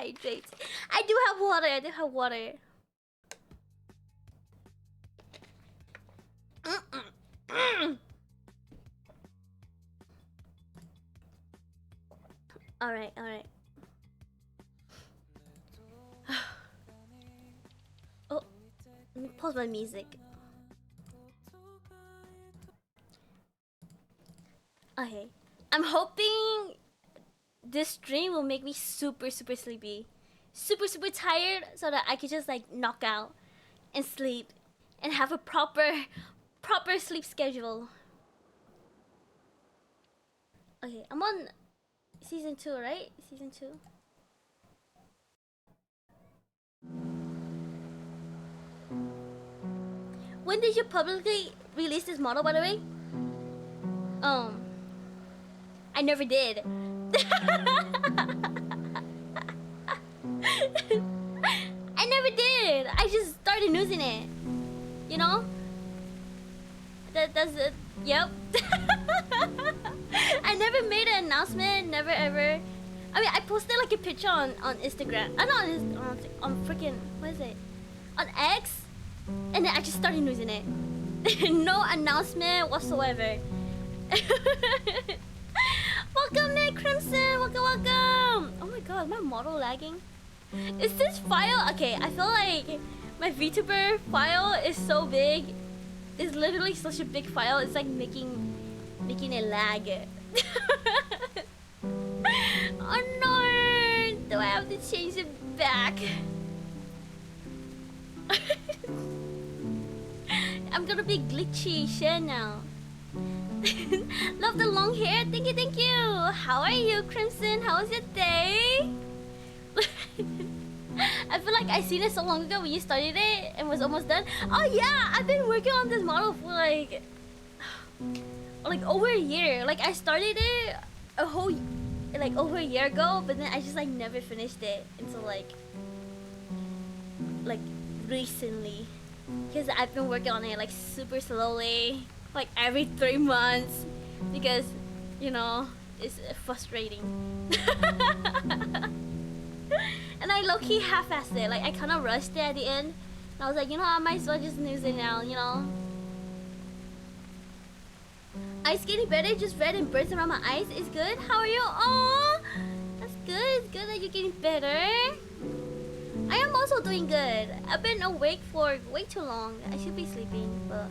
hydrate. I do have water. I do have water. All right. Oh, let me pause my music. Okay, I'm hoping this stream will make me super sleepy, super tired, so that I can just like knock out and sleep and have a proper sleep schedule. Okay, I'm on season 2, right? Season 2. When did you publicly release this model, by the way? I never did. I never did. I just started using it. You know? That's it. Yep. I never made an announcement. Never ever. I mean, I posted like a picture on Instagram. I know on freaking, what is it? On X, and then I just started using it. No announcement whatsoever. Welcome, Nick Crimson. Welcome. Oh my god, my model lagging. Is this file okay? I feel like my VTuber file is so big. It's literally such a big file. It's like making it lag. Oh no! Do I have to change it back? I'm gonna be glitchy shit now. Love the long hair. Thank you. How are you, Crimson? How was your day? I feel like I seen it so long ago when you started it and was almost done. Oh yeah, I've been working on this model for like over a year. Like I started it over a year ago, but then I just like never finished it until like recently, because I've been working on it like super slowly, like every 3 months, because you know it's frustrating. And I low-key half-assed it. Like I kind of rushed it at the end. And I was like, you know, I might as well just use it now, you know. Eyes getting better. Just red and burns around my eyes. Is good. How are you? Oh, that's good. It's good that you're getting better. I am also doing good. I've been awake for way too long. I should be sleeping, but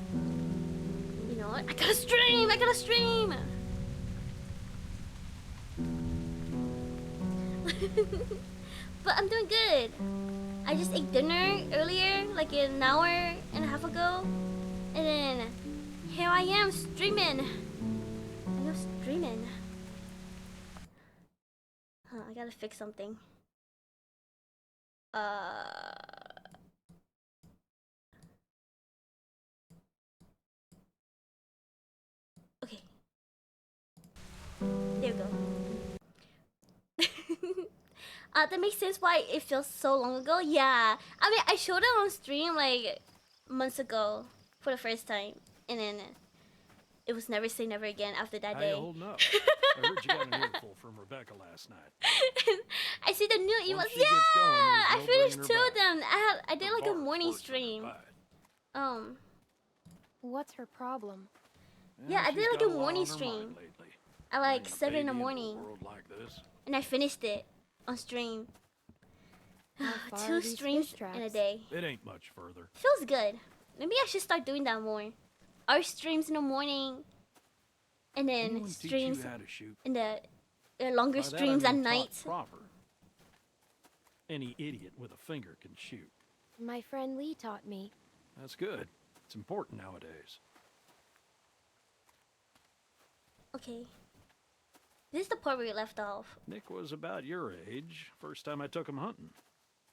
you know what? I gotta stream. But I'm doing good. I just ate dinner earlier, like an hour and a half ago. And then here I am streaming. Huh, I gotta fix something. Okay. There we go. That makes sense why it feels so long ago. Yeah, I mean, I showed it on stream like months ago for the first time, and then it was never say never again after that day. How you holding up? I heard you got an earful from Rebecca last night. I see the new emails. Yeah, I finished 2 of them. I did like a morning stream. What's her problem? Yeah, I did like a morning stream at like 7 in the morning, and I finished it on stream. 2 streams in a day. It ain't much further. Feels good. Maybe I should start doing that more. Our streams in the morning, and then streams in the longer streams at night. Proper. Any idiot with a finger can shoot. My friend Lee taught me. That's good. It's important nowadays. Okay. This is the part where we left off. Nick was about your age. First time I took him hunting.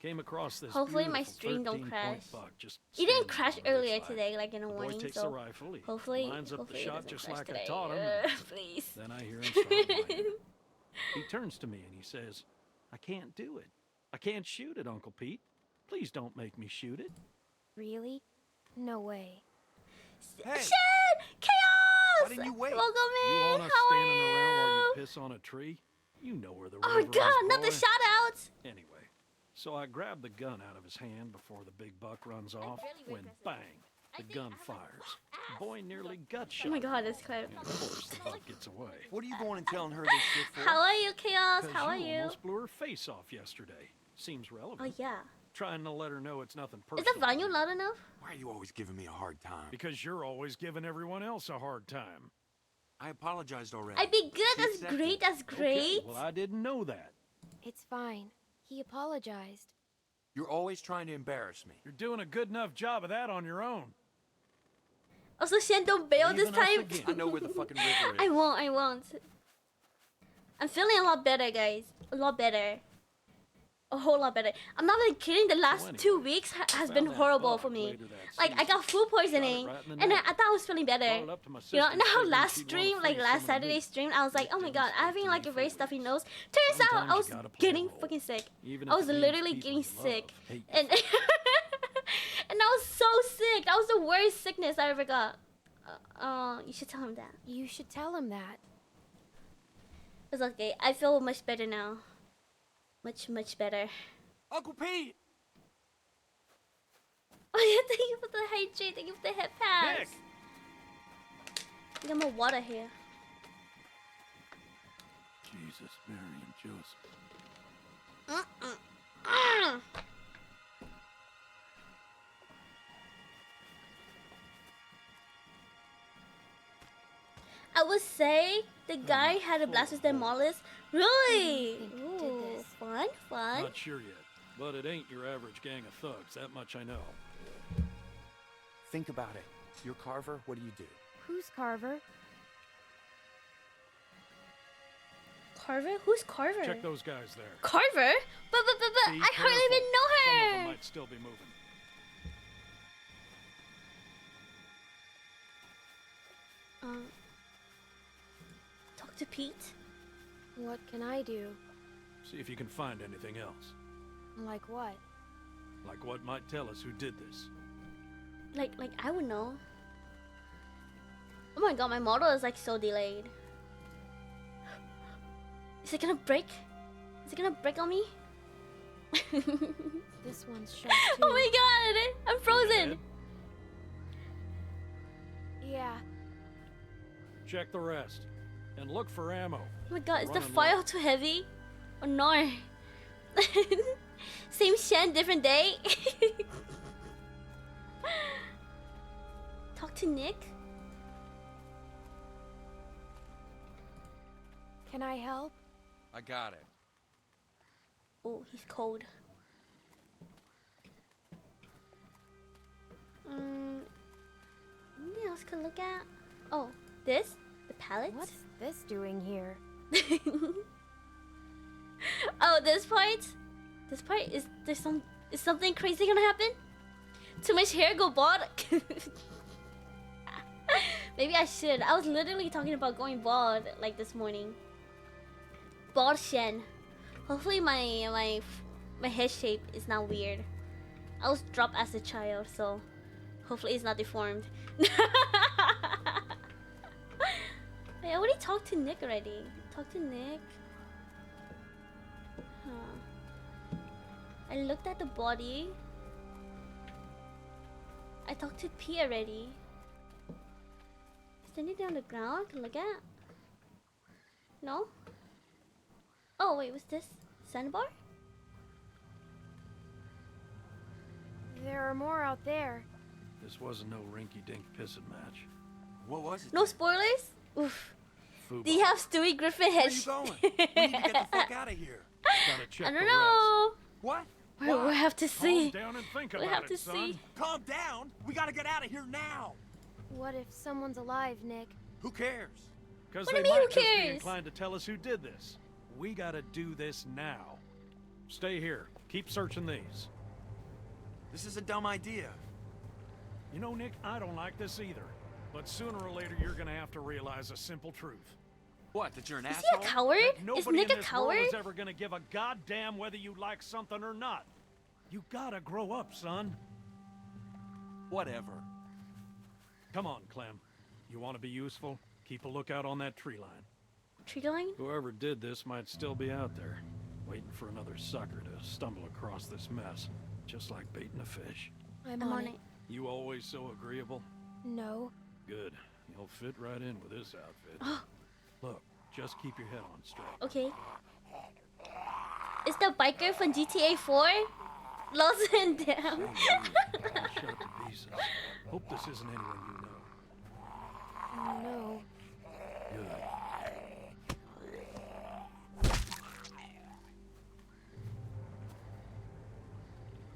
Came across this. Hopefully my stream don't crash. It didn't crash earlier today, like in the morning. Takes so the rifle, he hopefully, lines up the shot just like today. I taught him. Please. Then I hear him start whining. He turns to me and he says, "I can't do it. I can't shoot it, Uncle Pete. Please don't make me shoot it." Really? No way. Hey. Shit! Chaos! Why didn't you wait? Welcome You in. want us How standing are around while you? you piss on a tree? You know where the Oh river god, is, not the boy. shout outs. Anyway, So I grabbed the gun out of his hand before the big buck runs off, really when repressed it. bang, the gun fires. The boy nearly gut shot. Oh my god, that's clever. And of course, the buck gets away. What are you going and telling her this shit for? How are you, Chaos? 'Cause How are you? almost blew her face off yesterday. Seems relevant. Oh yeah. Trying to let her know it's nothing Is personal. the volume loud enough? Why are you always giving me a hard time? Because you're always giving everyone else a hard time. I apologized already. I'd be good. She That's accepted. great. That's Okay, great. well, I didn't know that. It's fine. He apologized. You're always trying to embarrass me. You're doing a good enough job of that on your own. Also, Shen, don't bail this Leaving us time. again. I know where the fucking river is. I won't. I won't. I'm feeling a lot better, guys. A lot better. A whole lot better. I'm not even kidding. The last anyway, 2 weeks has been found that horrible bug for me. later that Like, I got food poisoning, right in the and neck. I thought I was feeling better. Brought it up to my You know, sister, now figuring last she'd wanna stream, like freeze last some of the Saturday meat. stream, I was like, oh my god, I'm having like a very stuffy nose. Turns out I Sometimes was you gotta play getting a role, fucking sick. even I if was it means literally people getting you love sick. hate you And and I was so sick. That was the worst sickness I ever got. You should tell him that. You should tell him that. It's okay. I feel much better now. Much better. Uncle Pete! Oh yeah, thank you for the hydrate. Thank you for the head pass. Nick! I got more water here. Jesus, Mary, and Joseph. I would say the guy had a blast with Mollis. Really? Who do you think did Ooh, this? fun. Not sure yet, but it ain't your average gang of thugs. That much I know. Think about it. You're Carver, what do you do? Who's Carver? Carver? Who's Carver? Check those guys there. Carver? But Be I hardly even careful. know Some of them her. might still be moving. Talk to Pete. What can I do? See if you can find anything else. Like what? Like what might tell us who did this. Like I would know. Oh my god, my model is like so delayed. Is it gonna break? Is it gonna break on me? This one's shut too. Oh my god, I'm frozen. Ed, Yeah. check the rest. And look for ammo. Oh my god, is the Running file low. too heavy? Oh no. Same Shen, different day. Talk to Nick. Can I help? I got it. Oh, he's cold. Anything else could look at? Oh, this? The pallets? What's this doing here? Oh, this part? This part? Is something crazy gonna happen? Too much hair go bald? Maybe I should. I was literally talking about going bald like this morning. Bald Shen. Hopefully my head shape is not weird. I was dropped as a child, so hopefully it's not deformed. Wait, I already talked to Nick already. Talk to Nick. Huh. I looked at the body. I talked to P already. Is there anything on the ground I can look at? No? Oh wait, was this sandbar? There are more out there. This wasn't no rinky-dink pissing match. What was it? No spoilers? Oof. Fubar. Do you have Stewie Griffin Where head? are you going? We need to get the fuck out of here. Gotta check I the don't rest. know. What? We'll have to see. Calm down and think We about have it, to son. see. Calm down. We gotta get out of here now. What if someone's alive, Nick? Who cares? Because What they do you mean, might who just be cares? inclined to tell us who did this. We gotta do this now. Stay here. Keep searching these. This is a dumb idea. You know, Nick, I don't like this either. But sooner or later, you're gonna have to realize a simple truth. What, that you're an Is he asshole? a coward? That Is nobody Nick in a this coward? world is ever gonna give a goddamn whether you like something or not. You gotta grow up, son. Whatever. Come on, Clem. You want to be useful? Keep a lookout on that tree line. Tree line? Whoever did this might still be out there. waiting for another sucker to stumble across this mess, just like baiting a fish. I'm I'm on on it. it. You always so agreeable? No. Good. You'll fit right in with this outfit. Look, just keep your head on straight. Okay. It's the biker from GTA 4? Lost and down. All shot to pieces. Hope this isn't anyone you know. No. Good.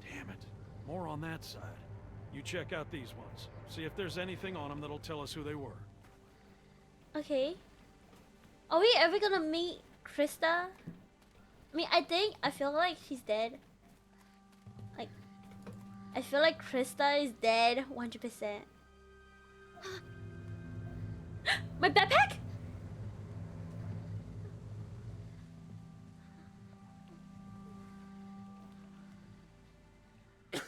Damn it. More on that side. You check out these ones. See if there's anything on them that'll tell us who they were. Okay. Are we ever gonna meet Krista? I mean, I feel like she's dead. Like, I feel like Krista is dead 100%. My backpack?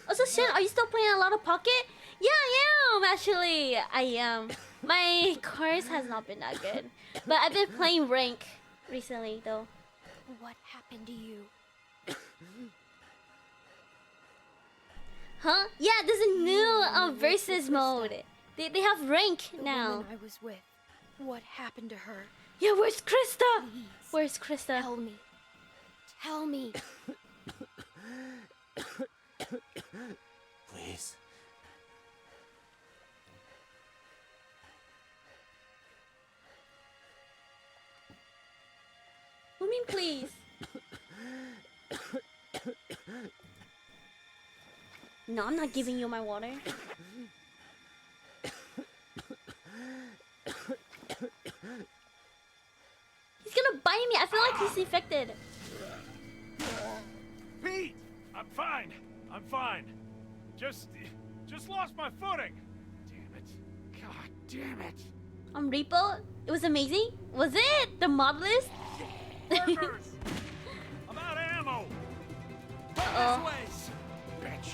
Also, Shin, are you still playing a lot of Pocket? Yeah, I am, actually. I am. My course has not been that good. But I've been playing rank recently, though. What happened to you? Huh? Yeah, there's a new versus mode. They have rank The now. woman I was with. What happened to her? Yeah, where's Krista? Please. Where's Krista? Tell me. Tell me. Please. What do you mean, please? No, I'm not giving you my water. He's gonna bite me. I feel like he's infected. Pete! I'm fine. I'm fine. Just lost my footing. Damn it. God damn it. Repo, it was amazing. Was it? The mod list? Workers! I'm out of ammo. Uh-oh. This way. Bitch.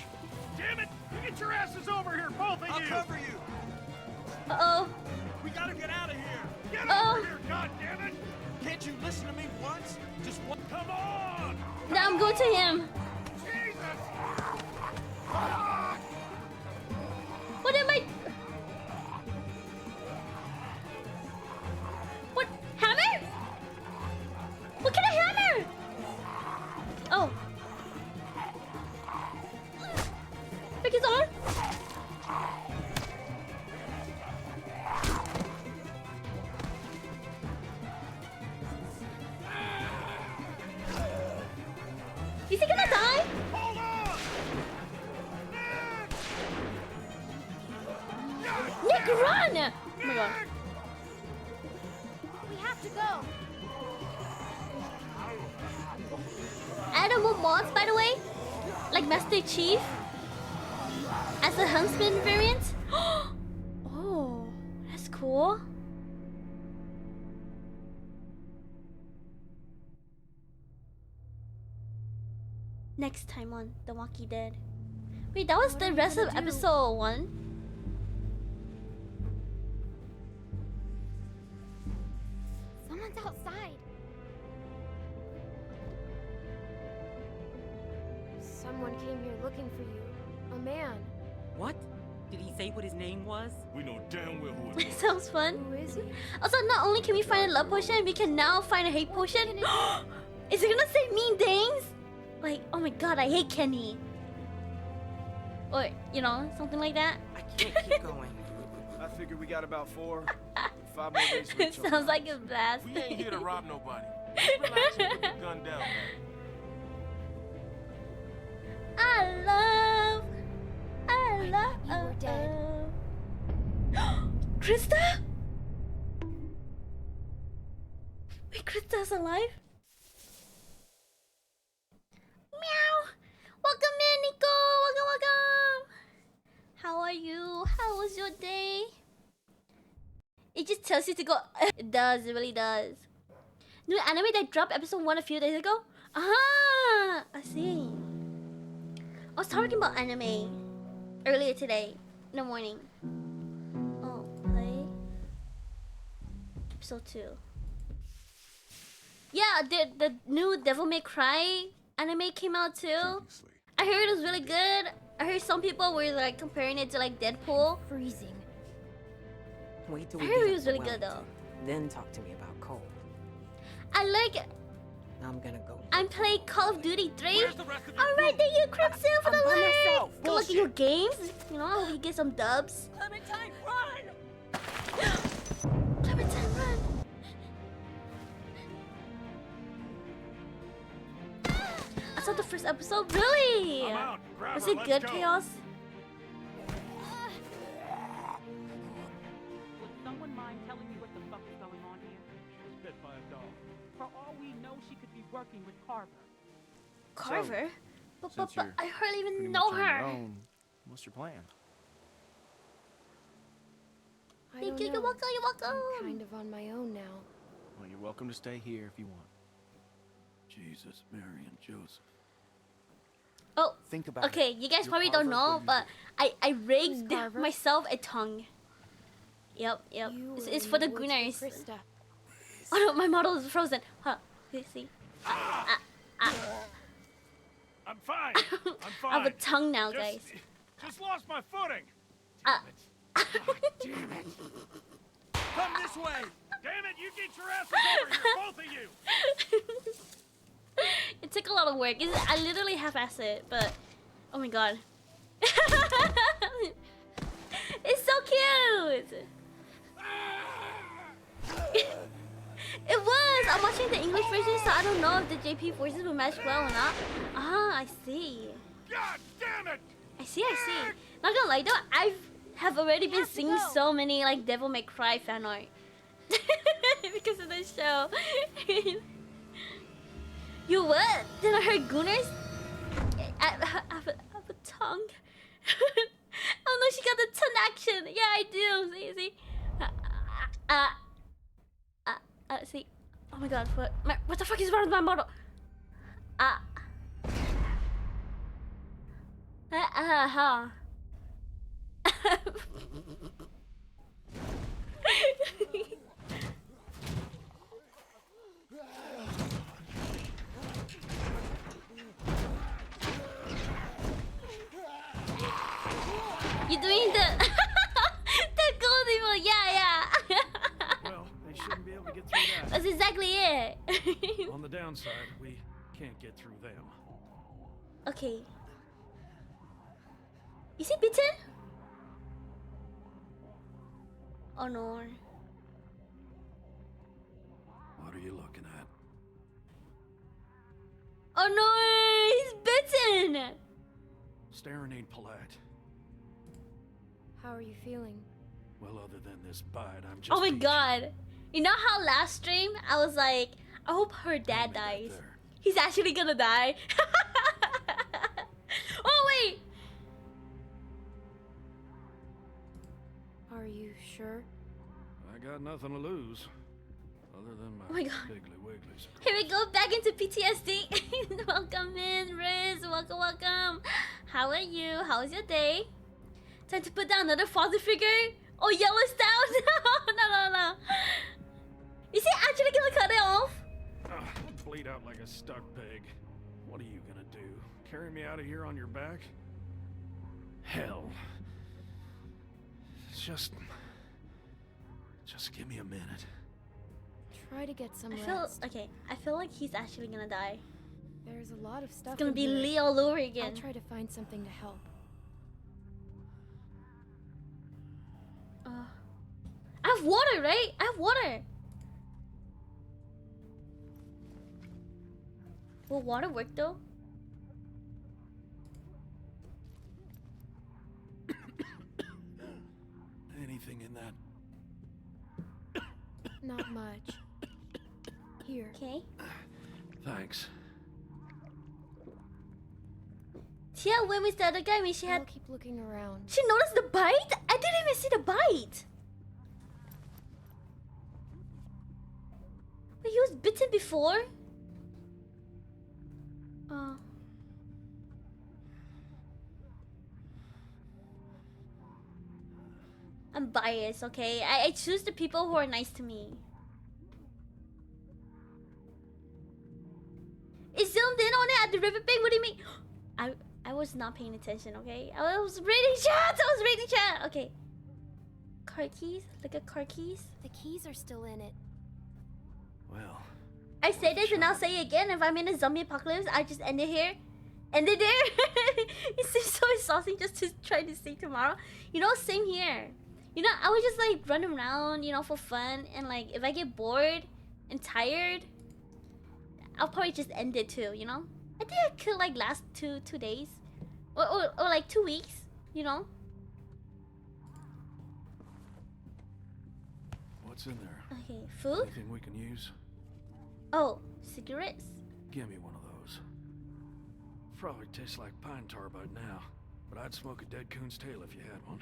Damn it! You get your asses over here, both of you! I'll cover you. Uh-oh. We gotta get out of here! Get Oh. over here, God damn it! Can't you listen to me once? Just one. Come on! Now I'm going to him. Jesus! What am I... What? Hammer? What kind of hammer? Oh. Break his arm? Is he gonna die? Hold on! Nick, run! Oh my god. We have to go. Animal mods, by the way, like Master Chief, as a huntsman variant. Oh, that's cool. Next time on The Walking Dead. Wait, that was What the are we rest of gonna do? episode 1. Someone's outside. Someone came here looking for you. A man. What? Did he say what his name was? We know damn well who it is. Sounds fun. Who is he? Also, not only can we find a love potion, we can now find a hate potion. Is it gonna say mean things? Like, oh my god, I hate Kenny. Or, you know, something like that. I can't keep going. I figure we got about 5 more days. It sounds like a blast. We ain't here to rob nobody. Just relax and put the gun down, man. I thought you were dead. Krista? Wait, Krista's alive? Meow! Welcome in, Nico! Welcome! How are you? How was your day? It just tells you to go. It does, it really does. New anime that dropped episode 1 a few days ago? Ah! I see. I was talking about anime earlier today in the morning. Oh, play episode 2. Yeah, the new Devil May Cry anime came out too. I heard it was really good. I heard some people were like comparing it to like Deadpool. Freezing. Wait till I we heard get it up was to really good though. Wellington. Then talk to me about Cole. I like. I'm gonna go. I'm playing Call of Duty 3. Where's the rest of your Alright, thank you, Crimson, for I'm the by like. myself. Good luck in your games. You know, I hope you get some dubs. Clementine, run! Clementine, run. I saw the first episode. Really? I'm out. Grab Was her, it let's good, go. Chaos? Would someone mind telling me what the fuck is going on here? She was bit by a dog. For all we know, she could be working with Carver. Carver? But since you're I hardly Pretty even much know on your her. own, what's your plan? I Thank don't you, know. you're welcome, you're welcome. I'm kind of on my own now. Well, you're welcome to stay here if you want. Jesus, Mary, and Joseph. Oh, Think about it. okay, you guys Your probably don't Carver, know, what do you but I rigged Carver? myself a tongue. Yep. You It's, were it's in for the woods with Gunners. Krista. Oh no, my model is frozen. Huh? See? I'm fine. I'm I fine. have a tongue now, Just- guys. Just lost my footing. Ah. Damn it. Come this way. Damn it, you get your asses over here, both of you. It took a lot of work. I literally half-assed it, but oh my god, it's so cute. It was. I'm watching the English version, so I don't know if the JP voices will match well or not. Ah, I see. God damn it. I see. Not gonna lie though, I have already been seeing so many like Devil May Cry fan art because of this show. You what? Did I heard Gunners? I have a tongue. Oh no, she got the tongue action. Yeah, I do. See. See. Oh my god, what the fuck is wrong with my model? You doing the the gold evil? Yeah. Well, they shouldn't be able to get through that. That's exactly it. On the downside, we can't get through them. Okay. Is he bitten? Oh no. What are you looking at? Oh no, he's bitten. Staring ain't polite. How are you feeling? Well, other than this bite, I'm just. Oh my peachy. god. You know how last stream I was like, I hope her Tell dad me that dies. there. He's actually gonna die. Oh wait. Are you sure? I got nothing to lose, other than my, Oh my God. Piggly Wigglies. Here we go back into PTSD. Welcome in, Riz. Welcome. How are you? How's your day? Time to put down another father figure? Oh, Yellowstone? No. Is he actually gonna cut it off? Ugh, bleed out like a stuck pig. What are you gonna do? Carry me out of here on your back? Hell. Just give me a minute. Try to get some I feel rest. okay. I feel like he's actually gonna die. There's a lot of stuff. It's gonna in be here. Lee all over I'll again. try to find something to help. I have water, right? I have water. Will water work though? Anything in that? Not much. Here. Okay. Thanks. Tia went with the other guy when she I'll had. keep looking around. She noticed the bite? I didn't even see the bite. Wait, he was bitten before? Oh. I'm biased, okay? I choose the people who are nice to me. give me. I was not paying attention. Okay, I was reading chat. I was reading chat. Okay. Car keys. Look at car keys. The keys are still in it. Well, I say this and I'll say it again. If I'm in a zombie apocalypse, I just end it here. End it there. It seems so exhausting just to try to see tomorrow. You know, same here. You know, I would just like run around, you know, for fun. And like, if I get bored and tired, I'll probably just end it too, you know? I think I could like last two days. Or like 2 weeks, you know? what's in there? Okay, food? Anything we can use? Oh, cigarettes. Give me one of those. Probably tastes like pine tar by now, but I'd smoke a dead coon's tail if you had one.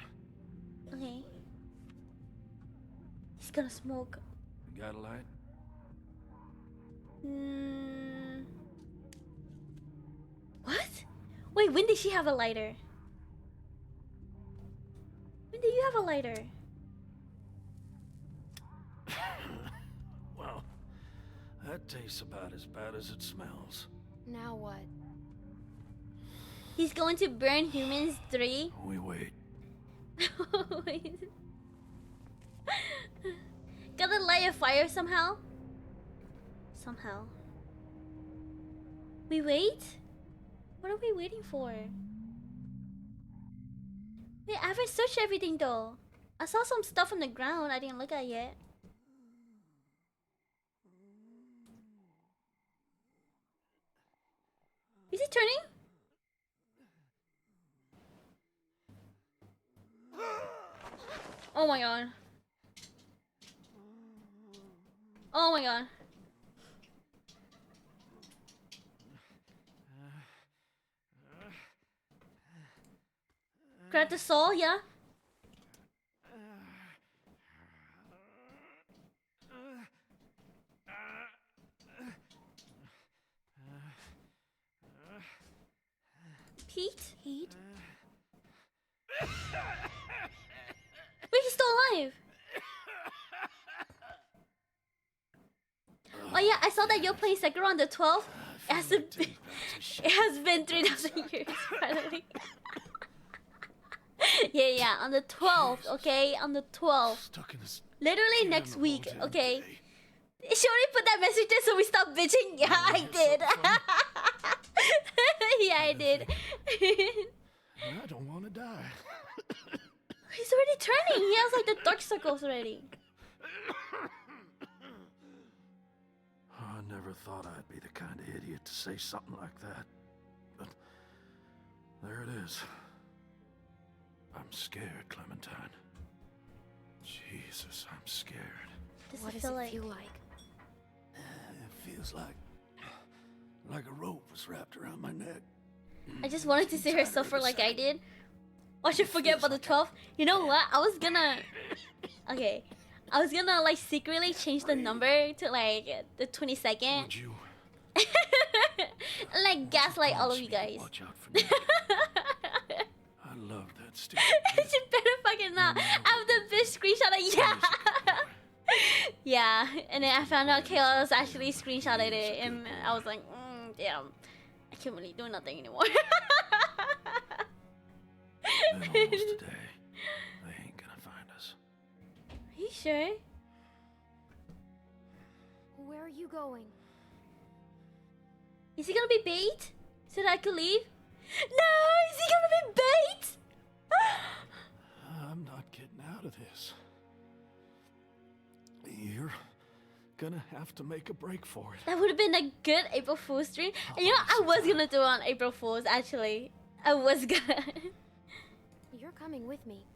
Okay. He's gonna smoke. You got a light? What? Wait, when did she have a lighter? When did you have a lighter? Well, that tastes about as bad as it smells. Now what? He's going to burn humans 3. We wait. Wait. Gotta light a fire somehow. Somehow. We wait? What are we waiting for? Wait, I haven't searched everything though. I saw some stuff on the ground I didn't look at yet. Is it turning? Oh my god. Oh my god. Grab the soul, yeah? Pete? Pete? Wait, he's still alive! Oh yeah, I saw that you're playing Sekiro on the 12th. It has been 3,000 years, finally. Yeah, on the 12th, okay? On the 12th. Stuck in this Literally next week, okay? She already put that message there so we stop bitching. Yeah, I did. Yeah, I did. I don't want to die. He's already turning. He has like the dark circles already. I never thought I'd be the kind of idiot to say something like that. But there it is. I'm scared, Clementine. Jesus, I'm scared. What does it feel like? It feels like a rope was wrapped around my neck. I just wanted to see her suffer like I did. Watch her forget about the 12th. You know what? I was gonna like secretly change the number to like the 22nd. Would you? And like gaslight all of you guys. Watch out for me. I love that stupid. You better fucking not. I have the bitch screenshot of yeah. Yeah, and then I found out Kayla actually screenshotted it, and I was like, damn, I can't really do nothing anymore. Almost a day. They ain't gonna find us. Are you sure? Where are you going? Is he gonna be bait? So that I could leave? No! Is he gonna be bait? I'm not getting out of this. You're gonna have to make a break for it. That would have been a good April Fool's stream. And you know, I was gonna do it on April Fool's, actually. I was gonna. You're coming with me.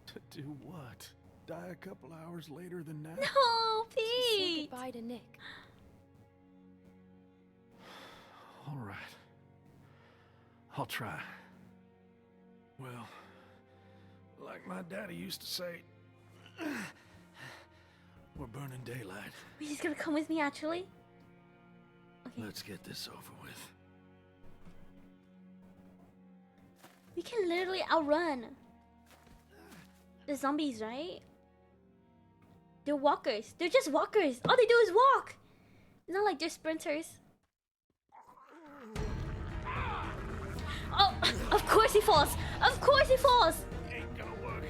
To do what? Die a couple hours later than that? No, Say Pete! goodbye to Nick. All right. I'll try. Well, like my daddy used to say, we're burning daylight. He's gonna come with me, actually? Okay. Let's get this over with. We can literally outrun the zombies, right? They're walkers. They're just walkers. All they do is walk. It's not like they're sprinters. falls. Of course he falls. Ain't gonna work.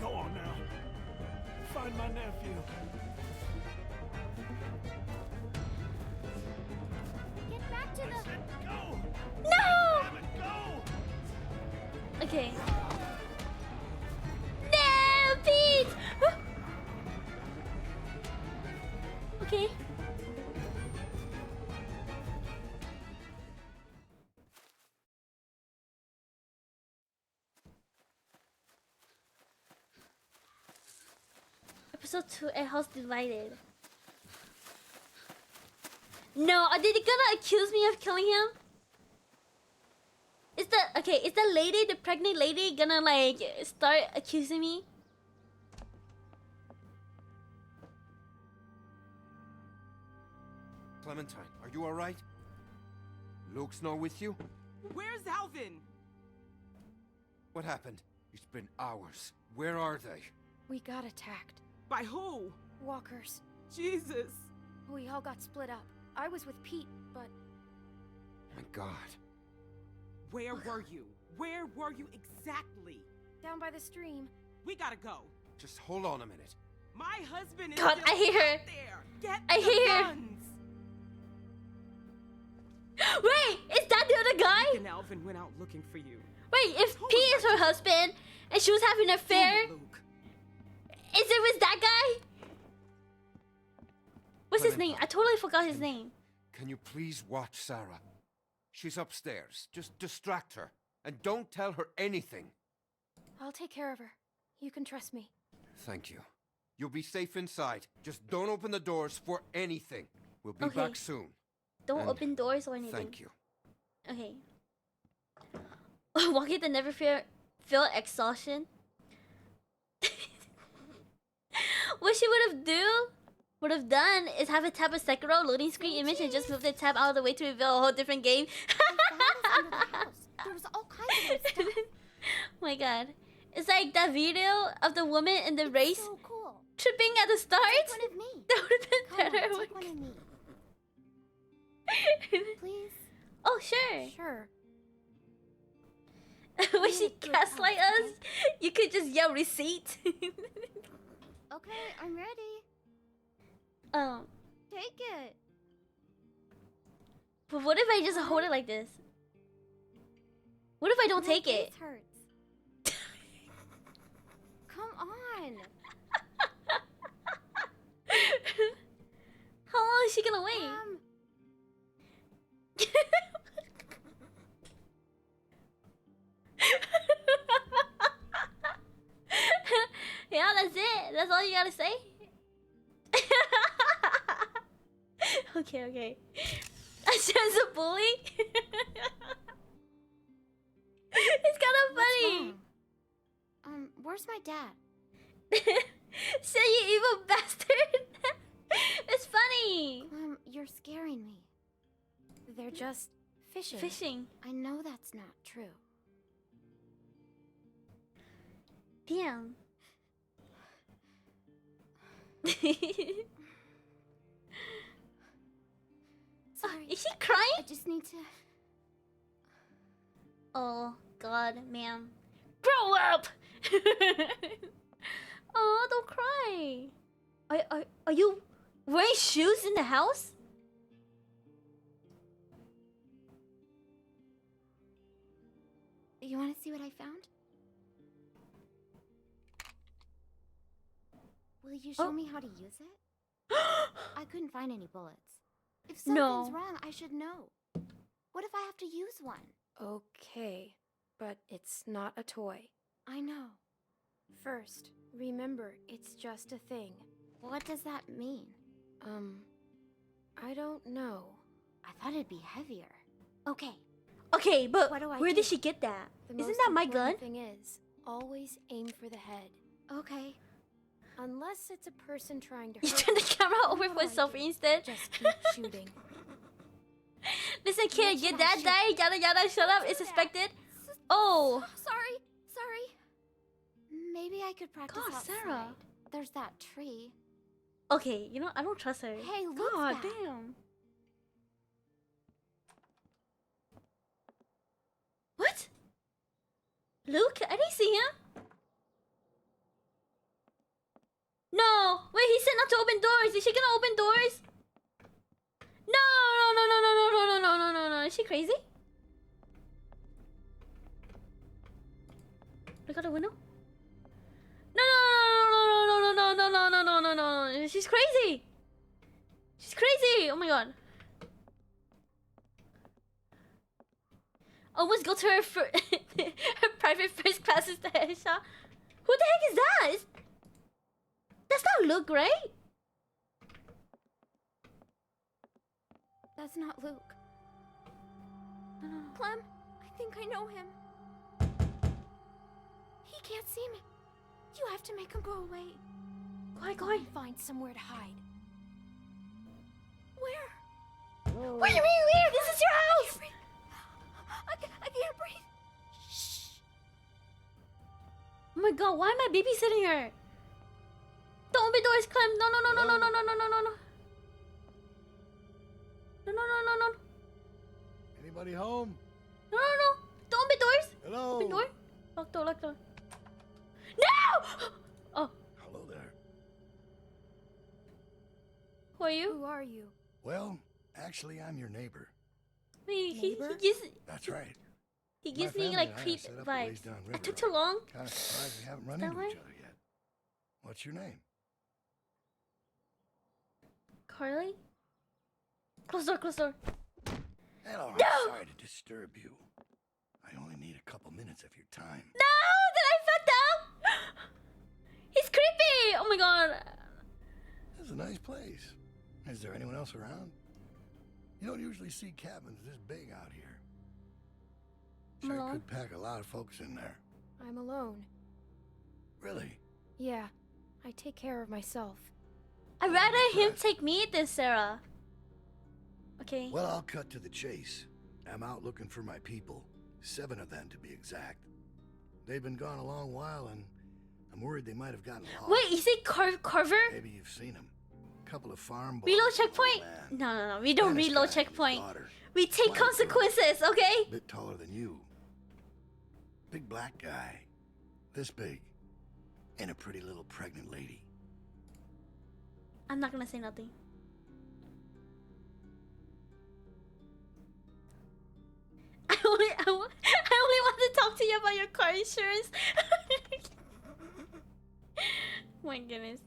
Go on now. Find my nephew. Get back to I the... said go! No! Damn it, go! Okay. No, Pete! Okay. Episode 2, A House Divided. No, are they gonna accuse me of killing him? Is the lady, the pregnant lady, gonna like start accusing me? Clementine, are you alright? Luke's not with you? Where's Alvin? What happened? It's been hours. Where are they? We got attacked. By who? Walkers. Jesus. We all got split up. I was with Pete, but... My God. Where were you? Where were you exactly? Down by the stream. We gotta go. Just hold on a minute. My husband is God, still I hear her. out there. Get I the hear her. guns. Wait, is that the other guy? And Alvin went out looking for you. Wait, if Pete is her husband and she was having an affair, Damn it, Luke. is it with that guy? What's his name? I totally forgot his name. Can you please watch Sarah? She's upstairs. Just distract her. And don't tell her anything. I'll take care of her. You can trust me. Thank you. You'll be safe inside. Just don't open the doors for anything. We'll be Okay. back soon. Don't And open doors or anything. Thank you. Okay. Walking to never feel exhaustion. What she would have done is have a tab a second row loading screen image and just move the tab out of the way to reveal a whole different game. Under the house. There was all kinds of stuff. Oh my god. It's like that video of the woman in the race So cool. tripping at the start. Take one of me. That would have Come been on, better. take one of me. Please. Oh, sure. Sure. When she a good gaslight house, us, you could just yell receipt. Okay, I'm ready. Take it. But what if I just hold it like this? What if I don't My take it? face hurts. Come on. How long is she gonna wait? Yeah, that's it. That's all you gotta say? Okay, okay. That's just a bully? It's kind of funny. Where's my dad? Say you evil bastard. It's funny. You're scaring me. They're just fishing. Fishing. I know that's not true. Damn. Sorry. Is she crying? I just need to... Oh god, ma'am. Grow up! Oh, don't cry. Are you wearing shoes in the house? You want to see what I found? Will you show me how to use it? I couldn't find any bullets. If something's wrong, I should know. What if I have to use one? Okay, but it's not a toy. I know. First, remember, it's just a thing. What does that mean? I don't know. I thought it'd be heavier. Okay. Okay, but What do I where do? did she get that? The Isn't most that my gun? important thing is, always aim for the head. Okay. Unless it's a person trying to You hurt turn the you, camera over no for selfie idea. instead? Just keep shooting. Listen, kid, Which your one dad should- died, yada yada, shut up, it's suspected. Oh, Sorry. Maybe I could practice God, outside. Sarah. There's that tree. okay, you know, I don't trust her. Hey, Luke's God back. damn. What? Luke? I didn't see him. No! Wait, he said not to open doors. Is she gonna open doors? No, no, no, no, no, no, no, no, no, no, no. Is she crazy? Look out the window. No, no, no, no, no, no, no, no, no, no, no, no. She's crazy. She's crazy. Oh my god. Almost go to her, her private first class is the headshot. Who the heck is that? That's not Luke, right? That's not Luke. Clem, I think I know him. He can't see me. You have to make him go away. Go on. Find somewhere to hide. Where? What do you mean where? This is your house! I can't breathe. Shh. Oh my god, why am I babysitting her? Don't open doors, Clem. No, no, no, no, no, no, no, no, no, no, no. No, no, no, no, no. Anybody home? No, no, no. Don't open doors. Hello? Open door. Lock door, lock door. No! Oh, Hello there. who are you? Who are you? Well, actually, I'm your neighbor. He Neighbor? That's right. gives My me family like and I creep set up a ways vibes. I downriver. took too long. Kind of surprised we haven't run That into way? each other yet. What's your name? Carly? Close door, close door. Hello, I'm No! sorry to disturb you. I only need a couple minutes of your time. No! Did I fucked up? He's creepy! Oh my god. This is a nice place. Is there anyone else around? You don't usually see cabins this big out here. Sure Alone? could pack a lot of folks in there. I'm alone. Really? Yeah, I take care of myself. I'd rather him take me than Sarah. Okay. Well, I'll cut to the chase. I'm out looking for my people. 7 of them, to be exact. They've been gone a long while, and I'm worried they might have gotten lost. Wait, is it Carver? Maybe you've seen them. Couple of farm boys. Reload and checkpoint? an old man. No, no, no. We don't Spanish reload guy, checkpoint. his daughter. We take White girl. consequences, okay? Bit taller than you. Big black guy. This big. And a pretty little pregnant lady. I'm not gonna say nothing. I only want to talk to you about your car insurance. My goodness.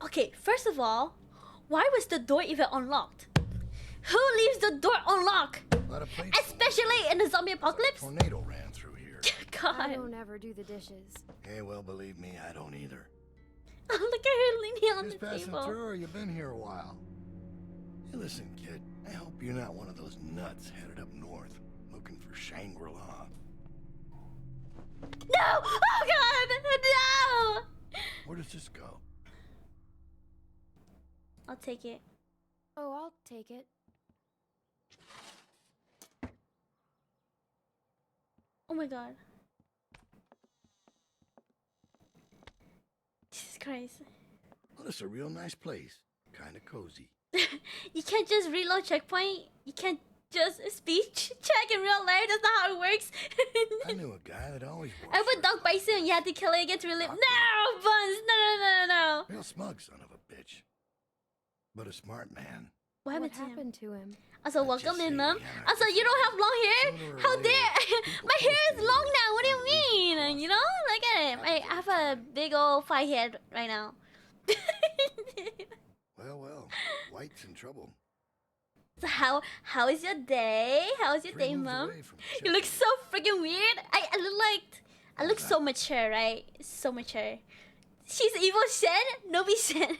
Okay, first of all, why was the door even unlocked? Who leaves the door unlocked? A lot of plates. Especially in the zombie apocalypse? Tornado ran through here. I God. don't ever do the dishes. Hey, well, believe me, I don't either. Look at her leaning on Just the passing table. through, or you been here a while? Hey, listen, kid. I hope you're not one of those nuts headed up north, looking for Shangri-La. No! Oh god! No! Where does this go? I'll take it. Oh, I'll take it. Oh my god. Jesus Christ. Well, this is a real nice place. Kind of cozy. You can't just reload checkpoint. You can't just speech check in real life. That's not how it works. I knew a guy that always wore I put shirts. dog bites and you had to kill it again to relive. No, Buns! No, no, no, no, no. Real smug son of a bitch. But a smart man. What What happened to him? happened to him? Also, Let's just welcome in, say mom. he had Also, you don't have long hair? Sooner or How later, dare? people My hair close is to long you now. What do you will at least mean? You know? Look at it. I have a big old 5 head right now. Well, White's in trouble. So how is your day? How is your 3 day, moves mom? away from You look Sheffield. so freaking weird. I look so mature, right? So mature. She's evil Shen? Nobi Shen.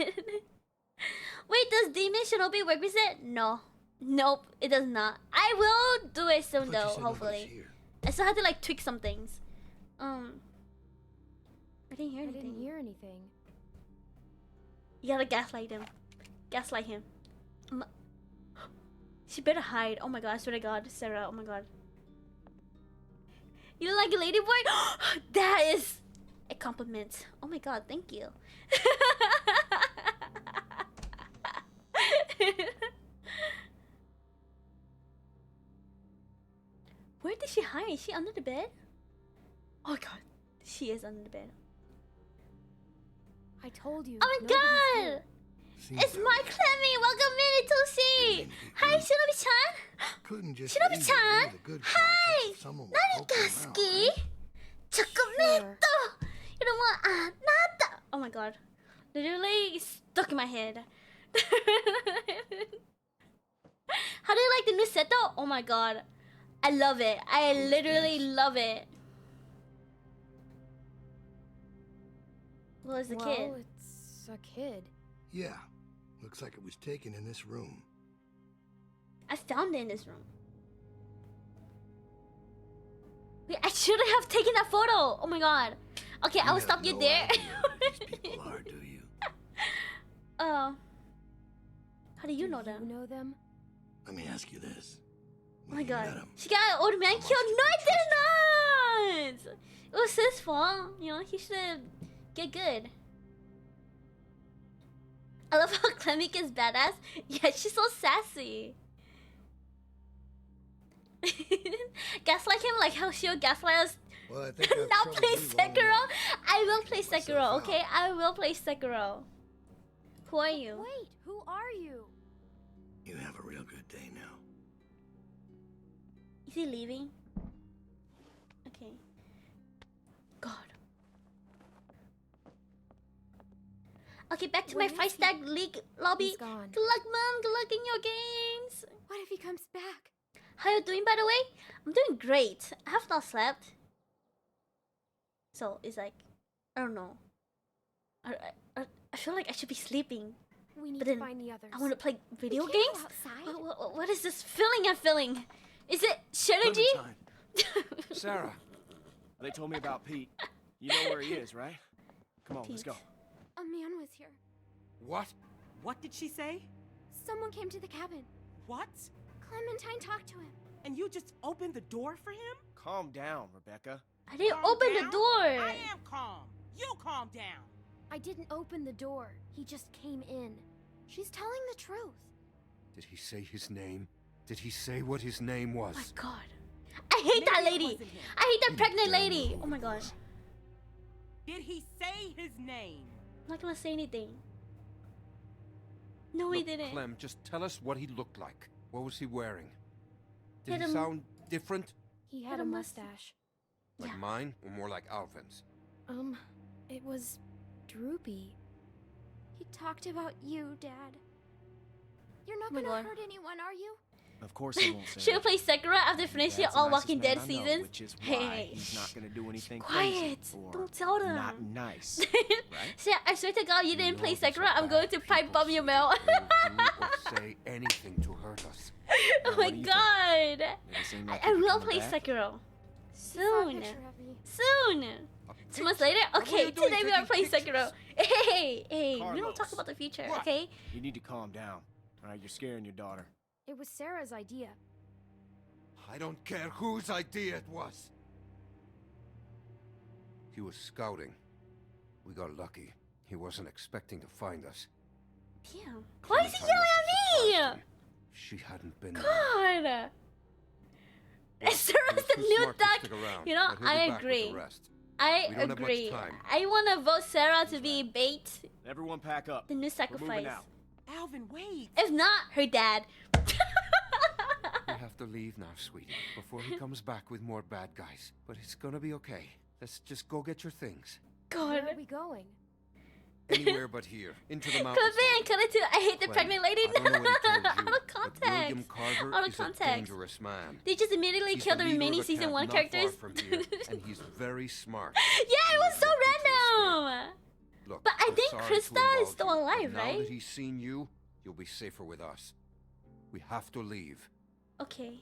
Wait, does Demon Shinobi work with it? No. Nope, it does not. I will do it soon Thought you though, said nobody's hopefully. here. I still have to like tweak some things. I didn't hear I anything. didn't hear anything. You gotta gaslight him. Gaslight him. She better hide. Oh my god, I swear to god, Sarah, oh my god. You look like a ladyboy? That is a compliment. Oh my god, thank you. is she hiding? Is she under the bed? Oh god, she is under the bed. I told you. Oh my nobody's god! here. Seems It's that my way. Clemmy! Welcome in, Toshi! Hi, Shinobi-chan! Couldn't just Shinobi-chan! leave it with a good Hi! conscience if someone was Nani poking ga around, suki? right? Chocolate! You know what? Nata! Oh my god. Literally stuck in my head. How do you like the new set though? Oh my god. I love it. I literally love it. Well, it's a kid. Well, it's a kid. Yeah. Looks like it was taken in this room. I found it in this room. Wait, I should have taken that photo. Oh my god. Okay, I will have stop you no there. idea who these people are, do you? How do you know Do them? you know them? Let me ask you this. Oh When my you god. met 'em, She got an old man How much killed. did No, you I did not! It was his fault. You know, he should get good. I love how Clemmy is badass. Yeah, she's so sassy. Gaslight him like how she'll gaslight us. well, I think I've Now troubled play you long Sekiro. enough. I will play Myself Sekiro, out. okay? I will play Sekiro. Who are you? Wait, who are you? You have a real good day now. Is he leaving? Okay. God. Okay, back to Where my is 5-stack league lobby. He's gone. Good luck, Mom. Good luck in your games. What if he comes back? How you doing, by the way? I'm doing great. I have not slept. So, it's like, I don't know. I feel like I should be sleeping. We need But to then find the others. I want to play video We can't games? go outside. What is this feeling I'm feeling? Is it synergy? Clementine, Sarah, they told me about Pete. You know where he is, right? Come on, let's go. A man was here. What? What did she say? Someone came to the cabin. What? Clementine talked to him. And you just opened the door for him? Calm down, Rebecca. I didn't Calm open down? the door. I am calm. You calm down. I didn't open the door. He just came in. She's telling the truth. Did he say his name? Did he say what his name was? Oh my god. I hate that Maybe it lady. wasn't him. I hate that pregnant damn lady. know Oh my who it gosh. was. Did he say his name? I'm not gonna say anything. No, he Look, didn't. Clem, just tell us what he looked like. What was he wearing? He Did had he a- sound different? He Had had a a mus- mustache. Like Yeah. mine, or more like Alvin's? It was droopy. He talked about you, Dad. You're not Oh my gonna God. hurt anyone, are you? Of course I won't, She'll Sarah. play Sekiro after finishing Dad's the all nicest Walking man Dead I know, seasons. which is why Hey, he's not gonna do anything quiet. crazy or Don't tell them. not nice, right? See, I swear to God, you We didn't know play these are Sekiro. I'm bad going to pipe people, bomb your so mail. they will do or say anything to hurt us. Oh Now, my what do you think? god. Does it seem like I you'll be will coming play back? Sekiro. He saw a Soon. picture of me. Soon. A 2 months picture? later? What were Okay, you doing today we are taking playing Sekiro. pictures? Hey, we don't talk Carlos. about the future, What? okay? You need to calm down. All right, you're scaring your daughter. It was Sarah's idea. I don't care whose idea it was. He was scouting. We got lucky. He wasn't expecting to find us. Damn. Why is he Clementine yelling must have surprised at him. If she hadn't been me? there. God. Well, Sarah's he was the too new smart to duck. stick around, You know, but he'll I be back with the agree. rest. I We don't have much agree. time. I want to vote Sarah to be bait, Everyone pack up. the new We're sacrifice. moving out. Alvin, wait. If not, her dad. We have to leave now, sweetie, before he comes back with more bad guys. But it's gonna be okay. Let's just go get your things. God. Where are we going? Anywhere but here. Into the mountains. Clip it and cut it to I hate the Clem, pregnant lady. I don't know what he told you, Out of but William context. Carver Out of is context. a dangerous man. They just immediately He's killed the leader of remaining a season camp 1 not characters. far from here, and he's very smart. Yeah, it was so Don't be too random. Look, But I we're think sorry to Krista is involve still you, but alive, now right? that he's seen you, you'll be safer with us. We have to leave. Okay.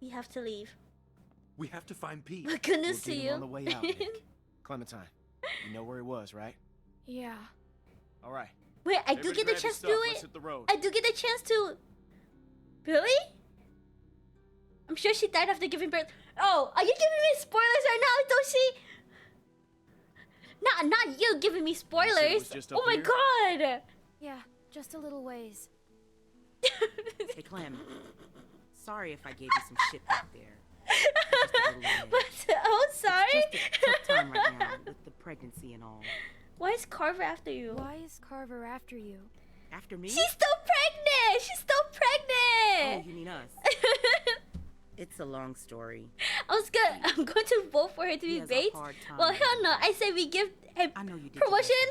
We have to leave. We have to find Pete. But goodness We'll to get you. him on the way out, Nick. Clementine, you know where he was, right? Yeah. All right. Wait, I do Everybody get the grab your chance to stuff. do Let's it. hit the road. I do get the chance to. Really? I'm sure she died after giving birth. Oh, are you giving me spoilers right now, Toshi? Not you giving me was spoilers. just Oh up my here? god. Yeah, just a little ways. Hey, Clem. sorry if I gave you some shit back there. Just a little ahead. But oh, sorry. It's just a tough time right now with the pregnancy and all. Why is Carver after you? Why is Carver after you? After me? She's still pregnant. She's still Oh, pregnant. you mean us? It's a long story. I'm going to vote for her to He be has a Bates. hard time Well, with hell no. it. I say we give him I know you did. promotion.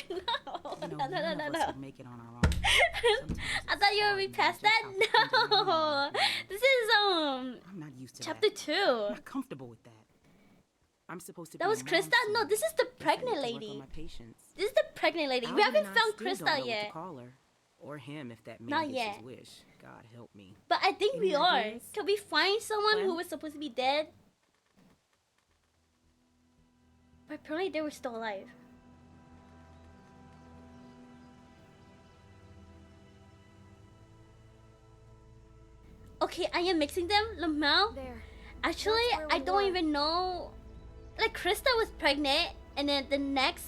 You No, know, no, none of us no. would make it on our own. Sometimes I it's thought you were hard already knowing past just that. how to handle No, it. this is I'm not used to chapter that. 2. I'm not comfortable with that. I'm supposed to That be was a mom Krista. No, soon. this is the Guess I pregnant need to work lady. on my patience. This is the pregnant lady. We Alvin haven't and I found still don't Krista know what yet. to call her. Or him if that man Not gets yet. his wish. God help me. But I think we Any are. ideas? Can we find someone who Clem? was supposed to be dead? But apparently they were still alive. Okay, I am mixing them. Lamau. There. Actually, That's where I we don't were. even know. Like Krista was pregnant, and then the next,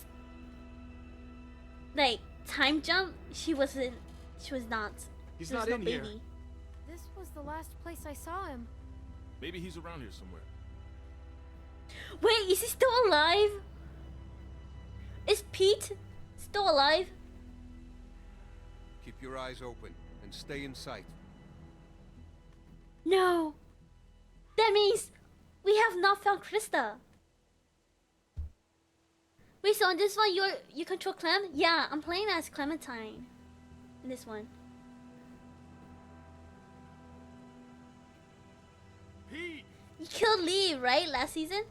like time jump, she wasn't. She was not. He's There was not no in here. baby. This was the last place I saw him. Maybe he's around here somewhere. Wait, is he still alive? Is Pete still alive? Keep your eyes open and stay in sight. No. That means we have not found Krista. Wait, so on this one you control Clem? Yeah, I'm playing as Clementine. In this one. Pete! You killed Lee, right? Last season?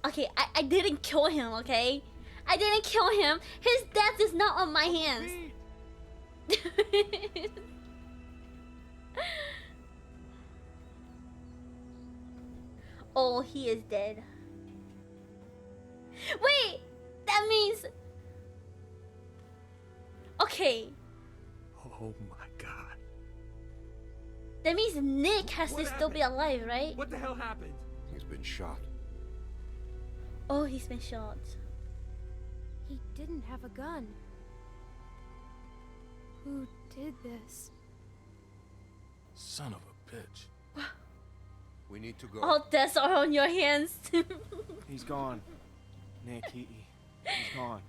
Okay, I didn't kill him, okay? I didn't kill him. His death is not on my hands. Pete! Oh, he is dead. Wait! That means... Okay. Oh my god. That means Nick has What to still be alive, right? What the hell happened? He's been shot. Oh, he's been shot. He didn't have a gun. Who did this? Son of a bitch. We need to go. All deaths are on your hands. He's gone. Nick, he's gone.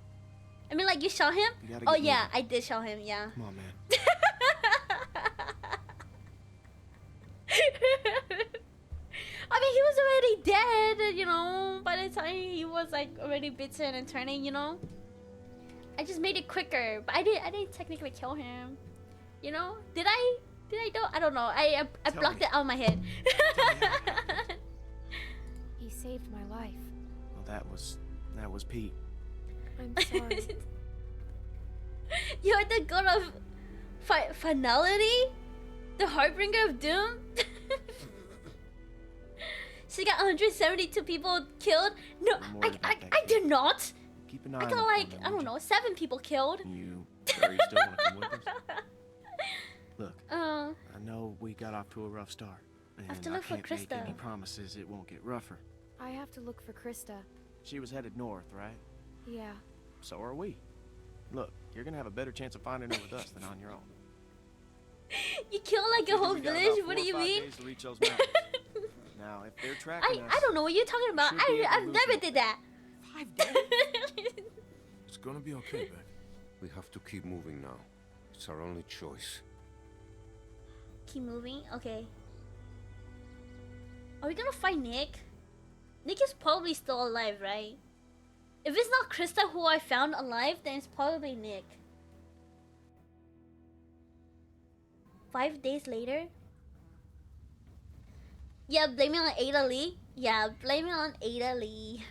I mean, like, you shot him? You gotta Oh, get yeah, moving. I did shot him, yeah. Come on, man. I mean, he was already dead, you know, by the time he was, like, already bitten and turning, you know? I just made it quicker, but I didn't technically kill him. You know? Did I do? I don't know. I Tell blocked me. it out of my head. He saved my life. Well, that was Pete. I'm sorry. You're the god of finality? The harbinger of doom? She got 172 people killed? No, Don't worry about that I kid. did not. Keep an eye I on got him for like, me, I would don't you? know, 7 people killed. You sure you still want to come with us? Look, Uh, I know we got off to a rough start, and have to I look for can't make any Krista. promises it won't get rougher. I have to look for Krista. She was headed north, right? Yeah. So are we. Look, you're gonna have a better chance of finding her with us than on your own. you killed like a Figure whole we got village? about What 4 do you or 5 mean? days to reach those mountains. Now, if they're tracking us, I don't know what you're talking about. should be able to I've lose never you. did that. 5 days? It's gonna be okay, Beck. We have to keep moving now. It's our only choice. Keep moving? Okay. Are we gonna find Nick? Nick is probably still alive, right? If it's not Krista who I found alive, then it's probably Nick. 5 days later? Yeah, blame it on Ada Lee. Yeah, blame it on Ada Lee.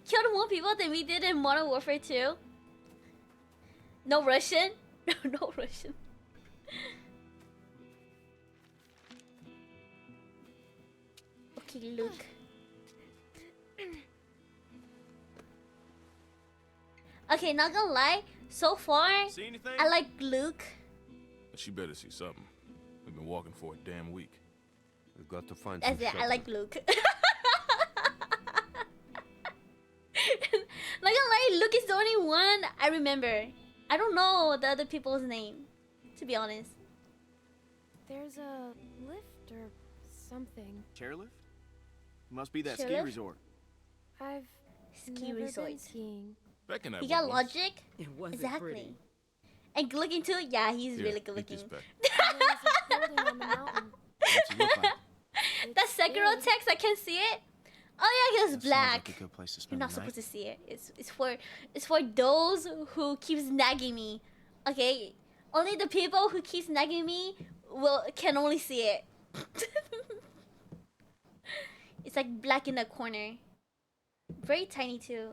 Killed more people than we did in Modern Warfare 2. No Russian? No Russian. Okay, Luke. Okay, not gonna lie. So far, See anything? I like Luke. She better see something. We've been walking for a damn week. We've got to find That's some it. I shelter. like Luke. Not gonna lie, Luke is the only one I remember. I don't know the other people's name, to be honest. There's a lift or something. Chairlift? Must be that ski Chairlift? resort. I've Ski never resort. been skiing. Beck and I You went got once. logic? It wasn't Exactly. pretty. And good looking too? Yeah, he's Here, really good eat looking. this, Beck. There's a building on the mountain. What's it look like? That's Sekiro big. text, I can't see it. Oh yeah, it's That sounds black. like a good place to You're spend not the night. supposed to see it. It's for those who keeps nagging me. Okay? Only the people who keeps nagging me can only see it. It's like black in the corner. Very tiny too.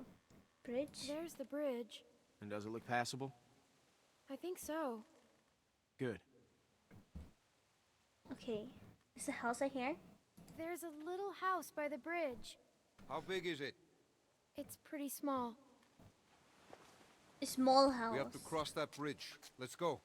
Bridge? There's the bridge. And does it look passable? I think so. Good. Okay. Is the house right here? There's a little house by the bridge. How big is it? It's pretty small. A small house. We have to cross that bridge. Let's go.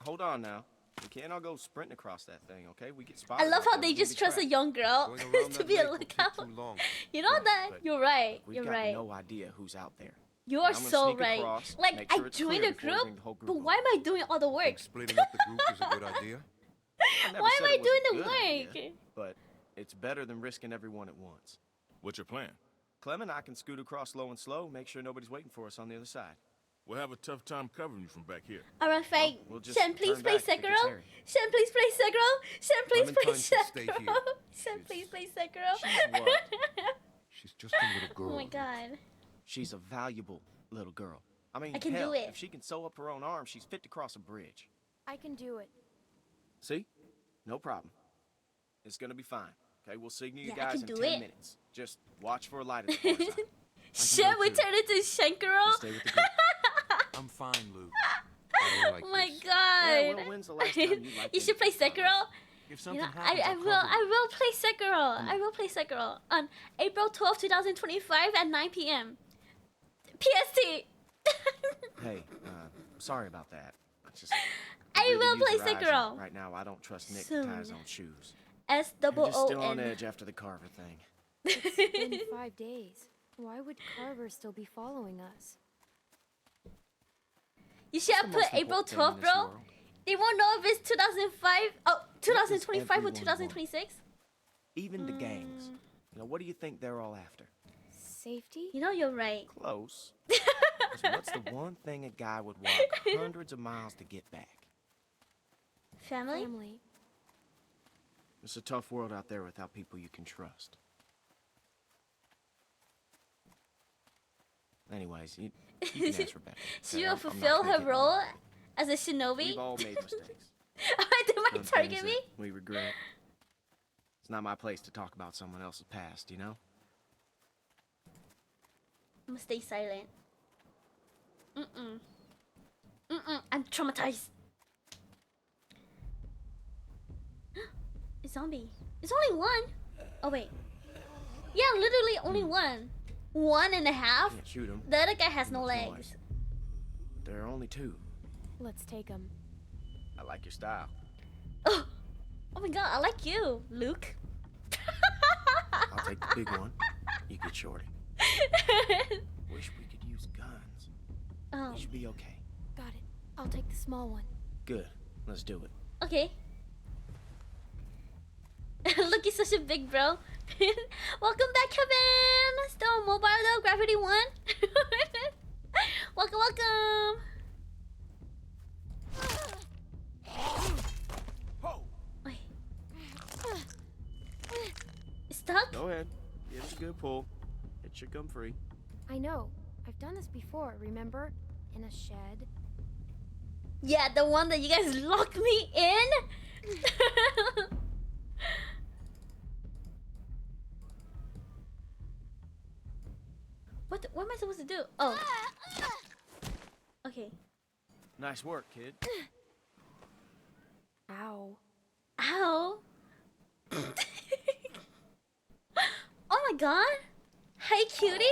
Hold on now. We can't all go sprinting across that thing, okay? We get spotted. I love out how there, they we're gonna just be trust a trapped. young girl Going around to that be a lake will take lookout. too long. You know Right, that? but You're right. We've You're got right. no idea who's out there. You are I'm gonna so sneak right. across, Like, make sure I it's joined clear a before we group, bring the whole group but along. why am I doing all the work? Think splitting up the group is a good idea? I never Why said am I it was a doing the good work? idea, but it's better than risking everyone at once. What's your plan? Clem and I can scoot across low and slow, make sure nobody's waiting for us on the other side. We'll have a tough time covering you from back here. Alright, fine. we'll just Shen, please turn play back if it gets Sekiro. hairy. Shen, please play Sekiro. Shen, please play Clementine should stay Sekiro. here. Shen, She's- please play Sekiro. She's what? She's just a little girl. Oh my god. She's a valuable little girl. I mean, I can do hell, it. if she can sew up her own arm, she's fit to cross a bridge. I can do it. See? No problem. It's gonna be fine. Okay, we'll signal you Yeah, I guys can in do 10 it. minutes. Just watch for a light at the far side. Shen, go we too. turned into You Shenkiro. stay with the group. I'm fine, Luke. I don't like Oh my this. Yeah, god. well, when's the last time you liked You should play anything about Sekiro. us? If You something know, happens, I I'll will cover you. I will play Sekiro. I will play Sekiro on April 12th, 2025 at 9 p.m. PST. Hey, sorry about that. I really will use play your eyes, and Sekiro. Right now, I don't trust Nick to tie his Soon. own shoes. S I'm double just O still on N. edge after the Carver thing. It's been 5 days. Why would Carver still be following us? You should have The most put April important thing in 12th, this bro. world. They won't know if it's 2005, 2025 or everyone 2026. Even the gangs. You know, what do you think they're all after? Safety? You know you're right. Close. 'Cause what's the one thing a guy would walk hundreds of miles to get back? Family? Family. It's a tough world out there without people you can trust. Anyways, you can ask Rebecca. She Okay, will I'm not fulfill gonna her get role involved. as a shinobi. We've all made mistakes. They might Some target things me. that we regret. It's not my place to talk about someone else's past, you know? I'm gonna stay silent. I'm traumatized. A zombie. It's only one. Oh wait. Yeah, literally only one. 1.5. Can't shoot him. The other guy has no Much legs. noise. There are only two. Let's take him. I like your style. Oh my god, I like you, Luke. I'll take the big one. You get Shorty. Wish we could use guns. Oh, We should be okay. Got it. I'll take the small one. Good. Let's do it. okay. Look, he's such a big bro. Welcome back, Kevin. Still on mobile though, Gravity 1. Welcome, welcome. Wait. Stuck? Go ahead. Give it a good pull. It should come free. I know. I've done this before, remember? In a shed. Yeah, the one that you guys locked me in. What am I supposed to do? Oh. Okay. Nice work, kid. Ow. Ow. Oh my god. Hey, cutie.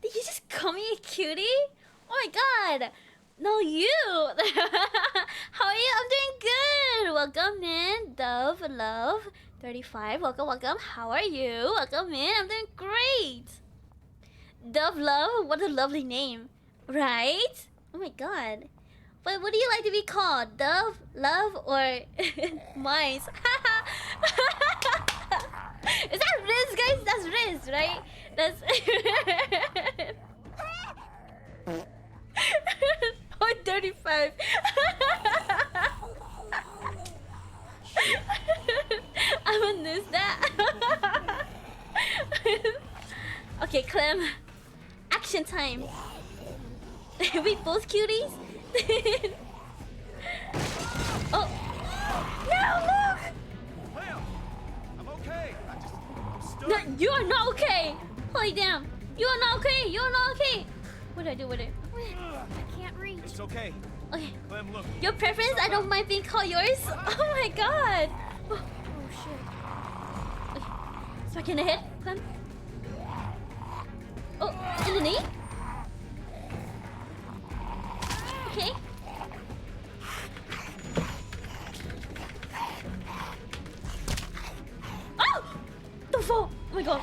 Did you just call me a cutie? Oh my god. No, you. How are you? I'm doing good. Welcome in, Dove Love 35. Welcome, welcome. How are you? Welcome in. I'm doing great. Dove Love. What a lovely name, right? Oh my god. But what do you like to be called? Dove, love, or mice? Is that Riz, guys? That's Riz, right? That's 135. I'm gonna miss that. Okay, Clem. Action time. We both cuties? Oh. No, look! Clem! I'm okay. I'm stuck. No, you are not okay. Holy damn. You are not okay. You are not okay. What do I do with it? I can't reach. It's okay. Okay. Clem, look. Your preference? I don't mind being called yours. Oh my god. Oh shit. Okay. Smack in the head, Clem. Oh, in the knee? Okay. Oh! Don't fall! Oh my god.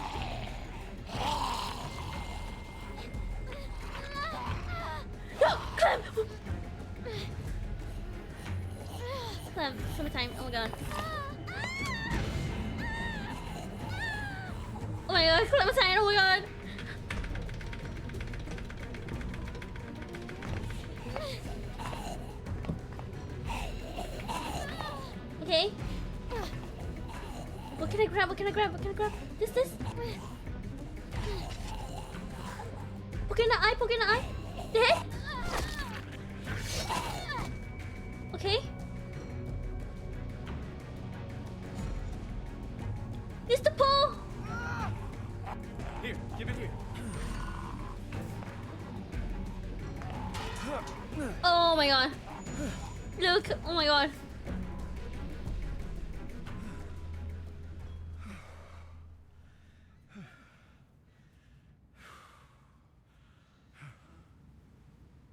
No! Clem! Clem, summertime. Oh my god. Oh my god, Clementine, oh my god. Okay. What can I grab? What can I grab? What can I grab? This. Poke in the eye, poke in the eye. The head. Okay. Use the pole. Here, give it here. Oh my god. Look, oh my god.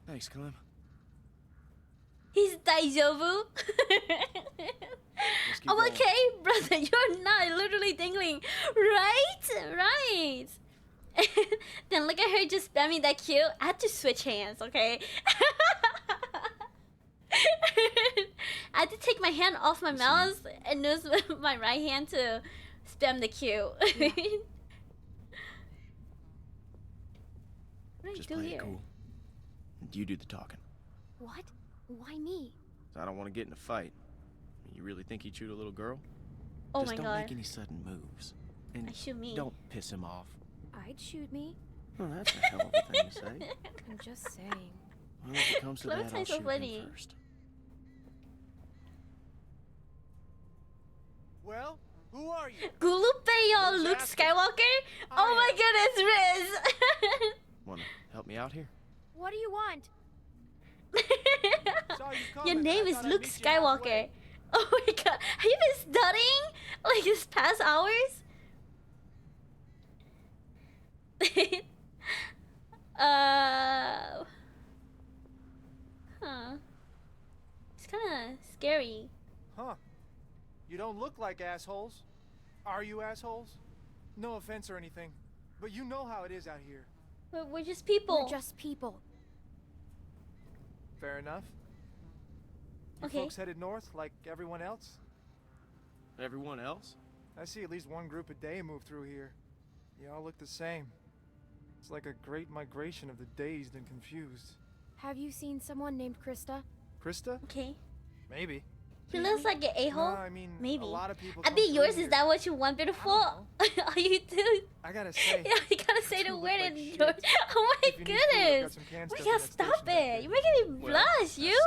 Thanks, Clem. He's deja vu. I'm going. okay, brother. You're not literally tingling. Right. Then look at her just spamming that cute. I had to switch hands, okay? I had to take my hand off my mouse and use my right hand to spam the cue. What do Just you do play here? it cool. You do the talking. What? Why me? I don't want to get in a fight. You really think he'd shoot a little girl? Oh Just my don't god. make any sudden moves. And Shoot me. don't piss him off. I'd shoot me. Well, that's a hell of a thing to say. I'm just saying. Well, if it comes to that, I'll Clementine's so shoot funny. him first. Well, who are you? Gulupe, y'all, Who's Luke asking? Skywalker? Oh my goodness, Riz! Wanna help me out here? What do you want? Saw you Your coming, name I is thought I'd Luke meet you halfway. Skywalker. Oh my god, have you been studying like this past hours? Huh. It's kind of scary. Huh. You don't look like assholes. Are you assholes? No offense or anything, but you know how it is out here. But we're just people. We're just people. Fair enough. You Okay. folks headed north like everyone else? Everyone else? I see at least one group a day move through here. You all look the same. It's like a great migration of the dazed and confused. Have you seen someone named Krista? Krista? Okay. Maybe. He looks like an a-hole. No, I mean, Maybe. a lot of people I come think through yours here. is that what you want, beautiful? Are you too? I gotta say. Yeah, you gotta say the you look word like in shit. yours. Oh my If you need food, I've got goodness. some canned Oh stuff my in god, that stop station back it. there. You're making me Well, blush, you.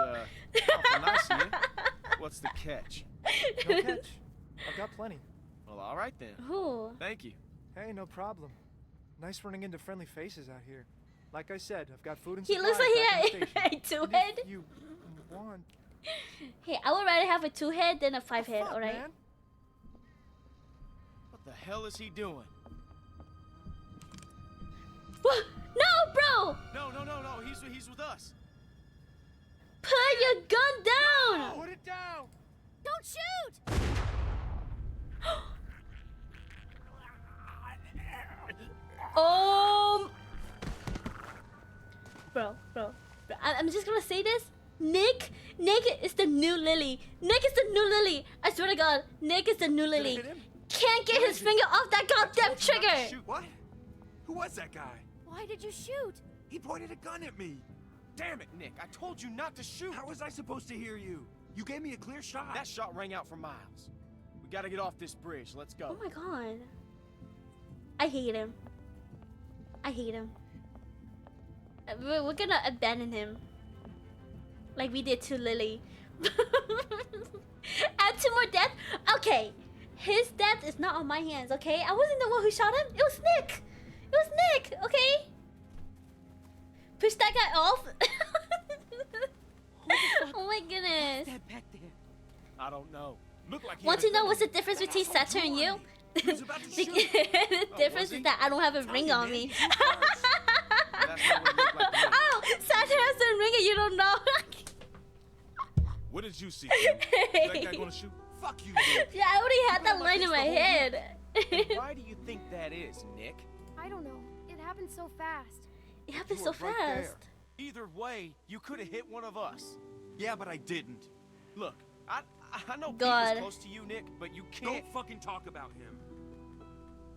That's, awful nice of you. What's the catch? No catch. I've got plenty. Well, all right then. Ooh. Thank you. Hey, no problem. Nice running into friendly faces out here. Like I said, I've got food and He supplies looks like back he in the had station. a two And head. if you want. Hey, I would rather have a 2-head than a 5-head, Fuck, alright? man. What the hell is he doing? What? No, bro! No. He's with us. Put your gun down! Put it down! Don't shoot! Oh, bro, I'm just gonna say this. Nick is the new Lily. Nick is the new Lily. I swear to God, Nick is the new Lily. Can't get his finger off that goddamn trigger. Shoot, what? Who was that guy? Why did you shoot? He pointed a gun at me. Damn it, Nick. I told you not to shoot. How was I supposed to hear you? You gave me a clear shot. That shot rang out for miles. We gotta get off this bridge. Let's go. Oh my God. I hate him. I hate him. We're gonna abandon him. Like we did to Lily. Add 2 more deaths? Okay. His death is not on my hands, okay? I wasn't the one who shot him. It was Nick. It was Nick, okay? Push that guy off. Oh my goodness. That back there. I don't know. Look like he Want had to a know gun. what's the difference between Saturn and you? He was about to The shoot. the difference was is he? that I don't have a Tell ring you, on man, me. you first. That's not what it looked like to me. Oh, Saturn has a ring and you don't know. What did you see, Kim? Is that guy gonna shoot? Fuck you, Nick. Yeah, I already had that Like line this in the my whole head. And why do you think that is, Nick? I don't know. It happened so fast. It happened You so were right there. fast. Either way, you could have hit one of us. Yeah, but I didn't. Look, I know Pete God. was close to you, Nick, but you can't. Don't fucking talk about him.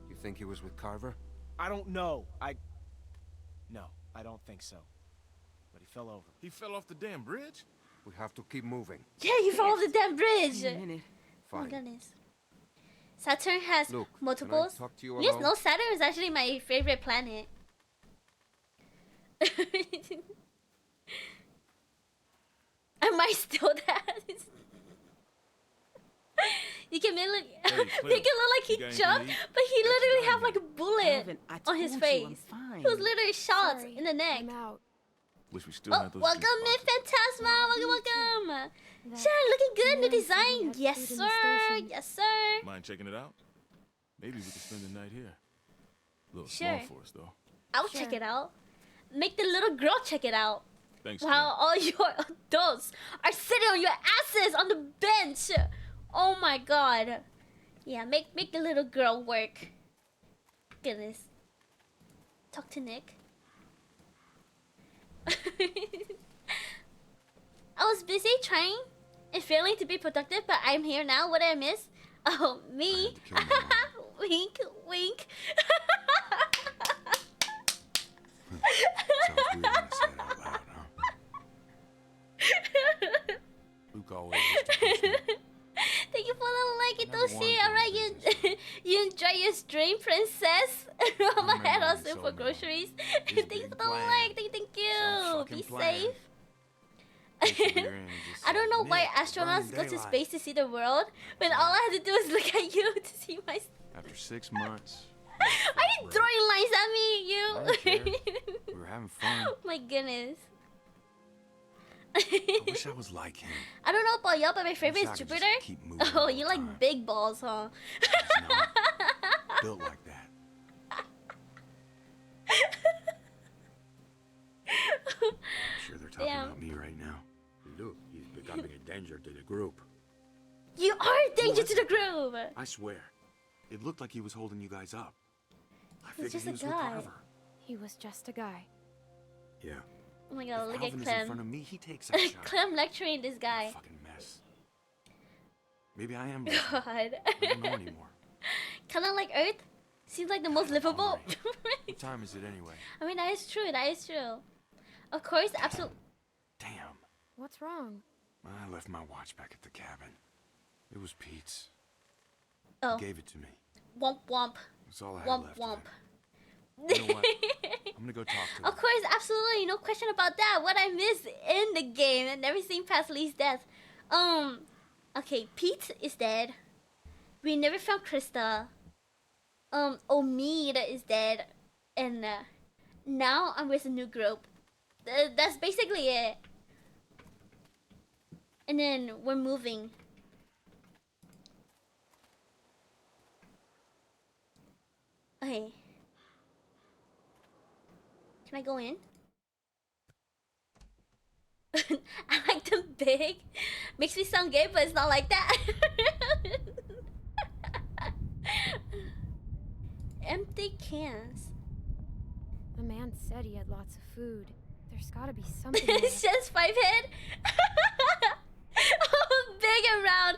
You think he was with Carver? I don't know. No, I don't think so. But he fell over. He fell off the damn bridge? We have to keep moving. Yeah, you fell off the damn bridge. Wait a minute. Oh my Fine. goodness. Saturn has Look, multiples. Can I talk to you Yes, alone? no, Saturn is actually my favorite planet. Am I still that? You can make look, Hey, make Cliff, it look like you he got anything jumped, to eat? but he literally have fine, like a bullet Alvin, I on his told face. you I'm fine. He was literally shot Sorry, in the neck. I'm out. Wish we still Oh, had those welcome, juice Miss boxes. Phantasma. Welcome. That Sharon, looking good. New man said he design. had Yes, food in the sir. station. Yes, sir. Mind checking it out? Maybe we could spend the night here. A little Sure. small for us, though. I'll check Sure. it out. Make the little girl check it out. Thanks, While all your adults are sitting on your asses on the bench. Oh my God. Yeah, make the little girl work. Goodness. Talk to Nick. I was busy trying and failing to be productive, but I'm here now. What did I miss? Oh, me. I had to kill my Wink, wink. Sounds weird when I say it out loud, huh? Luke always used to push me. Thank you for the like and Never don't wanted see. to Alright, do you enjoy your stream, princess. I'm Remember head when on you soup told for me groceries. his Thank you big for the plan. like. Thank you. Some Be fucking plan. safe. Basically, you're in and just I don't know said, why "Nick, we're astronauts burning go to daylight." space to see the world, when all I have to do is look at you to see my. After 6 months, Are you throwing lines at me, I don't you? we were having fun. My goodness. I wish I was like him. I don't know about y'all, but my favorite Wish I is could just Jupiter. keep moving Oh, all you the like time. big balls, huh? He's not built like that. I'm sure they're talking Damn. about me right now. Look, he's becoming a danger to the group. You are a danger is to the group. I swear, it looked like he was holding you guys up. I He's figured just he a was guy. with Carver. He was just a guy. Yeah. Oh my God, If look Alvin at is in front Clem. of me, he takes that shot. Clem lecturing this guy. Fucking mess. Maybe I am. losing. God. I don't know anymore. Kind of like Earth. Seems like the most livable. What time is it anyway? I mean, that is true. That is true. Of course, absolutely. Damn. What's wrong? I left my watch back at the cabin. It was Pete's. Oh, He gave it to me. womp womp. That's all I had Womp left womp. of it. You know what? I'm gonna go talk to him. Of course, absolutely, no question about that. What I missed in the game and never seen past Lee's death. Okay, Pete is dead. We never found Krista. Omid is dead, and now I'm with a new group. That's basically it. And then we're moving. Okay. Can I go in? I like them big. Makes me sound gay, but it's not like that. Empty cans. The man said he had lots of food. There's gotta be something there. It says 5 head. Oh, big and round.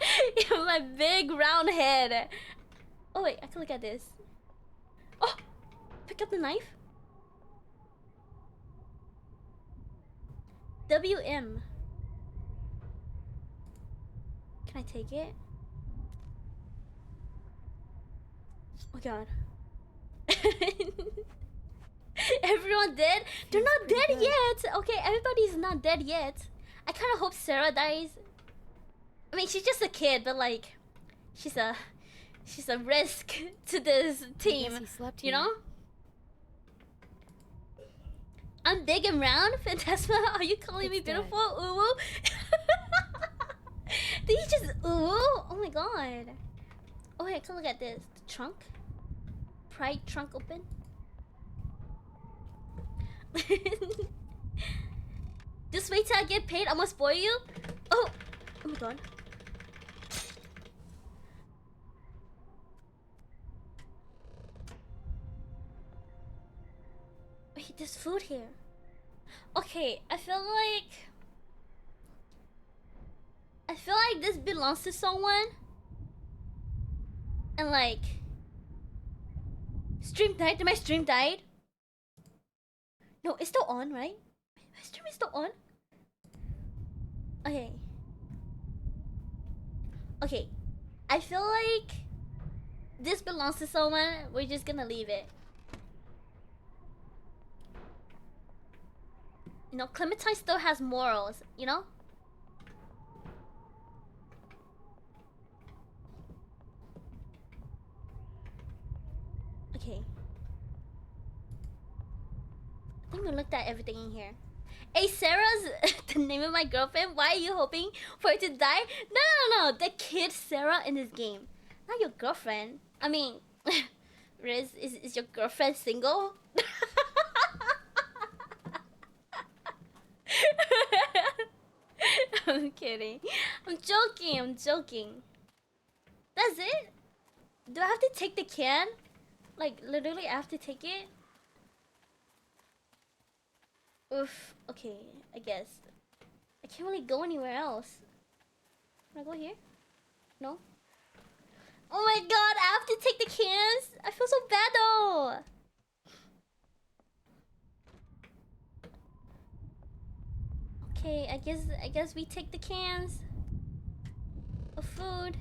My big round head. Oh wait, I can look at this. Oh, pick up the knife. WM. Can I take it? Oh god. Everyone dead? They're not dead yet. Okay, everybody's not dead yet. I kind of hope Sarah dies. I mean, she's just a kid, but like, she's a risk to this team. You know? I'm big and round, Phantasma. Are you calling me beautiful? Ooh. Did you just ooh? Oh my god. Oh wait, come look at this. The trunk. Pry trunk open. Just wait till I get paid. I'm gonna spoil you. Oh my god. Wait, there's food here. Okay, I feel like this belongs to someone. And like, stream died. Did my stream died? No, it's still on, right? My stream is still on. Okay. Okay. I feel like this belongs to someone. We're just gonna leave it. You know, Clementine still has morals, you know? Okay. I think we looked at everything in here. Hey, Sarah's the name of my girlfriend. Why are you hoping for her to die? No. The kid Sarah in this game. Not your girlfriend. I mean, Riz, is your girlfriend single? I'm kidding. I'm joking. That's it? Do I have to take the can? Like, literally I have to take it? Oof. Okay, I guess. I can't really go anywhere else. Can I go here? No? Oh my god, I have to take the cans? I feel so bad though. Okay, I guess we take the cans of food.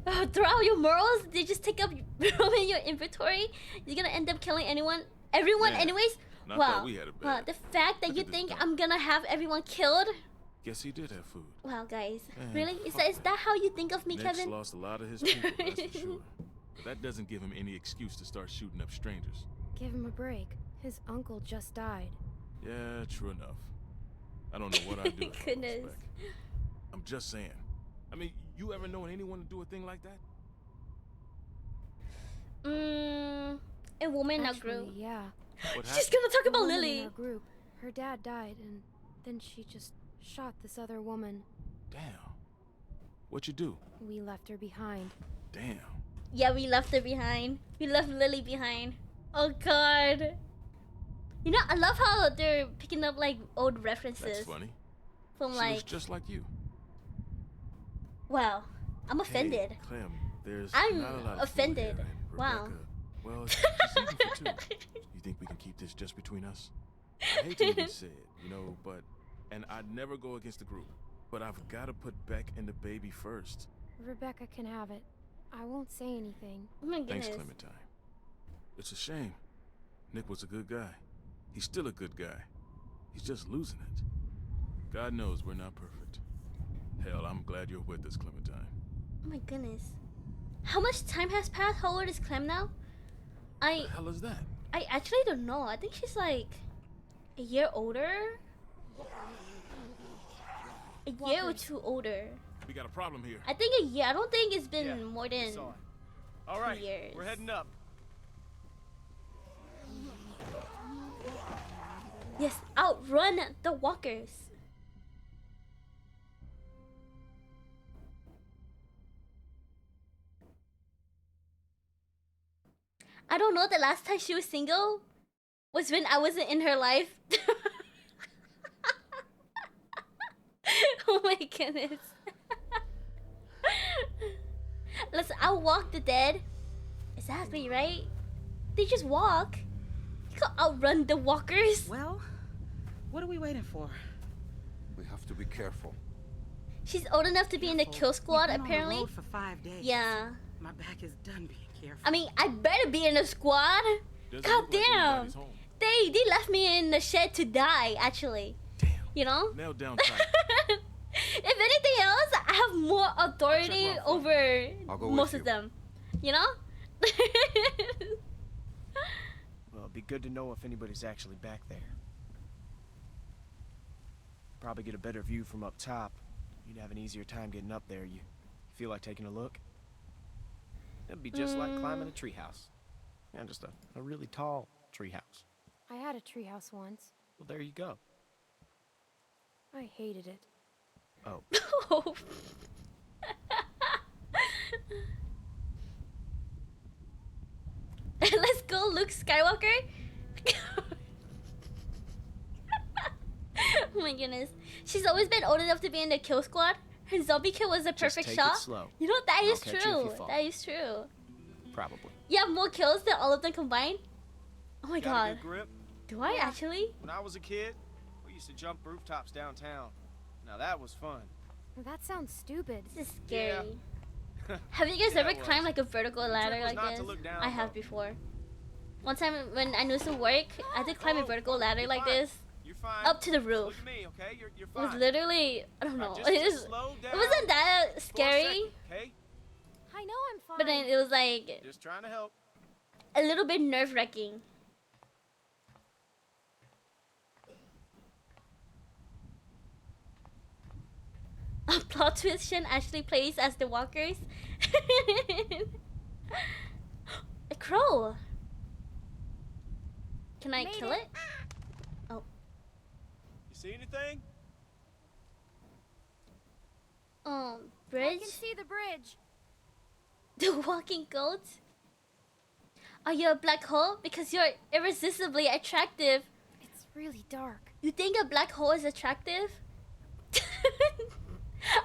Oh, throw out your morals? They just take up room in your inventory? You're gonna end up killing everyone anyways? Wow. Wow, the fact that you think I'm gonna have everyone killed? Guess he did have food. Wow, guys. Really? Is that how you think of me, Nick's Kevin? lost a lot of his people, that's for sure. But that doesn't give him any excuse to start shooting up strangers. Give him a break. His uncle just died. Yeah, true enough. I don't know what I'd do if I was back. I'm just saying. I mean, you ever known anyone to do a thing like that? A woman in our Actually, group. yeah. She's gonna talk about woman Lily. In our group. Her dad died, and then she just shot this other woman. Damn. What you do? We left her behind. Damn. Yeah, we left her behind. We left Lily behind. Oh god. You know, I love how they're picking up like old references. That's funny. From she like looks just like you. Wow. I'm offended. Hey, Clem, there's I'm not a lot of offended. food here, and Wow. Rebecca, well, she's eating for two. You think we can keep this just between us? I hate to even say it, you know, and I'd never go against the group, but I've got to put Beck and the baby first. Rebecca can have it. I won't say anything. Oh my goodness. Thanks, Clementine. It's a shame. Nick was a good guy. He's still a good guy. He's just losing it. God knows we're not perfect. Hell, I'm glad you're with us, Clementine. Oh my goodness. How much time has passed? How old is Clem now? The hell is that? I actually don't know. I think she's like a year older. A year or two older. We got a problem here. I think a year. I don't think it's been more than All right, 2 years. we're heading up. Yes, outrun the walkers. I don't know the last time she was single. was when I wasn't in her life. Oh my goodness. Let's outwalk the dead. Exactly, right? They just walk. You can outrun the walkers. Well, what are we waiting for? We have to be careful. She's old enough to be in the kill squad, We've been apparently. on the road for 5 days. Yeah. My back is done being careful. I mean, I better be in the squad. Doesn't God look like damn. anybody's home. They left me in the shed to die, actually. Damn. You know? Nailed down tight. If anything else, I have more authority Ralph. over I'll go with most you. of them. You know? Well, it'd be good to know if anybody's actually back there. Probably get a better view from up top. You'd have an easier time getting up there. You feel like taking a look? It'd be just like climbing a treehouse. Yeah, just a really tall treehouse. I had a treehouse once. Well, there you go. I hated it. Oh. Oh. Let's go, Luke Skywalker. Oh my goodness. She's always been old enough to be in the kill squad. Her zombie kill was a Just perfect take shot. it slow. You know, that I'll is catch you if you true. fall. That is true. Probably. You have more kills than all of them combined? Oh my Got a god. good grip? Do I actually? When I was a kid, we used to jump rooftops downtown. Now that was fun. That sounds stupid. This is scary. Yeah. Have you guys Yeah, ever it was. climbed like a vertical ladder was like not this? to look down, I have though. before. One time when I used to work, I did climb a Oh, vertical ladder you're like fine. this You're fine. up to the Look roof. at me, okay? You're It was fine. literally, I don't Now know. just slow down It wasn't that for a scary, second, okay? I know I'm fine. but then it was like Just trying to help. a little bit nerve-wracking. A plot twist, Shen actually plays as the walkers. A crow. Can I Made kill it. it? Oh. You see anything? I Bridge? can see the bridge. The walking goat? Are you a black hole? Because you're irresistibly attractive. It's really dark. You think a black hole is attractive?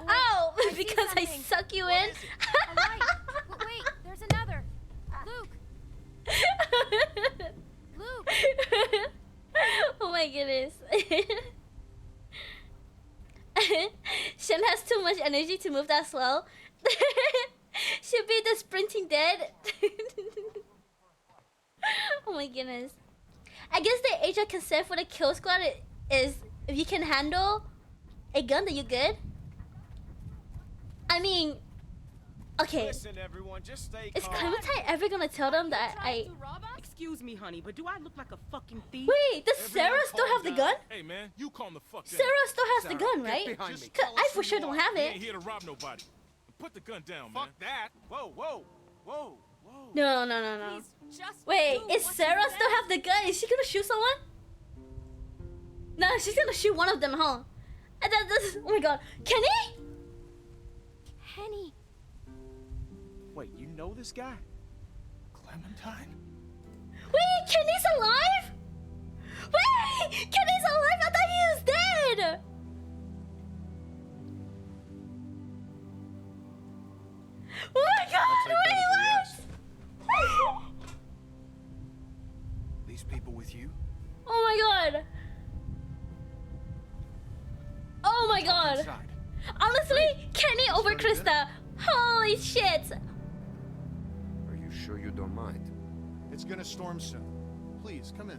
Ow! I see Because I something. suck you What in? is it? A light. Wait, there's another. Luke. Luke. Oh my goodness. Shen has too much energy to move that slow. She'll be the sprinting dead. Oh my goodness. I guess the age of consent for the kill squad is if you can handle a gun, that you good. I mean, okay. Listen, everyone, just stay Is calm. Clementine ever gonna tell them that I... Excuse me, honey, but do I look like a fucking thief? Wait, does Everyone Sarah still calm have the down. gun? Hey, man, you calm the fuck down. Sarah still has the Sarah, gun, get right? behind me. 'Cause I for sure don't have We ain't it. here to rob nobody. Put the gun down, man. Fuck that. Whoa, whoa, whoa, whoa. No, no, no, no. Wait, is Sarah still have the gun? Is she gonna shoot someone? No, she's gonna shoot one of them, huh? And that's, oh my god. Kenny? Kenny. Wait, you know this guy? Clementine? Wait, Kenny's alive? Wait, Kenny's alive? I thought he was dead. Oh my god, wait, what? These people with you? Oh my god. Oh my god. Inside. Honestly, Kenny over Very good. Krista. Holy shit. Are you sure you don't mind? It's gonna storm soon. Please, come in.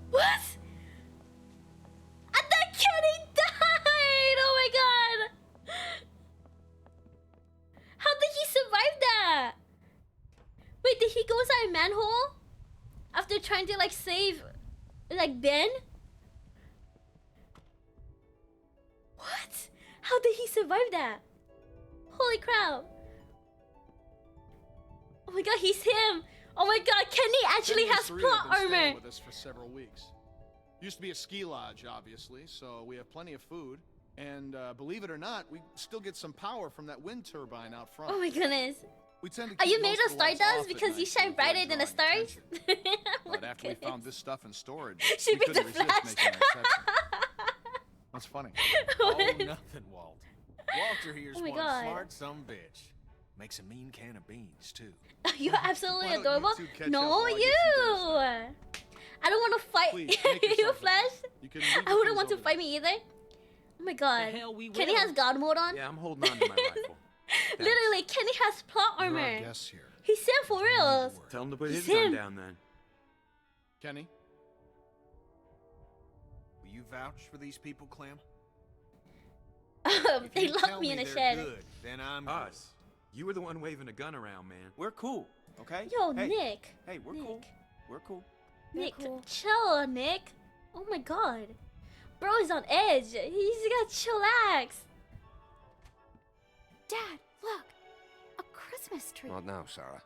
What? I thought Kenny died. Oh my god. How did he survive that? Wait, did he go inside a manhole? After trying to like save like Ben? What? How did he survive that? Holy crap. Oh my god, he's him. Oh my god, Kenny actually Kenny and has Serena plot have been staying armor. with us for several weeks. Used to be a ski lodge, obviously, so we have plenty of food. And believe it or not, we still get some power from that wind turbine out front. Oh my goodness. We tend to Are keep you made most of the lights stardust off at because you night to shine avoid brighter than the drawing stars? attention. Oh But my after we found goodness. this stuff in storage, She we made the couldn't resist Flash. making an exception. What's funny? Oh, nothing, Walt. Walter here's Oh my one God. smart sumbitch. Makes a mean can of beans, too. You're absolutely Why don't you adorable. two catch up No, while I get you. some dinner I don't want to fight Please, make you, yourself at Flash. home. You can leave I your wouldn't things want to over fight me either. Oh my God. hell we Kenny will. has God mode on. Yeah, I'm holding on to my rifle. Literally, Kenny has plot there. You're armor. our guests here. He's Sam for reals. Tell him to put He's his gun him. down then. Kenny, Will you vouch for these people, Clem? They You locked tell me in a they're shed. Good, then I'm Us. You were the one waving a gun around, man. We're cool, okay? Yo, hey, Nick. Hey, we're cool. We're cool. Nick, cool. chill, Nick. Oh my God. Bro is on edge. He's got chillax. Dad, look! A Christmas tree. Not now, Sarah.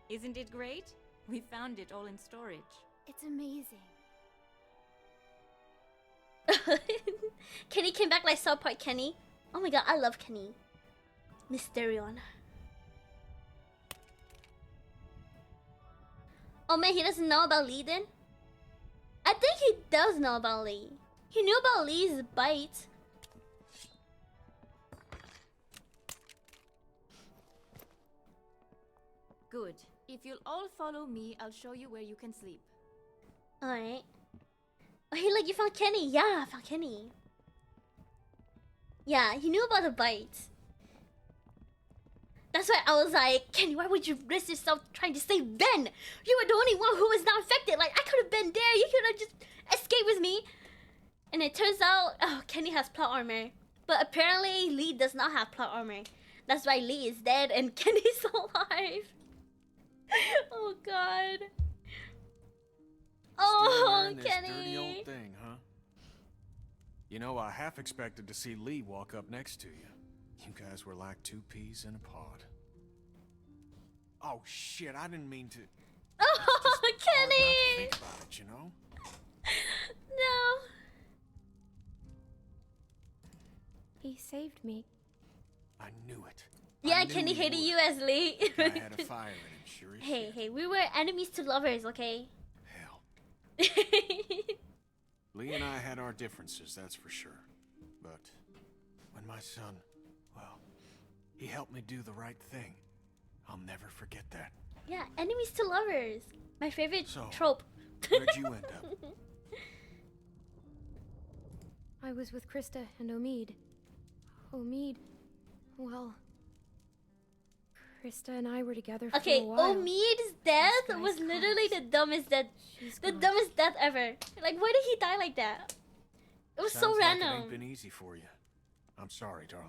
Isn't it great? We found it all in storage. It's amazing. Kenny came back like South Park Kenny. Oh my God, I love Kenny. Mysterion. Oh man, he doesn't know about Lee then? I think he does know about Lee. He knew about Lee's bite. Good. If you'll all follow me, I'll show you where you can sleep. Alright. Oh, hey, look, you found Kenny. Yeah, I found Kenny. Yeah, he knew about the bite. That's why I was like, Kenny, why would you risk yourself trying to save Ben? You were the only one who was not affected. Like, I could have been there. You could have just escaped with me. And it turns out, oh, Kenny has plot armor. But apparently, Lee does not have plot armor. That's why Lee is dead and Kenny's alive. Oh, God. Still Oh, wearing this Kenny. dirty old thing, huh? You know, I half expected to see Lee walk up next to you. You guys were like two peas in a pod. Oh shit! I didn't mean to. Oh, Hard not to Kenny. think about it, you know. No. He saved me. I knew it. Yeah, I knew Kenny hated would. you as Lee. I had a fire in him, sure as Hey, shit. hey, we were enemies to lovers, okay? Hell, Lee and I had our differences, that's for sure. But when my son, well, he helped me do the right thing. I'll never forget that. Yeah, enemies to lovers. My favorite So, trope. Where'd you end up? I was with Krista and Omid. Omid, well, Krista and I were together for Okay, a while. Omid's death guy's was literally the dumbest death. She's The gone. dumbest death ever. Like, why did he die like that? It was Sounds so like random. It ain't been easy for you. I'm sorry, darling.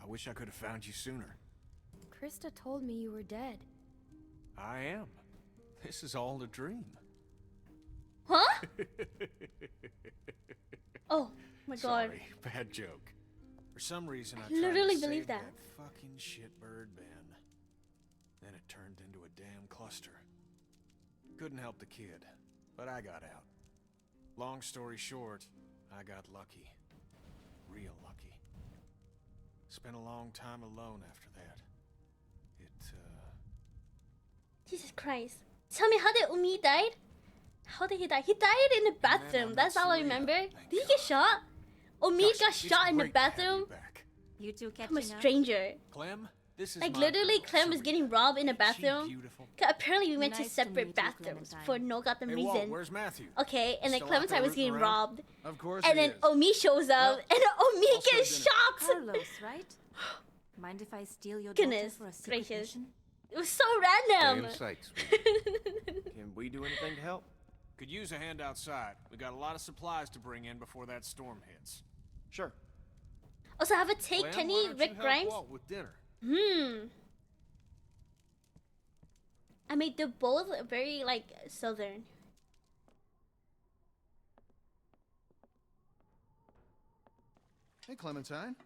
I wish I could have found you sooner. Krista told me you were dead. I am. This is all a dream. Huh? Oh my God. Sorry, bad joke. For some reason, I tried literally to believe save that. fucking shitbird Ben. Then it turned into a damn cluster. Couldn't help the kid, but I got out. Long story short, I got lucky. Real lucky. Spent a long time alone after that. Jesus Christ. Tell me, how did Umi die? How did he die? He died in the bathroom. I'm That's not all I Serena, remember. thank Did he get shot? Umi Gosh, got it's shot in the great to have you bathroom. back. You two I'm catching a up? stranger. Clem, this is Like, my literally, girl, Clem was Serena. getting robbed in the Ain't she bathroom. beautiful? 'Cause apparently, we went to Nice to separate meet you, bathrooms Clementine. for no goddamn Hey, reason. Walt, where's Matthew? Okay, and then Still out Clementine there was rooting getting around? robbed. Of course And he then is. Omi shows up, and then Omi I'll gets serve shot. Carlos, right? Mind if I steal your Goodness daughter for a secret gracious. mission? It was so Stay random. in sight, sweetie. Can we do anything to help? Could use a hand outside. We got a lot of supplies to bring in before that storm hits. Sure. Also, have a take, Clem, why Kenny, don't you Rick help Grimes. Walt with dinner? I made them both very, like, southern. Hey, Clementine.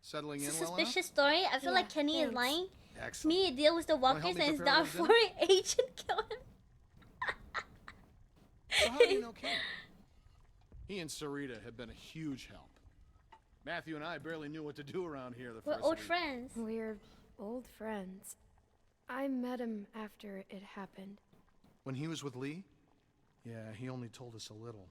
Settling in It's a well enough? suspicious story. I feel like Yeah, Kenny is thanks. lying. Excellent. Me deal with the Wanna help walkers me and it's prepare not a a little foreign agent killing. So how do you know Kenny? He and Sarita have been a huge help. Matthew and I barely knew what to do around here the We're first old week. friends. We're old friends. I met him after it happened. When he was with Lee? Yeah, he only told us a little.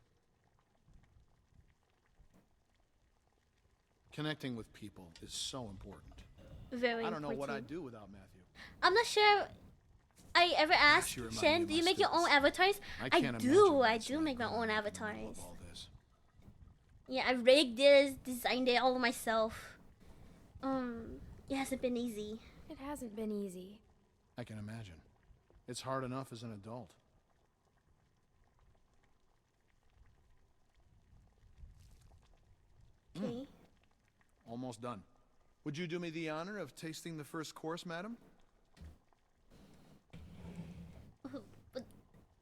Connecting with people is so important. Very I don't know what important. I'd do without Matthew. I'm not sure I ever asked you remind me Shen, of do my you make your own students. avatars? I I can't do. imagine I raising do a make my girl own in the middle avatars. of all this. Yeah, I rigged this, designed it all myself. It hasn't been easy. It hasn't been easy. I can imagine. It's hard enough as an adult. Okay. Almost done. Would you do me the honor of tasting the first course, madam?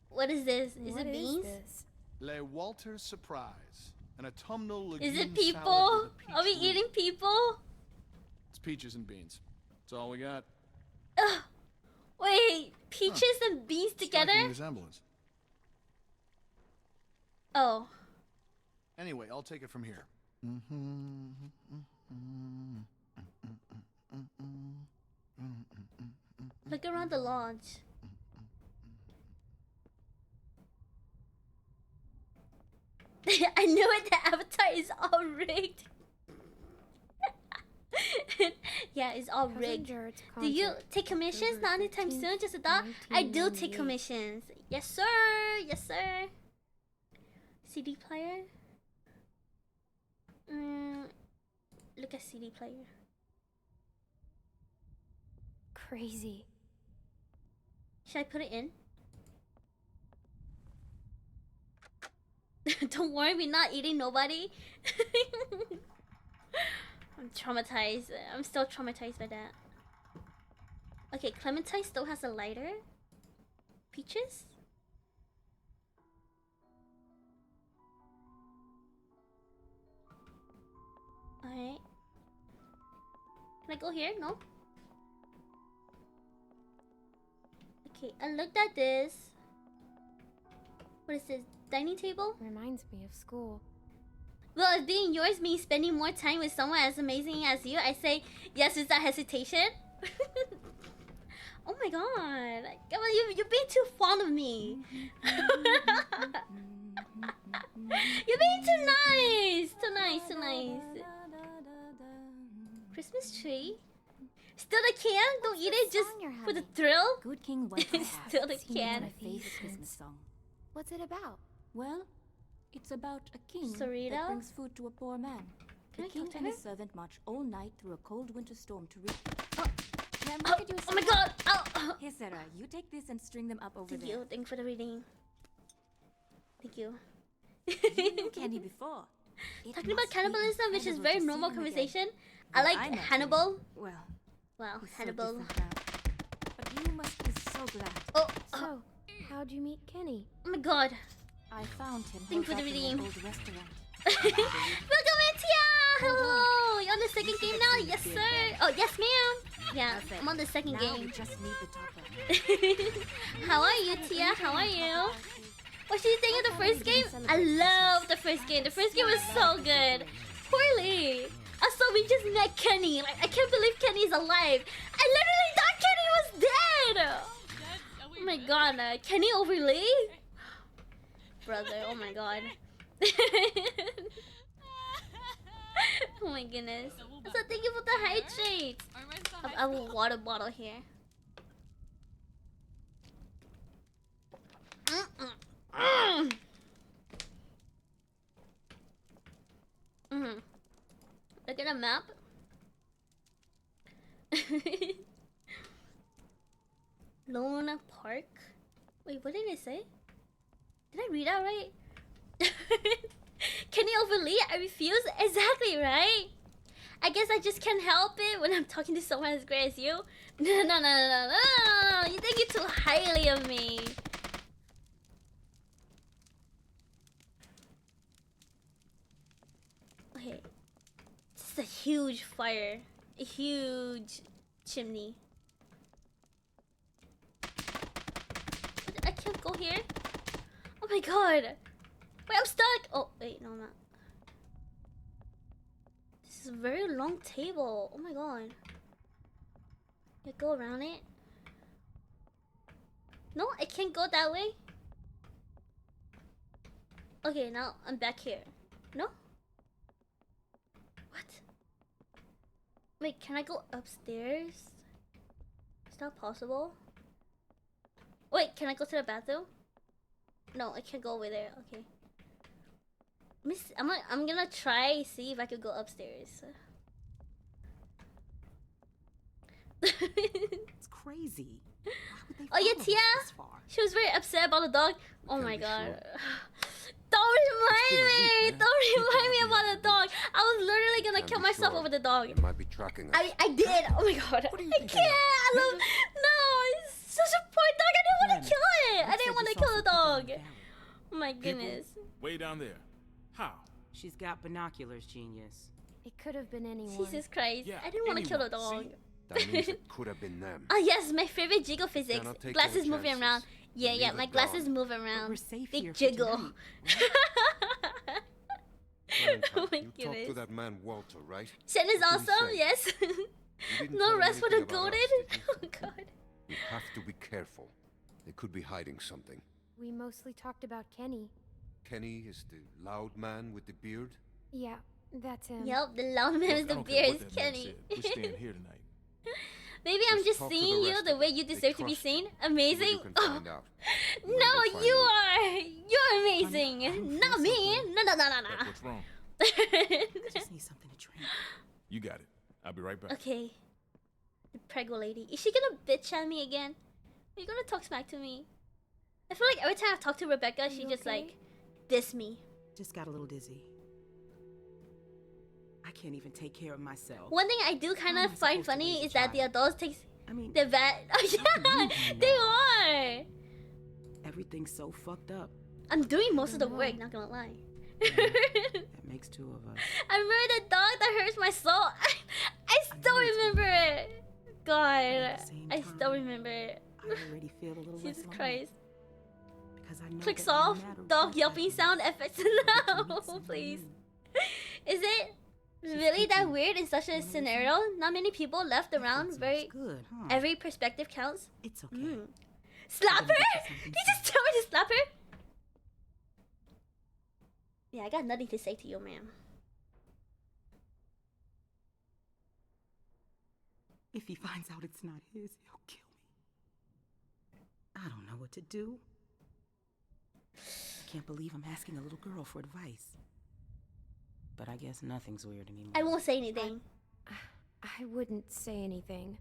What is this? Is What it beans? this? Le Walter Surprise. An autumnal Is legume it salad people? with a peach Are we roux. eating people? It's peaches and beans. That's all we got. Ugh. Wait, peaches and beans together? Striking resemblance. Oh. Anyway, I'll take it from here. Look around the lodge. I knew it, the avatar is all rigged. Yeah, it's all rigged. Do you take commissions? Not anytime soon, just a thought. I do take commissions. Yes, sir. Yes, sir. CD player. Look at CD player. Crazy. Should I put it in? Don't worry, we're not eating nobody. I'm traumatized. I'm still traumatized by that. Okay, Clementine still has a lighter. Peaches? Alright. Can I go here? No? Okay, I looked at this. What is this? Dining table? Reminds me of school. Well, if being yours means spending more time with someone as amazing as you, I say yes without hesitation. Oh my god. Come on, you're being too fond of me. You're being too nice. Too nice, too nice. Christmas tree? Still the can? Don't eat it just for the thrill? Good King White Still the can. my favorite Christmas song. What's it about? Well, it's about a king Sarita? that brings food to a poor man. Can I The king talk to and her? his servant march all night through a cold winter storm to reach. Oh my god! Oh. Here, Sarah, you take this and string them up over Thank there. you. Thank you for the reading. Thank you. You knew Candy before. It Talking about must be cannibalism, which is incredible very to see normal him again. conversation. I When like met him, Hannibal. Well, Wow, he's so Hannibal. different now. But you must be so glad. Oh, So, how'd you meet Kenny? oh my god. I found him. Thank you for the holed up in an reading. old restaurant. Welcome in, Tia! Hello! You're on the second game now? Yes, sir. Oh, yes, ma'am. Yeah, Perfect. I'm on the second Now we game. just need the topper. How are you, Tia? How are you? What do you think of the first game? I love the first game. The first game was so good. Poorly. Also, we just met Kenny. Like, I can't believe Kenny's alive. I literally thought Kenny was dead. Oh my god, Kenny Overlay? Brother, oh my god. Oh my goodness. So thank you for the hydrates. I have a water bottle here. Look at a map. Luna Park. Wait, what did it say? Did I read that right? Kenny Overly, I refuse. Exactly, right? I guess I just can't help it when I'm talking to someone as great as you. No. You think you're too highly of me. Okay. This is a huge fire. A huge chimney. I can't go here. Oh my god. Wait, I'm stuck. Oh, wait, no, I'm not. This is a very long table. Oh my god. You go around it? No, I can't go that way. Okay, now I'm back here. No? What? Wait, can I go upstairs? Is that possible? Wait, can I go to the bathroom? No, I can't go over there. Okay. I'm gonna try see if I could go upstairs. It's crazy. Why would they Oh yeah, follow us Tia. this far? She was very upset about the dog. Oh my god. sure. Don't remind been a me! week, man. Don't People remind me have about the dog. I was literally gonna Can't kill be myself sure. over the dog. They might be tracking us. I did. Oh my god. What do you I think can't. they are? I love. No, it's such a poor dog. I didn't want Clem, to kill it. I you didn't said want you to saw kill the some people in dog. the valley. Oh my goodness. Way down there. How? She's got binoculars, genius. It could have been anyone. Jesus Christ. Yeah, I didn't want to kill the anyone. dog. See? That means it could have been them. Oh yes, my favorite jiggle physics. Cannot take Glasses any moving chances. around. Yeah, Leave yeah, it my glasses gone. move But around. we're safe Big here for jiggle. tonight, Clementine, Oh my you talked to goodness. that man Walter, right? Shen is What did he awesome, say? yes. You didn't tell No him rest for the anything about us, goaded. did you? Oh god. You have to be careful. They could be hiding something. We mostly talked about Kenny. Kenny is the loud man with the beard. Yeah, that's him. Yep, the loud man Look, with I the don't care beard what is that man Kenny. said. We're staying here tonight. Maybe I'm Just just talk to the seeing you rest the of way them. you They deserve to be trust seen. you. Amazing. You can Oh. find out. No, We'll find you out. are. You're amazing. I'm Not so me. good. No, no, no, no, Hey, no. what's wrong? I just need something to drink. You got it. I'll be right back. Okay. The prego lady. Is she gonna bitch at me again? Are you gonna talk smack to me? I feel like every time I talk to Rebecca, she you just okay? like diss me. Just got a little dizzy. I can't even take care of myself. One thing I do kind How am of I find supposed to funny raise a is that the child? adults takes I mean, the vet. Oh yeah, they are. everything's so fucked up. I'm doing most of the work. Not gonna lie. That makes two of us. I remember the dog that hurts my soul. I still know it's remember it. God, at the same I still time, remember it. I already feel a little less Jesus lonely Christ. because I know Clicks that no off. matter Dog what yelping happens, sound effects I get to now, meet someone please. new. Is it She's really that thinking, weird in such a "Melissa, scenario? Not many people left that around. sounds Very good, huh? every perspective counts. It's okay. Mm. Slap I'm gonna her? get you something Did you just tell me to slap her? Yeah, I got nothing to say to you, ma'am. If he finds out it's not his, he'll kill me. I don't know what to do. I can't believe I'm asking a little girl for advice. But I guess nothing's weird anymore. I won't say anything. I wouldn't say anything.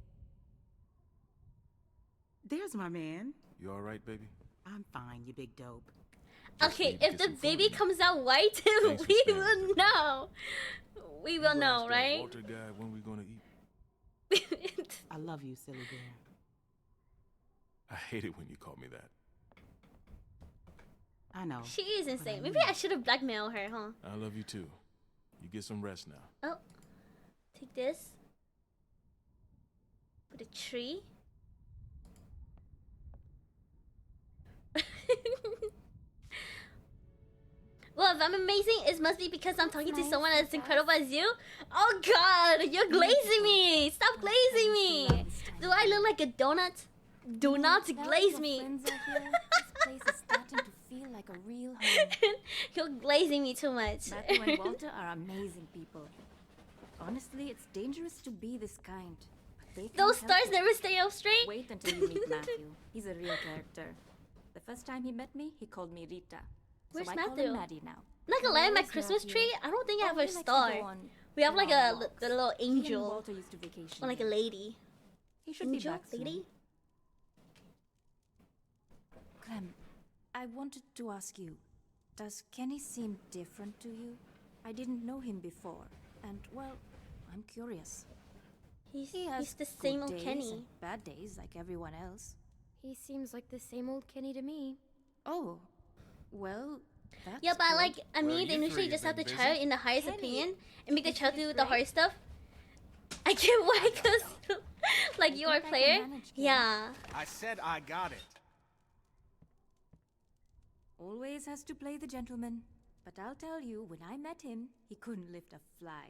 There's my man. You all right, baby? I'm fine, you big dope. Okay, need to if get the some food baby in you. comes out white, Thanks for we staying will with know. We will Gonna know, ask that right? Walter guy when we gonna eat. I love you, silly girl. I hate it when you call me that. I know. She is but I insane. mean Maybe I it. should have blackmailed her, huh? I love you too. You get some rest now. Oh, take this. Put a tree. Well, if I'm amazing, it must be because I'm talking to nice, someone as that's incredible as you. Oh God, you're glazing me! Stop glazing me! Do I look like a donut? Do not glaze me. Friends are here. This place is starting to feel like a real home. You're glazing me too much. Matthew and Walter are amazing people. Honestly, it's dangerous to be this kind. But they can't Those help stars it. never stay up straight. Wait until you meet Matthew. He's a real character. The first time he met me, he called me Rita. Where's so I call Matthew? him Maddie now. Not gonna lie, my Where's Christmas Matthew? tree, I don't think I have Oh, a he likes to star. go on We have like long a walks. the little He and angel. Walter used to vacation Or like a here. lady. He should Angel? be back soon. Lady? Clem, I wanted to ask you, does Kenny seem different to you? I didn't know him before, and well, I'm curious. He has He's the good same old days Kenny. and bad days like everyone else. He seems like the same old Kenny to me. Oh, well, that's Yeah, but good. like, I Well, mean, they you usually three just have have the been child busy. in the highest Kenny, opinion and make the did child you do get the grades? hard stuff. I get why, cause like you are a think I can player. manage, Kenny. Yeah. I said I got it. Always has to play the gentleman. But I'll tell you, when I met him, he couldn't lift a fly.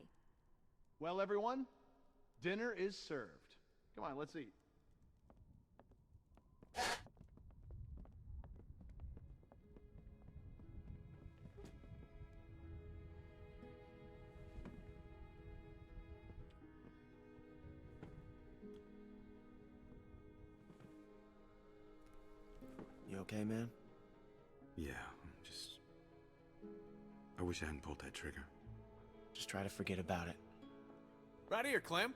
Well, everyone, dinner is served. Come on, let's eat. You okay, man? Yeah, I wish I hadn't pulled that trigger. Just try to forget about it. Right here, Clem.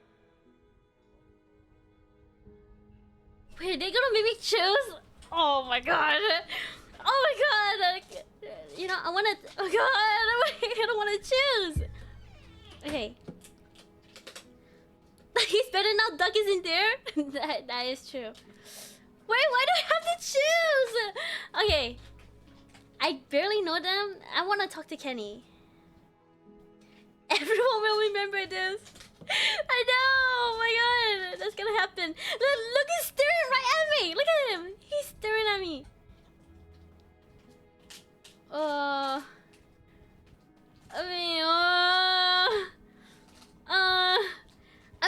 Wait, they gonna make me choose? Oh my god. Oh my god. You know, I wanna. Oh god. I don't wanna choose. Okay. He's better now. Duck isn't there. that is true. Wait, why do I have to choose? Okay. I barely know them. I wanna talk to Kenny. Everyone will remember this. I know. Oh my god, that's gonna happen. Look, he's staring right at me. Look at him. He's staring at me. I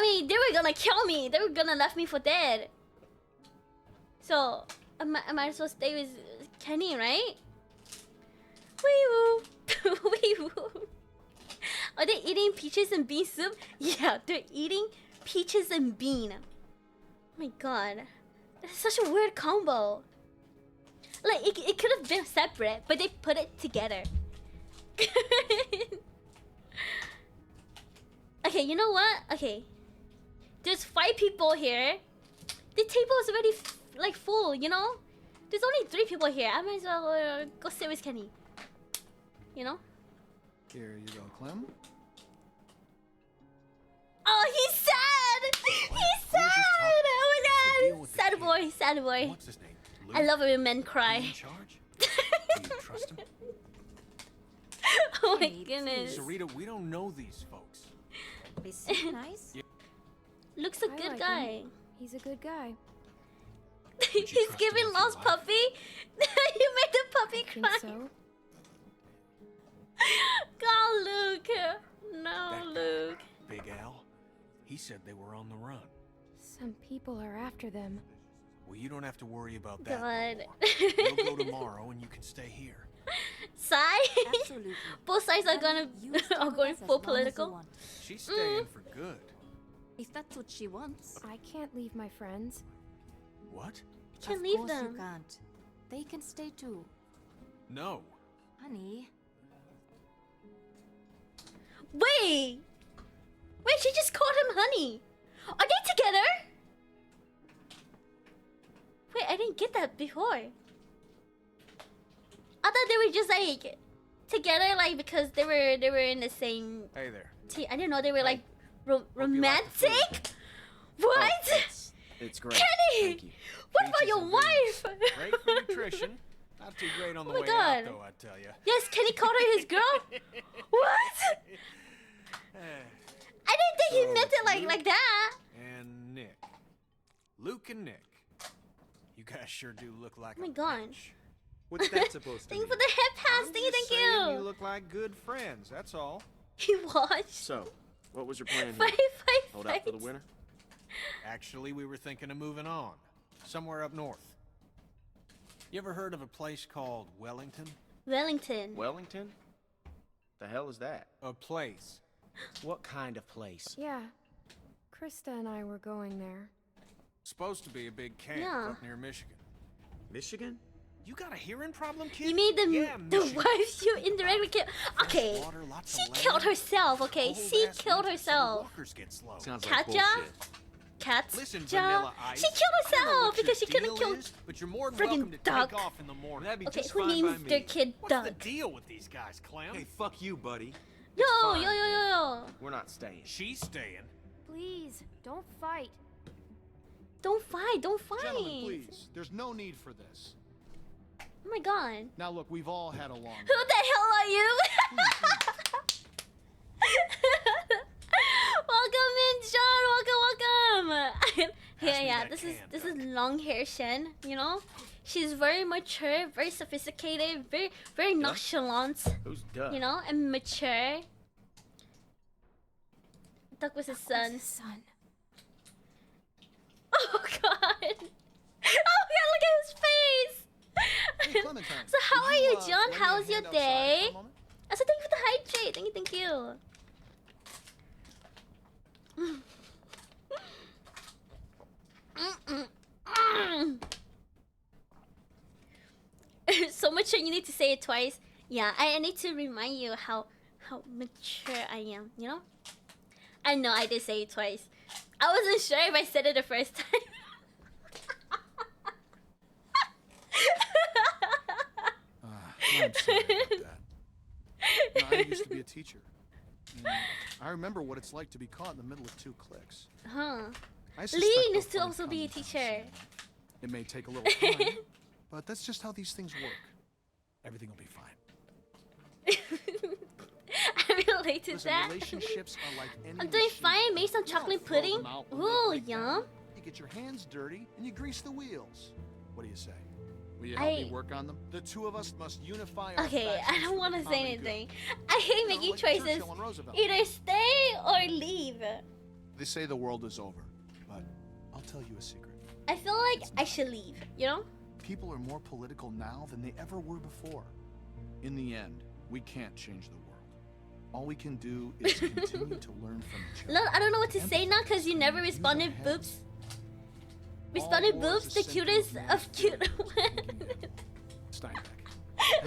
mean, they were gonna kill me. They were gonna left me for dead. So, I might as well stay with Kenny, right? Wee woo. Wee woo. Are they eating peaches and bean soup? Yeah, they're eating peaches and bean. Oh my god. That's such a weird combo. Like, it could have been separate, but they put it together. Okay, you know what? Okay. There's 5 people here. The table is already like full, you know? There's only 3 people here. I might as well go sit with Kenny. You know? Here you go, Clem. Oh, he's sad! He's sad! Oh my god! Sad boy, sad boy. What's his name? Luke? I love it when men cry. In charge? Do you trust him? Oh my goodness. Sarita, we don't know these folks. Is he nice? Yeah. Looks a I good like guy. him. He's a good guy. He's giving lost puppy. You made the puppy cry. So? God, Luke. No, Luke. Big Al, he said they were on the run. Some people are after them. Well, you don't have to worry about that. God. We'll go tomorrow and you can stay here. Side? Absolutely. Both sides are gonna are going full political. She's staying for good. If that's what she wants. I can't leave my friends. What? You can't Of leave course them. you can't. They can stay too. No. Honey. Wait! Wait, she just called him honey. Are they together? Wait, I didn't get that before. I thought they were just like together, like because they were in the same Hey there. team. I didn't know they were like you like romantic. What? Oh, it's great. Kenny! Thank you. What Peaches about your and wife? Great for nutrition. Not too great on the Oh my way God. out, though, I tell you. Yes, Kenny called her his girl. What? I didn't think he meant it like that. And Nick. Luke and Nick. You guys sure do look like Oh my a God. match. What's that supposed to Thank you mean? for the hip pass. I'm Thank you, just thank saying you. You look like good friends, that's all. He watched. So, what was your plan here? Fight. Hold out for the winter? Actually, we were thinking of moving on. Somewhere up north. You ever heard of a place called Wellington? Wellington. Wellington? The hell is that? A place. What kind of place? Yeah. Krista and I were going there. Supposed to be a big camp Yeah. up near Michigan. Michigan? You got a hearing problem, kid? You mean the Michigan. wife you indirectly killed? Okay, Water, lots she of killed land, herself. Okay, cold she ass killed winters so the herself. walkers get slow. Sounds like Katja? bullshit. Listen, Katja? Vanilla Ice, She killed I don't know herself what your because she couldn't deal kill. is, but you're more than friggin' welcome to duck. take off in the morning. That'd be Okay, just who fine by names me. their kid What's the Doug? deal with these guys, Clem? Hey, fuck you, buddy. Yo, fine. yo. We're not staying. She's staying. Please, don't fight. Don't fight, don't fight. Gentlemen, please. There's no need for this. Oh my god. Now look, we've all had a long Who the hell are you? Welcome in, John. Welcome. Yeah. This is long hair Shen. You know, she's very mature, very sophisticated, very nonchalant. Who's Doug? You know, and mature. Duck was his son. Son. John. How's your day? Also, thank you for the hydrate. Thank you, thank you. So mature, you need to say it twice. Yeah, I need to remind you how mature I am, you know? I know I did say it twice. I wasn't sure if I said it the first time. I'm sorry about that. You know, I used to be a teacher. And I remember what it's like to be caught in the middle of 2 clicks. Huh. Lee needs to also be a teacher. It may take a little time, but that's just how these things work. Everything will be fine. I relate to that. Relationships are like any I'm doing machine. fine. Made some chocolate pudding. Ooh, yum. You get your hands dirty and you grease the wheels. What do you say? Will you help me work on them? The 2 of us must unify our Okay, I don't want to say anything. I hate You know, making like choices. Churchill and Roosevelt. Either stay or leave. They say the world is over, but I'll tell you a secret. I feel like I should leave, you know? People are more political now than they ever were before. In the end, we can't change the world. All we can do is continue to learn from each other. Look, I don't know what to say now because you never responded, boobs. Responded, boobs, the cutest of cute. Steinbeck.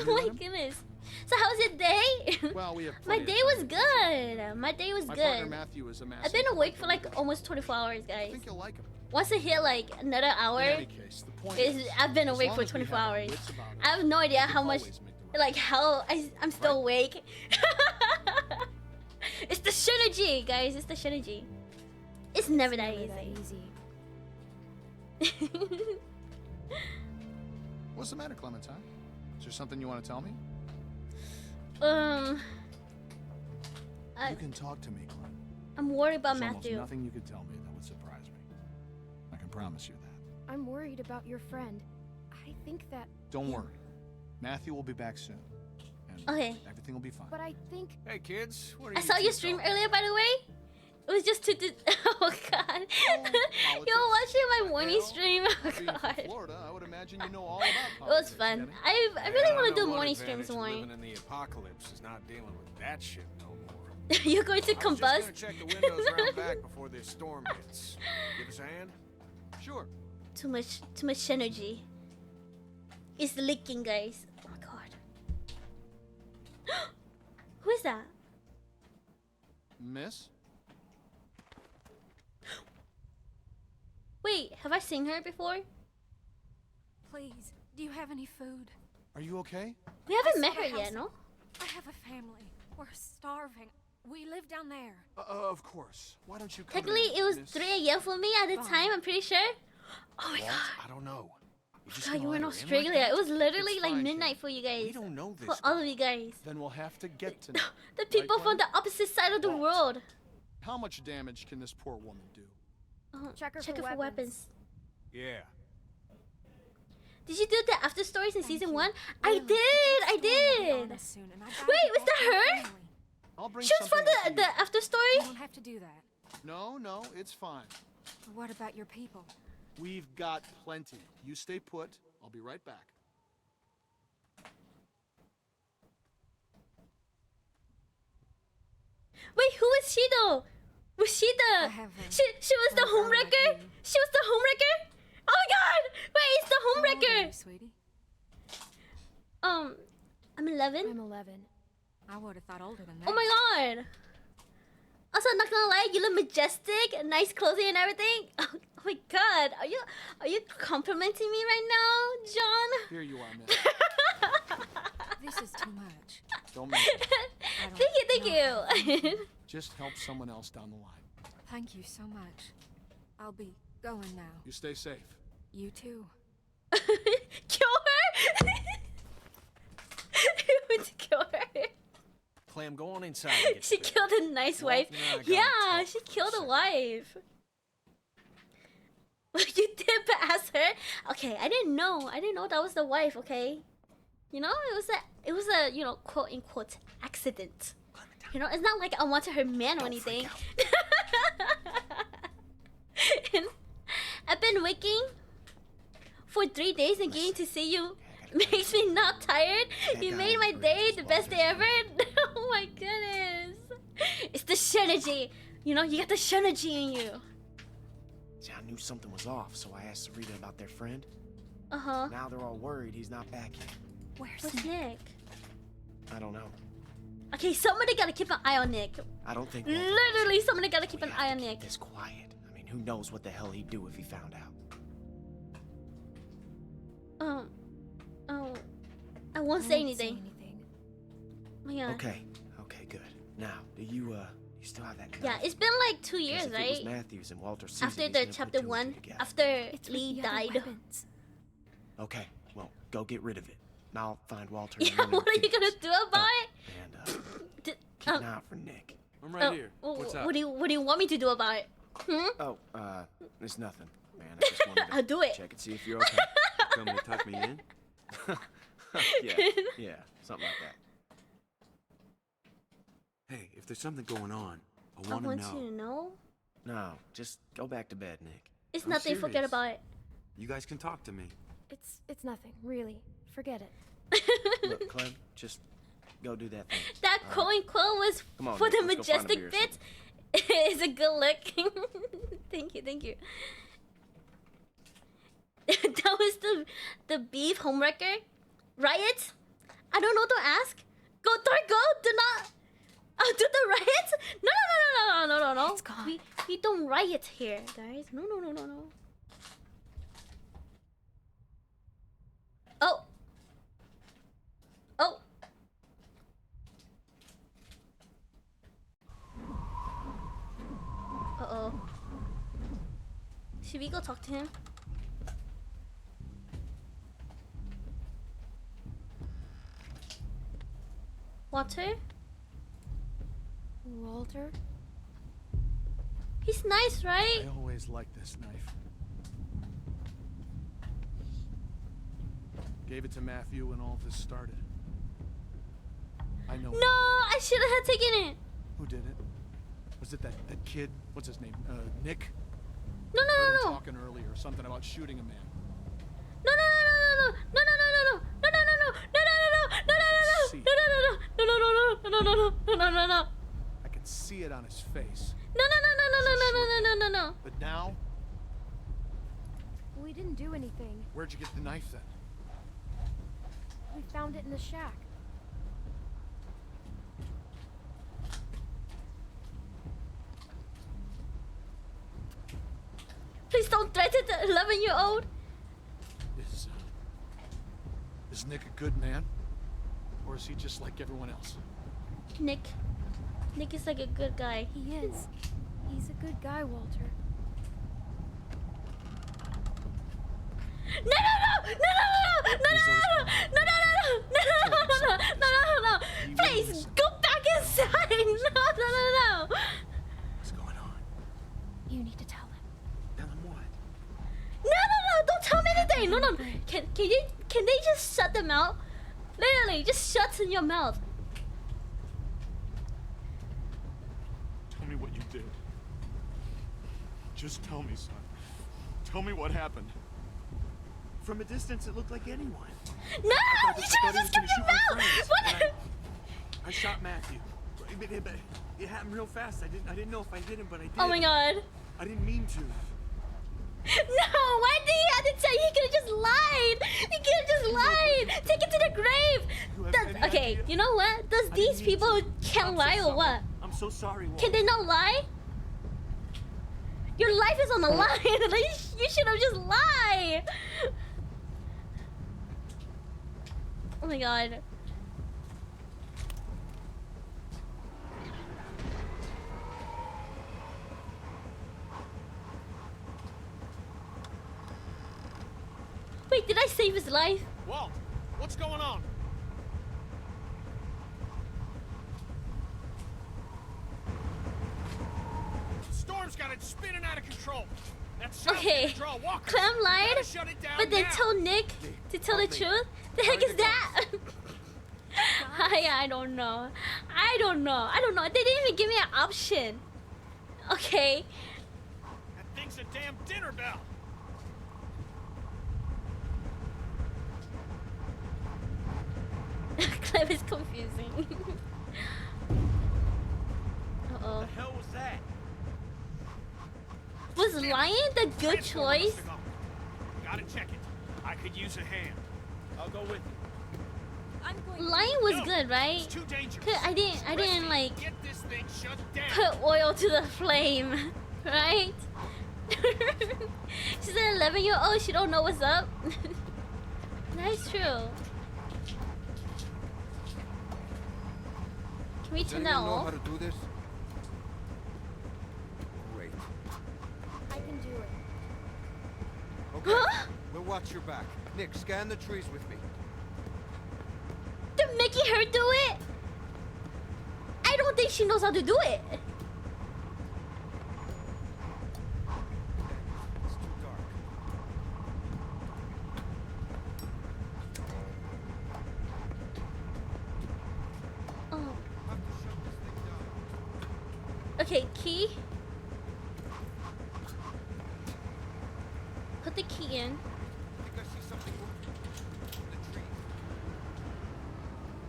Oh my goodness. So how's your day? Well, we have My day was good. My day was My partner good. Matthew is a massive I've been awake for like almost 24 hours, I guys. think you'll like him. Once I hit like another hour, In any case, the point is is, I've been as awake long for as we 24 have our hours. wits about us, I have no idea how much, always make the like how I'm still awake. It's the synergy, guys. It's the synergy. It's never that easy. What's the matter, Clementine? Is there something you want to tell me? You can talk to me, Clem. I'm worried about There's Matthew. almost nothing you could tell me that would surprise me. I can promise you that. I'm worried about your friend. I think that... Don't worry. Matthew will be back soon. And Okay. everything will be fine. But I think... Hey, kids. What are I you saw two your stream talking earlier, by the way. It was just to oh god. You're watching my morning stream. Oh Being from god. Florida, I would imagine you know all about It was politics, fun. Jenny. I really want to do one morning advantage streams of more. living in the apocalypse is not dealing with that shit no more. You're going to I was just gonna combust? check the windows around back before this storm hits. Give us a hand? Sure. Too much energy. It's leaking, guys. Oh my god. Who is that? Miss? Wait, have I seen her before? Please, do you have any food? Are you okay? We haven't I met saw her the yet, house. no? I have a family. We're starving. We live down there. Of course. Why don't you come Technically, in, it was Miss? 3 a.m. for me at the time, I'm pretty sure. Oh my What? god. I don't know. God, you were in Australia. It was literally It's like fine, midnight for you guys. We don't know For this all of you guys. Then we'll have to get to know. The people from the opposite side of the world. How much damage can this poor woman do? Check her Check for it for weapons. Yeah. Did you do the after stories in season 1? I Really, did! the did! storm will be on us soon, and I've gotta Wait, get was back that to my her? family. I'll bring She was from something up to the you. after story? You don't have to do that. No, it's fine. But what about your people? We've got plenty. You stay put. I'll be right back. Wait, who is she though? Was she the... She was the homewrecker? She was the homewrecker? Oh my god! Wait, it's the homewrecker! Sweetie? I'm 11. I'm 11. I would have thought older than that. Oh my god! Also, not gonna lie, you look majestic, nice clothing and everything. Oh my god, are you complimenting me right now, John? Here you are, Miss. This is too much. Don't make it. Thank you. Just help someone else down the line. Thank you so much. I'll be going now. You stay safe. You too. Kill her? You went to kill her. Clem, go on inside. And get She to bed. killed a nice wife. No, I gotta Yeah, talk she for a killed a second. wife. You did pass her? Okay, I didn't know. I didn't know that was the wife, okay? You know, it was a, you know, quote unquote accident. You know, it's not like I wanted her man or anything. And I've been waking for 3 days and getting to see you Makes me not tired. That You guy made on my the bridge day was the best day bothering ever. Oh my goodness. It's the synergy. You know, you got the synergy in you. See, I knew something was off, so I asked Sarita about their friend. Uh-huh. Now they're all worried he's not back yet. Where's Nick? I don't know. Okay, somebody gotta keep an eye on Nick. I don't think Walter Literally, somebody gotta keep an eye on Nick. is quiet. I mean, who knows what the hell he'd do if he found out. Oh, I won't say anything. Oh my god. Okay, good. Now, do you still have that knife? Yeah, it's been like 2 years, 'Cause if right? it was Matthews and Walter sees After it, he's the gonna put chapter 2 and 2 1, together. after Lee died. Okay, well, go get rid of it. And I'll find Walter. Yeah, what are you gonna do about it? And keep an eye out for Nick. I'm right here. What's up? What do you want me to do about it? Oh, it's nothing, man. I just wanted to I'll do it. check and see if you're okay. Coming to tuck me in? yeah, something like that. Hey, if there's something going on, I I want want to know. you to know. No, just go back to bed, Nick. It's I'm nothing. Forget serious. about it. You guys can talk to me. It's nothing, really. Forget it. Look, Clem, just go do that thing. That coin quill was Come on, for Nick, the let's go find a beer majestic or bit. It's a good look. Thank you. That was the beef homewrecker. Riot? I don't know what to ask. Go, do not do the riots? No. It's gone. We don't riot here, guys. No. Oh. Uh-oh. Should we go talk to him? Walter? Walter? He's nice, right? I always liked this knife. Gave it to Matthew when all of this started. I know. No, I should have taken it. Who did it? Was it that kid? What's his name? Nick? No. Heard him talking earlier, something about shooting a man. No. I can see it on his face. No. But now, We didn't do anything. where'd you get the knife then? We found it in the shack. Please don't threaten the 11-year-old. Is Nick a good man? Or is he just like everyone else? Nick is like a good guy. He is. He's a good guy, Walter. No. Please, go back inside. No. What's going on? You need to tell him. Tell him what? No, don't tell me anything. No. Can they just shut them out? Literally, just shut in your mouth. Tell me what you did. Just tell me, son. Tell me what happened. From a distance, it looked like anyone. No, you should have just kept your mouth. What? I shot Matthew. But it happened real fast. I didn't know if I hit him, but I did. Oh my god. I didn't mean to. No, why did he have to tell you? He could have just lied. He could have just lied. Take it to the grave. Okay, you know what? Does these people can't lie or what? I'm so sorry, Walter. Can they not lie? Your life is on the line. You should have just lied. Oh my god. Wait, did I save his life? Walt, what's going on? The storm's got it spinning out of control. That's Okay, Clem lied, but then told Nick to tell the truth? The heck is that? I don't know. I don't know. They didn't even give me an option. Okay. That thing's a damn dinner bell. name is confusing. Uh-oh. The hell was that? Was Lion the good choice? Gotta check it. I could use a hand. I'll go with you. Lion was No, good, right? It's too dangerous. 'Cause I didn't like Get this thing shut down. put oil to the flame, right? She's an 11-year-old. She don't know what's up. That's true. Can we Does turn that anyone know off? how to do this? Great. I can do it. Okay. We'll watch your back. Nick, scan the trees with me. They're making her do it. I don't think she knows how to do it. It's too dark. Oh. Have to shut this thing down. Okay, key. Put the key in. I think I see something moving. The trees.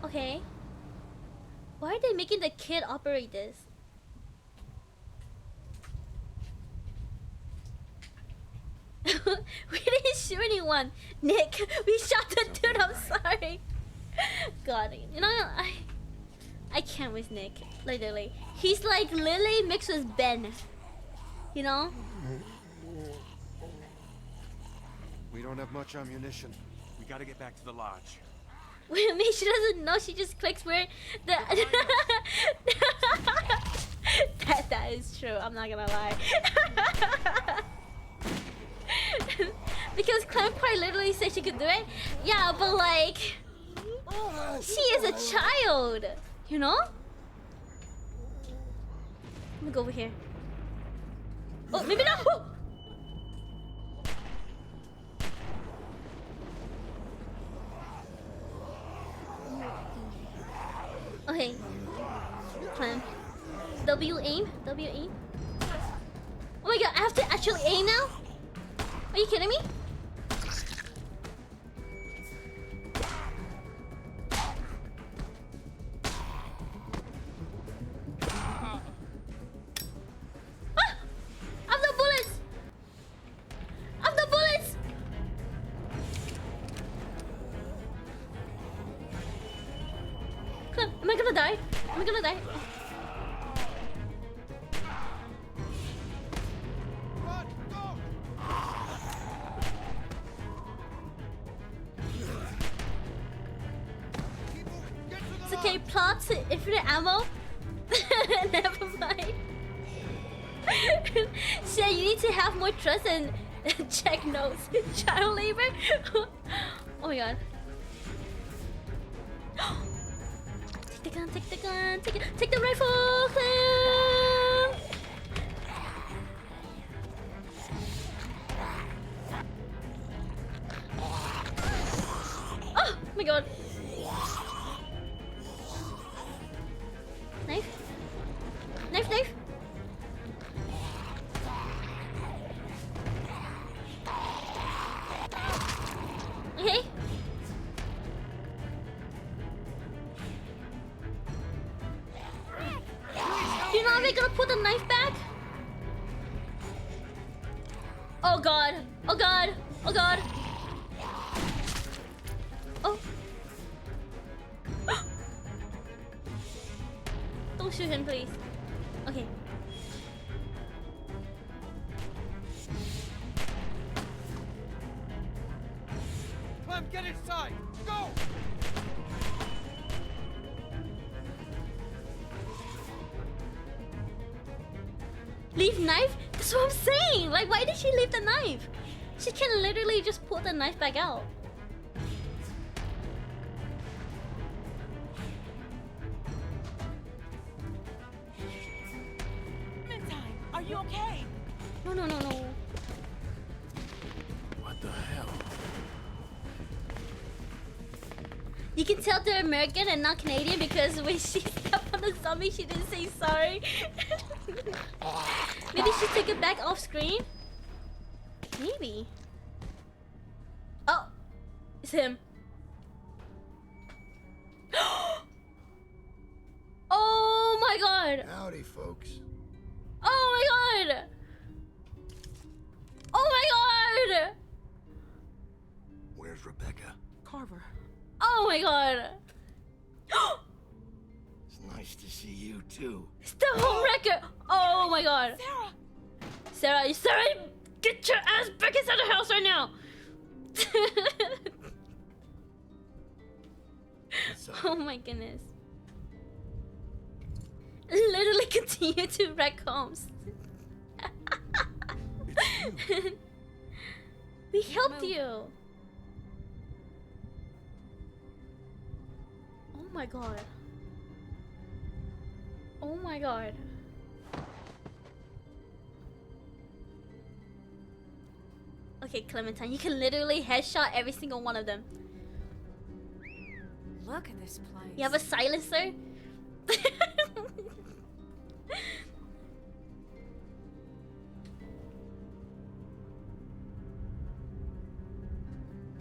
Okay. Why are they making the kid operate this? We didn't shoot anyone, Nick. We shot the dude. I'm sorry. God, you know I can't with Nick. Literally, he's like Lily mixed with Ben. You know? We don't have much ammunition. We gotta get back to the lodge. Wait a minute, she doesn't know. She just clicks where the. that is true. I'm not gonna lie. Because Clem quite literally said she could do it. Yeah, but like, she is a child. You know? Let me go over here. Oh, maybe not. Whoa. Okay. Clem. W aim? W aim? Oh my god, I have to actually aim now? Are you kidding me? Ah! I have the bullets! I have the bullets! Clem, am I gonna die? Am I gonna die? It's okay, plot infinite ammo. Never mind. So you need to have more trust and check notes. Child labor? Oh my god. Take the gun, take the gun, take the rifle, Clem! Oh my god. Knife? Knife, knife! Okay. You're not even gonna put the knife back? Oh god. Oh god. Oh god. Oh. Don't shoot him, please. Okay. Clem, get inside! Go! Leave knife? That's what I'm saying! Like, why did she leave the knife? She can literally just pull the knife back out. Are you okay? No, no, no, no. What the hell? You can tell they're American and not Canadian because when she stepped on the zombie, she didn't say sorry. Maybe she took it back off screen? Maybe. Oh! It's him. god! Howdy, folks. Oh my god! Oh my god! Where's Rebecca? Carver. Oh my god! It's nice to see you too. It's the home wrecker! Oh my god! Sarah, get your ass back inside the house right now! Oh my goodness. Literally continue to wreck homes. We helped you. Oh my god. Oh my god. Okay, Clementine, you can literally headshot every single one of them. Look at this place. You have a silencer?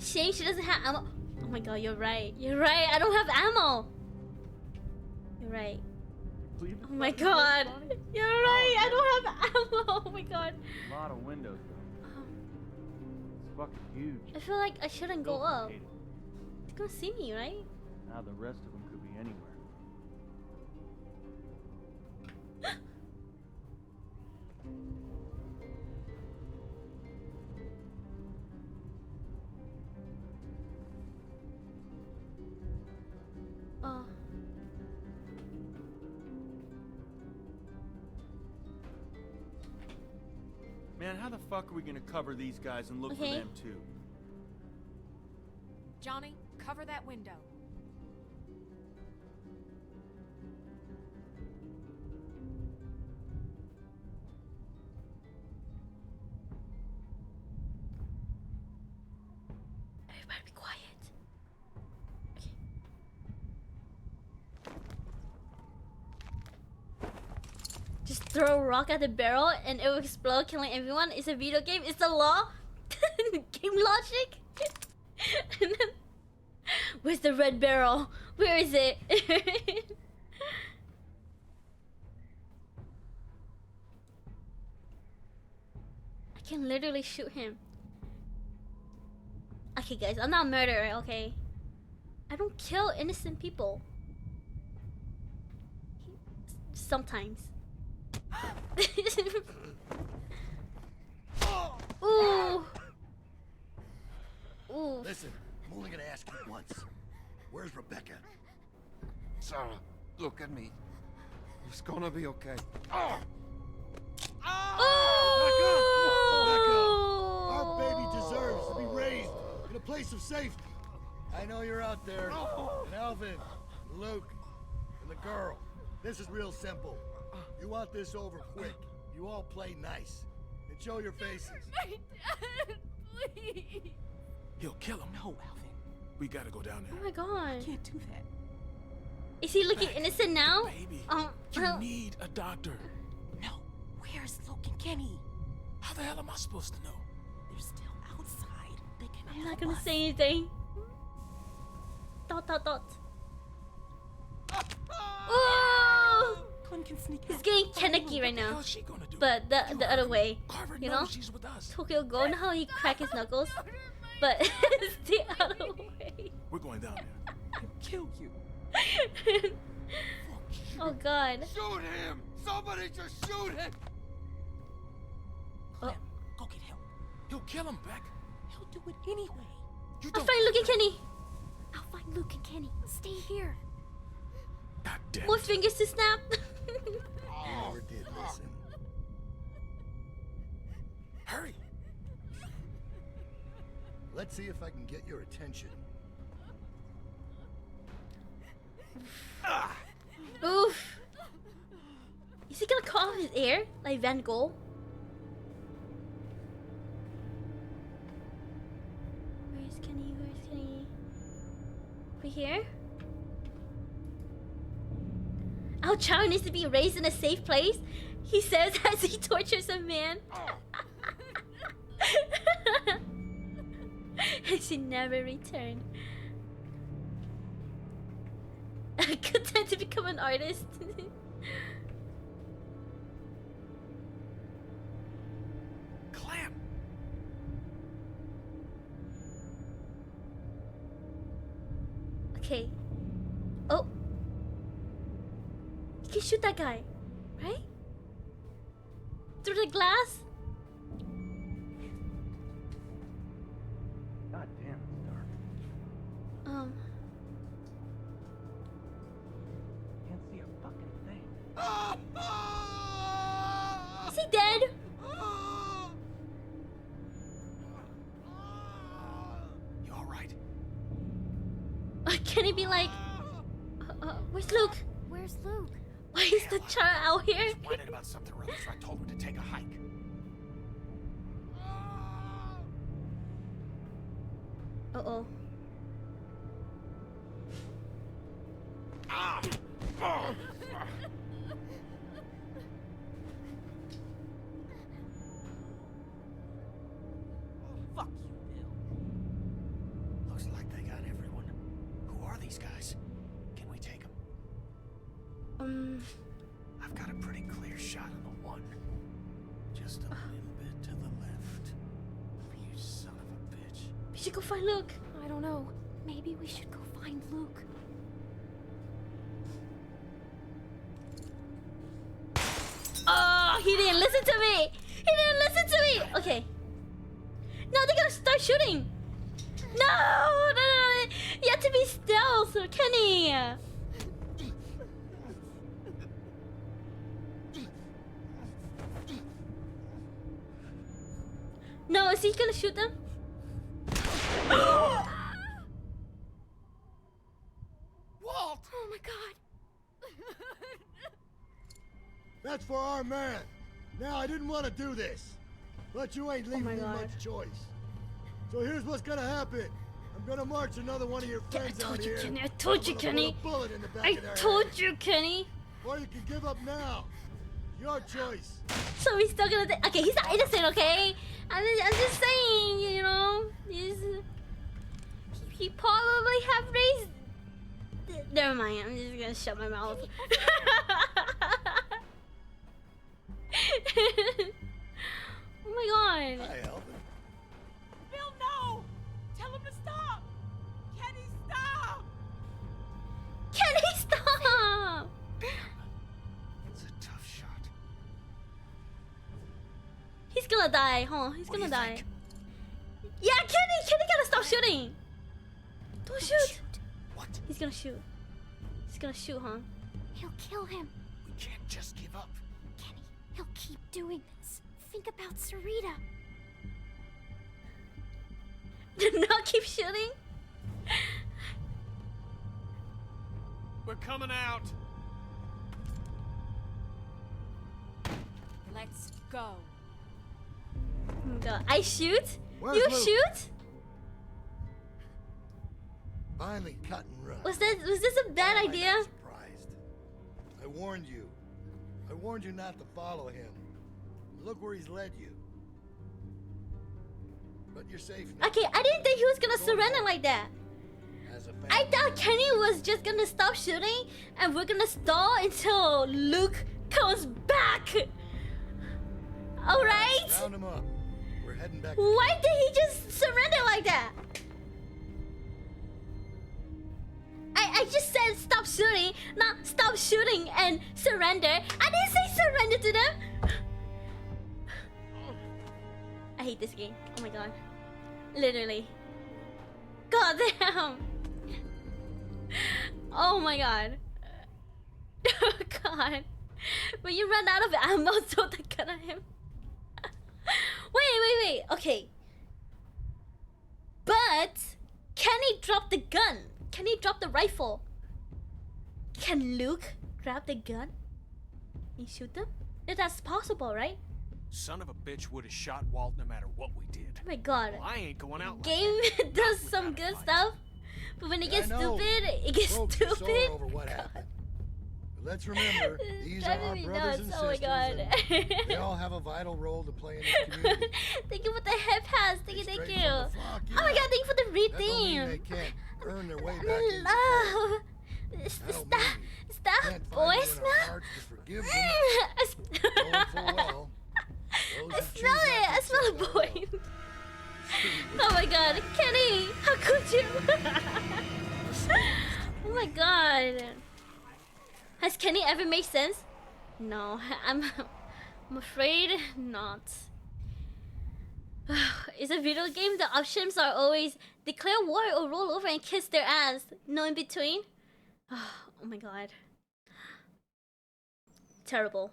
Shame she doesn't have ammo. Oh my god, you're right. You're right. I don't have ammo. You're right. Oh my god. You're right. I don't have ammo. Oh my god. A lot of windows though. It's fucking huge. I feel like I shouldn't go up. They're gonna see me, right? Now the rest of them could be anywhere. Man, how the fuck are we gonna cover these guys and look for them too? Johnny, cover that window. Everybody be quiet. Just throw a rock at the barrel and it will explode, killing everyone. It's a video game. It's the law. Game logic. And then, where's the red barrel? Where is it? I can literally shoot him. Okay, guys, I'm not a murderer, okay? I don't kill innocent people. Sometimes. Ooh. Ooh. Listen, I'm only gonna ask you once. Where's Rebecca? Sarah, look at me. It's gonna be okay. Rebecca! Our baby deserves to be raised in a place of safety. I know you're out there. And Alvin, Luke, and the girl. This is real simple. You want this over quick. You all play nice. And show your faces. My dad, please. He'll kill him. No, Alvin. We gotta go down there. Oh my god. I can't do that. Is he looking innocent now? Baby, you need a doctor. No. Where's Luke and Kenny? How the hell am I supposed to know? They're still outside. They can I'm not gonna say anything. Dot. Ooh! Clem can sneak He's out. getting Kaneki right now. What's she gonna do? But the other way. Carver You knows know? she's with us. Tokyo Go, know how he crack his knuckles? But stay out of the way. We're going down there. He'll kill you. Oh god. Shoot him! Somebody just shoot him! Clem, go get help. He'll kill him, Beck. He'll do it anyway. You I'll don't. find Luke and Kenny. I'll find Luke and Kenny. Stay here. God damn More it. fingers to snap. Never did listen. Hurry. Let's see if I can get your attention. Oof. Is he gonna cut off his ear like Van Gogh? Where's Kenny? Where's Kenny? Over here? Our child needs to be raised in a safe place, he says as he tortures a man. And she never returned. A good time to become an artist. Okay. Oh. You can shoot that guy, right? Through the glass? God damn, it's dark. Can't see a fucking thing. Is he dead? You alright? Can he be like, where's Luke? Where's Luke? Why is the child out here? He's whining about something or other, so I told him to take a hike. Uh-oh. Fuck you, Bill. Looks like they got everyone. Who are these guys? Can we take them? I've got a pretty clear shot on the one. Just a little bit to the left. You son of a bitch. We should go find Luke. I don't know. Maybe we should go find Luke. Oh, he didn't listen to me. He didn't listen to me. Okay. Now they're gonna start shooting. No. You have to be stealth, Kenny. No, is he gonna shoot them? Walt! Oh my god. That's for our man. Now, I didn't want to do this, but you ain't leaving me much choice. So here's what's gonna happen. I'm gonna march another one of your friends out here. Kenny. I told you, Kenny. Put a bullet in the back I of their told head. you, Kenny. Or you can give up now. Your choice. So he's still gonna. Okay, he's not innocent. Okay, I'm just saying. You know, he probably have raised. Never mind. I'm just gonna shut my mouth. Oh my god. Hi, Alvin. Bill, no! Tell him to stop! Kenny, stop! Kenny, stop! It's a tough shot. He's gonna die, huh? He's gonna die. Think? Yeah, Kenny gotta stop shooting. Don't shoot. What? He's gonna shoot. He's gonna shoot, huh? He'll kill him. We can't just give up. Kenny, he'll keep doing this. Think about Sarita. Do not keep shooting. We're coming out. Let's go. Oh my god. I shoot? Where's You Luke? shoot? Finally cut and run. Was this a bad Why am I idea? not surprised? I warned you. I warned you not to follow him. Look where he's led you. But you're safe now. Okay, I didn't think he was gonna surrender like that. As a I family. thought Kenny was just gonna stop shooting and we're gonna stall until Luke comes back. Alright? Round him up. We're heading back. to Why did he just surrender like that? I just said stop shooting, not stop shooting and surrender. I didn't say surrender to them. I hate this game. Oh my god. Literally. God damn. Oh my god. Oh god. When you run out of ammo, throw the gun at him. Wait. Okay. But Kenny dropped the gun. Kenny dropped the rifle. Can Luke grab the gun and shoot them? That's possible, right? Son of a bitch would have shot Walt no matter what we did. Oh my god. Well, I ain't going out like Game that. does some good stuff, but when it gets I know. stupid, it gets Folks are sore stupid. over what happened. But let's remember, these are Driving our me brothers nuts. and Oh my sisters, god. and they all have a vital role to play in this community. Thank you for the hip pass. Thank you. Straight Oh from my the flock, god, yeah. thank you for the That don't mean they redeem. can't earn their way I'm back in into love. Is That'll that mean can't boy find it in our smell? hearts to forgive them, knowing full well those I who choose smell not it. to I smell a accept our boy. love. Oh my god, Kenny, how could you? The soul is my god. Has Kenny ever made sense? No, I'm afraid not. It's a video game. The options are always declare war or roll over and kiss their ass. No in between. Oh my god. Terrible.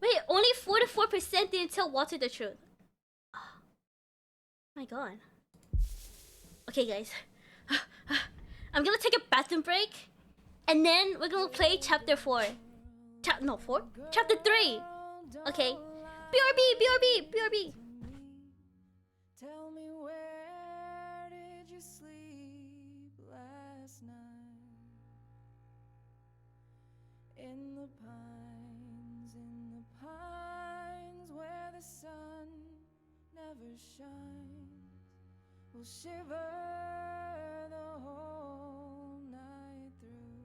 Wait, only 44% didn't tell Walter the truth. Oh my god. Okay, guys. I'm gonna take a bathroom break, and then we're gonna play chapter 4. No, 4? Chapter 3. Okay. BRB, BRB, BRB. Tell me, where did you sleep last night? In the pines where the sun never shines. We'll shiver the whole night through.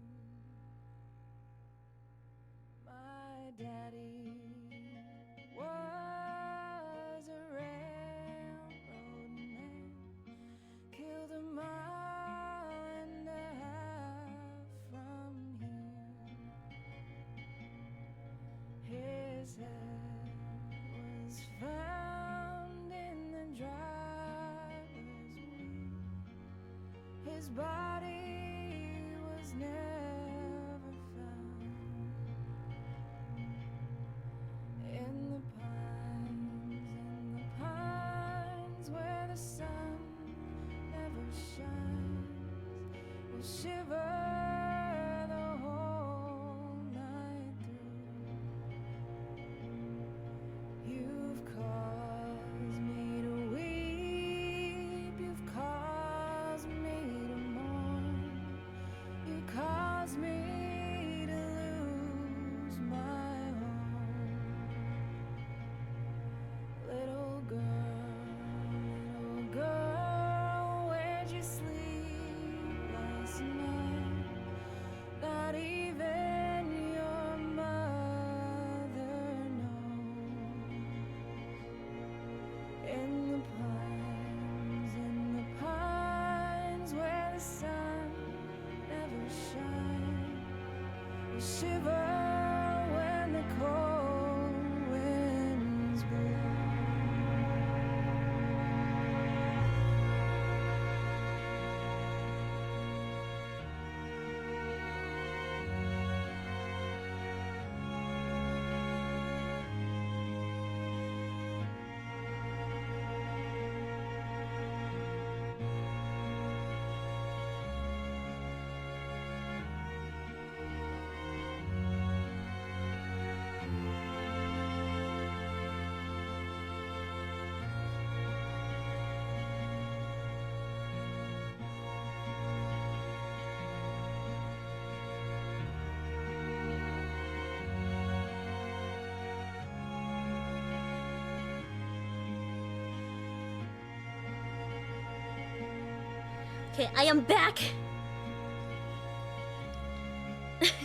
My daddy was a railroad man, killed a mile and a half from here. His head was found in the driver's wheel. His body was never found. In the pines where the sun never shines, we'll shiver the whole night through. You've caused me to weep, you've caused me to mourn, you caused me to lose my home. Little girl, where'd you sleep last night? Not even your mother knows. In the pines where the sun never shines, we shiver when the cold winds blow. Okay, I am back. Thank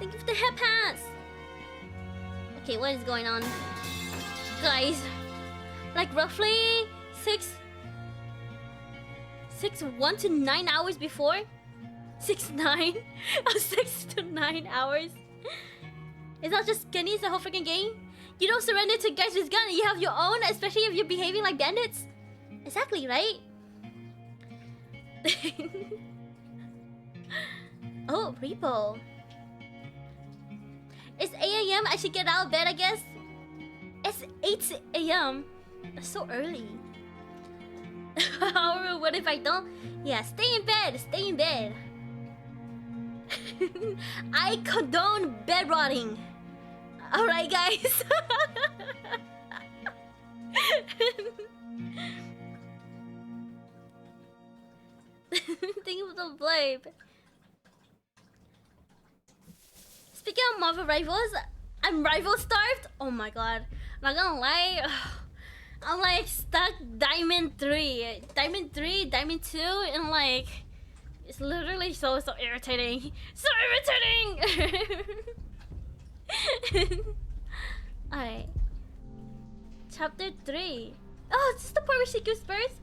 you for the head pass. Okay, what is going on? Guys, like roughly 1 to 9 hours before? 6-9? Oh, 6 to 9 hours? It's not just Kenny, it's the whole freaking game. You don't surrender to guys with gun, you have your own, especially if you're behaving like bandits. Exactly, right? Oh, Repo. It's 8 AM, I should get out of bed, I guess. It's 8 AM. That's so early. Or what if I don't? Yeah, stay in bed, stay in bed. I condone bed rotting. Alright, guys. Thank you for the blame. Speaking of Marvel Rivals, I'm rival starved. Oh my god. I'm not gonna lie. I'm like stuck Diamond 3. Diamond 3, Diamond 2, and like it's literally so irritating. So irritating! Alright. Chapter 3. Oh, is this the part where she gives birth?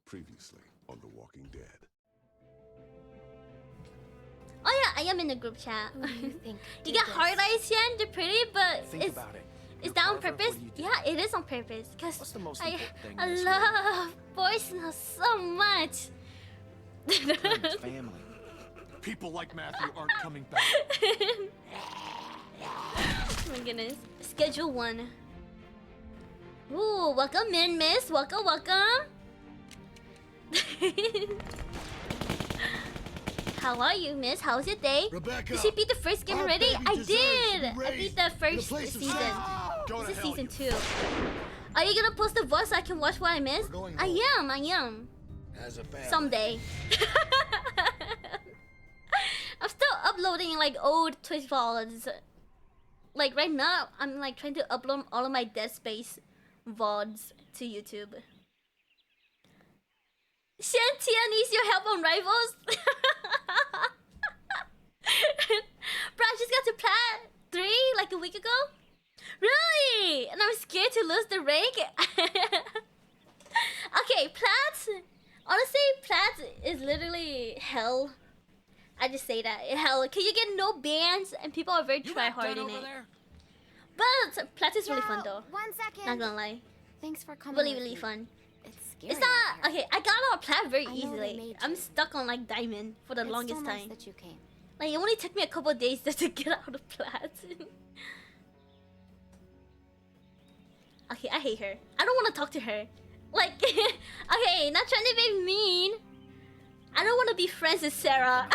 Previously on The Walking Dead. Oh yeah, I am in the group chat. Who do you think You did got this? hard eyes, Yen. They're pretty, but Think about it. is You're that on Carver, purpose? what do you do? Yeah, it is on purpose. Cause What's the most I important thing in this love Boysnell so much. It's family. People like Matthew aren't coming back. Oh my goodness. Schedule 1. Ooh, welcome in, miss. Welcome, welcome. How are you, miss? How's your day? Rebecca, Did she beat the first game our already? baby I deserves did! to be I beat raised the in a first place of season. safety. Go This to is hell, season you 2. Are you gonna post the voice so I can watch what I missed? going I home. am. As a family. Someday. I'm still uploading like old Twitch VODs. Like right now, I'm like trying to upload all of my Dead Space VODs to YouTube. Shantia needs your help on Rivals. Bro, I just got to Plat 3 like a week ago. Really? And I'm scared to lose the rank. Okay, Plat. Honestly, Plat is literally hell. I just say that. Hell, can you get no bans and people are very try-hard in it. But Plat is really fun though. 1 second. Not gonna lie. Thanks for coming. Really, with really me. fun. It's scary. It's not okay. I got on Plat very I know they easily. made I'm you. stuck on like Diamond for the It's longest still nice time. that you came. Like it only took me a couple of days just to get out of Plat. Okay, I hate her. I don't want to talk to her. Like, okay, not trying to be mean. I don't want to be friends with Sarah.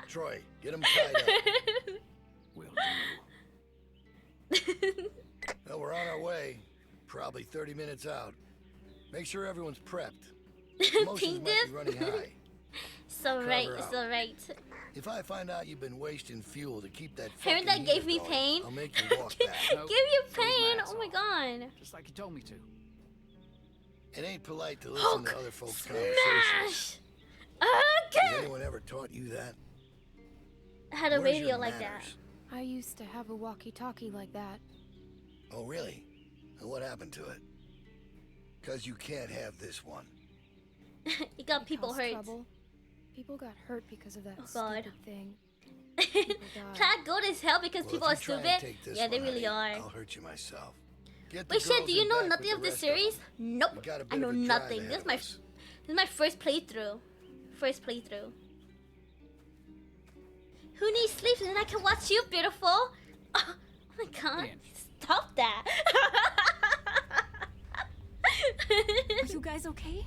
Troy, get him tied up. Will do. Well, we're on our way. Probably 30 minutes out. Make sure everyone's prepped. Emotions Pink might be dip? running high. So Cover right, out. so right. If I find out you've been wasting fuel to keep that Hearing fucking that gave heater me going, pain. I'll make you walk back. Give you pain. Oh my god. Just like you told me to. It ain't polite to listen to other folks' Smash. conversations. Has Okay. anyone ever taught you that? I had a Where's radio your like that. manners? I used to have a walkie-talkie like that. Oh, really? And what happened to it? Because you can't have this one. You got people Caused hurt. trouble. People got hurt because of that Oh god. stupid thing. People died. Plat good as hell because Well, people if are you try and stupid. take this Yeah, they one, really honey, are. I'll hurt you myself. Get the Wait, shit, girls do you in know back nothing with of the this rest of series? them. Nope. We got a I bit know of a drive nothing. ahead This is of my us. first playthrough. First playthrough. Who needs sleep and then I can watch you, beautiful? Oh my god. Stop that. Are you guys okay?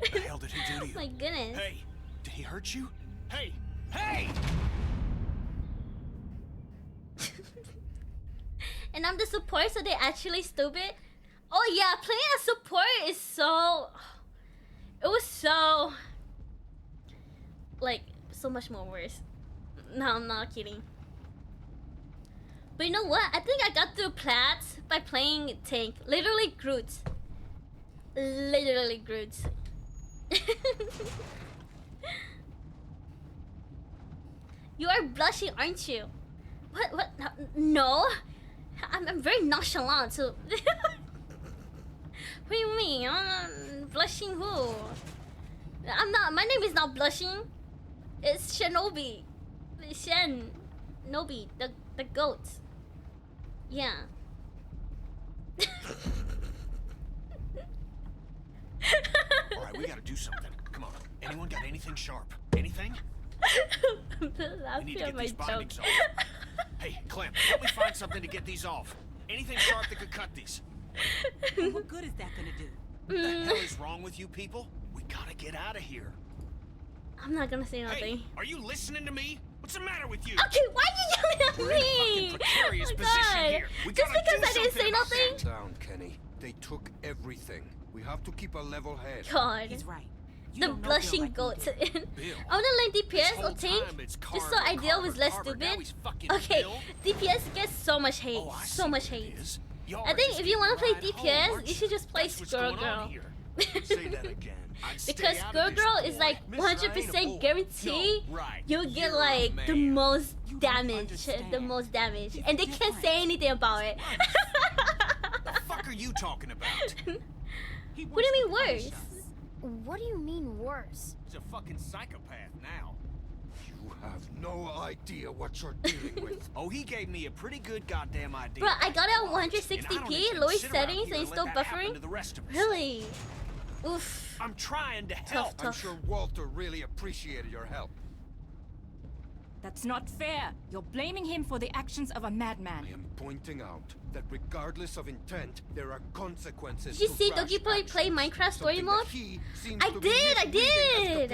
What the hell did he do to Oh you? my goodness. Hey, did he hurt you? Hey, hey! And I'm the support, so they're actually stupid. Oh yeah, playing as support is so... It was so... Like, so much more worse. No, I'm not kidding. But you know what? I think I got through Plat by playing tank. Literally Groot. Literally Groot. You are blushing, aren't you? What? No. I'm very nonchalant. So what do you mean? Blushing who? I'm not. My name is not blushing. It's Shinobi. Shen. Nobi. The goat. Yeah. Alright, we gotta do something. Come on. Anyone got anything sharp? Anything? We need to get these bindings off. Hey, Clem, help me find something to get these off. Anything sharp that could cut these. And what good is that gonna do? What the hell is wrong with you people? We gotta get out of here. I'm not gonna say nothing. Hey, are you listening to me? What's the matter with you? Okay, why are you yelling at We're in a me? fucking precarious Oh my position God. here. We Just gotta because do I didn't say something about nothing? Calm down, Kenny. They took everything. We have to keep a level head. God. He's right. You The don't know blushing Bill like we goat. do. I wanna learn DPS whole or tank time it's just so Carver, I deal with Carver, less Carver. Now stupid. he's fucking Okay, Bill. DPS gets so much hate. Oh, I So see much what it hate. is. Y'all I are think just if you wanna play getting right home, DPS, aren't you should just play That's what's Squirrel going on Girl. here. Say that again. Because Girl Girl is like 100% guarantee you'll get like the most damage, and they can't say anything about it. The fuck are you talking about? What do you mean worse? What do you mean worse? He's a fucking psychopath now. You have no idea what you're dealing with. Oh, he gave me a pretty good goddamn idea. Bro, I got it on 160p, lowest settings, and it's still buffering. Really? Oof. I'm trying to help. I'm sure Walter really appreciated your help. That's not fair. You're blaming him for the actions of a madman. I am pointing out that regardless of intent, there are consequences. Did you see Doki play Minecraft story mode? I did.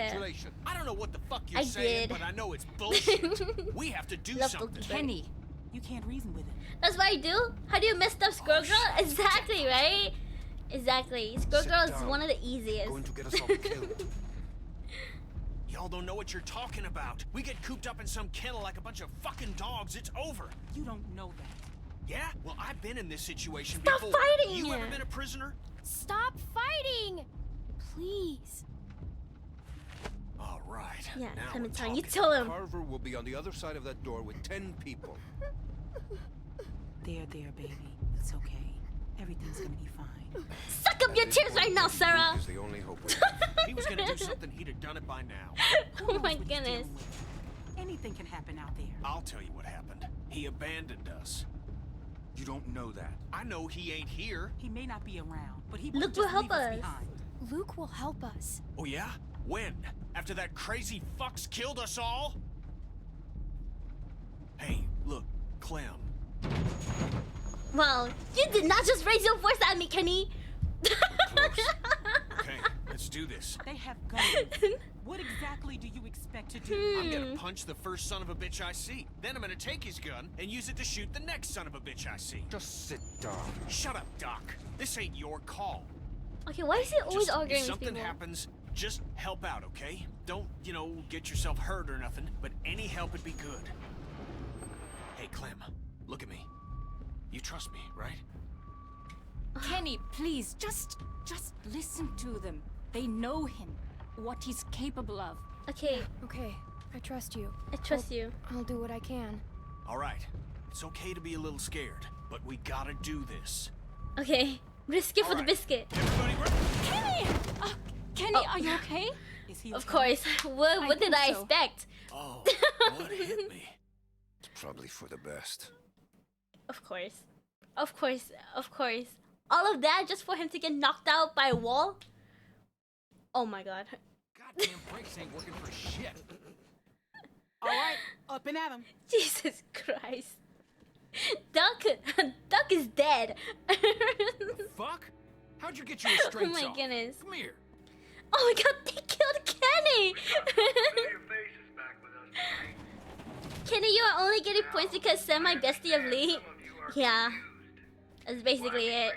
I don't know what the fuck you're saying, but I know it's bullshit. We have to do something. Kenny, you can't reason with it. That's what I do. How do you mess up Squirrel Girl? Exactly, right? Exactly. Squirrel Girl is one of the easiest. Going to get us all killed. Y'all don't know what you're talking about. We get cooped up in some kennel like a bunch of fucking dogs. It's over. You don't know that. Yeah? Well, I've been in this situation Stop before. fighting! You ever been a prisoner? Stop fighting! Please. All right. Yeah, now Clementine, you tell him. Carver will be on the other side of that door with 10 people. There, baby. It's okay. Everything's gonna be fine. Suck up your tears right now, Sarah! Is the only hope we have. If he was gonna do something, he'd have done it by now. Oh my goodness. Anything can happen out there. I'll tell you what happened. He abandoned us. You don't know that. I know he ain't here. He may not be around, but he Luke will help us. Luke will help us. Oh yeah? When? After that crazy fuck's killed us all? Hey, look, Clem. Well, you did not just raise your voice at me, Kenny. Okay, let's do this. They have guns. What exactly do you expect to do? I'm gonna punch the first son of a bitch I see. Then I'm gonna take his gun and use it to shoot the next son of a bitch I see. Just sit down. Shut up, Doc. This ain't your call. Okay, why is he always arguing If with people? something happens, just help out, okay? Don't, get yourself hurt or nothing, but any help would be good. Hey, Clem, look at me. You trust me, right? Kenny, please, just listen to them. They know him, what he's capable of. Okay. Okay, I trust you. I trust you. I'll do what I can. All right. It's okay to be a little scared, but we gotta do this. Okay. Risk it for the biscuit. Kenny! Kenny, are you okay? Is he Of course. What did I expect? Oh, what hit me? It's probably for the best. Of course. Of course. Of course. All of that just for him to get knocked out by a wall? Oh my god. Goddamn brakes ain't working for shit. All right, up and at him. Jesus Christ. Duck is dead. The fuck? How'd you get your restraints Oh my off? goodness. Come here. Oh my god, they killed Kenny! Kenny, you are only getting points because semi-bestie of Lee. Yeah. That's basically it.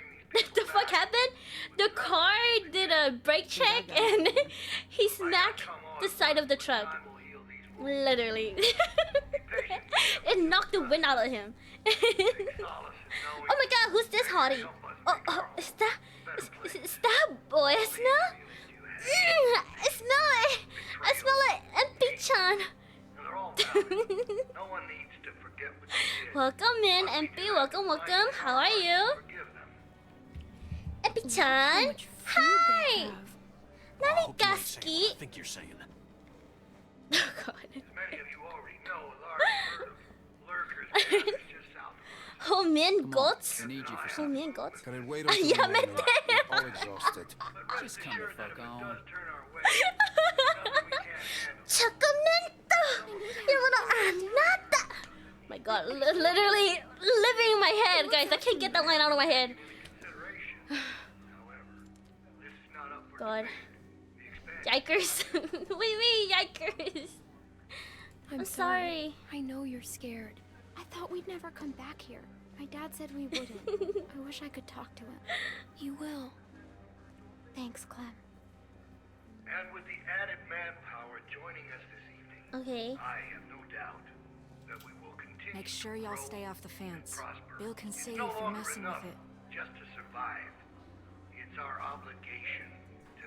The fuck happened? The car did a brake check and he smacked the side of the truck. Literally. It knocked the wind out of him. Oh my god, who's this hottie? Oh, is that boy? I smell? I smell it. I smell like MP-chan. Welcome in, MP. Welcome. How are you? MP-chan. Hi. Nanigaski. I think you're saying. Oh god. Homin goats? Homin goats? Can I wait until Yeah, morning? me We're all exhausted. Just come the fuck on. Chocomento! My god, literally living in my head, guys. I can't get that line out of my head. God. Yikers. Wait, yikers. I'm sorry. I know you're scared. I thought we'd never come back here. My dad said we wouldn't. I wish I could talk to him. You will. Thanks, Clem. And with the added manpower joining us this evening, Okay. I have no doubt that we will continue. Make sure y'all stay off the fence. Bill can see no you for longer messing enough with it. just to survive. It's our obligation to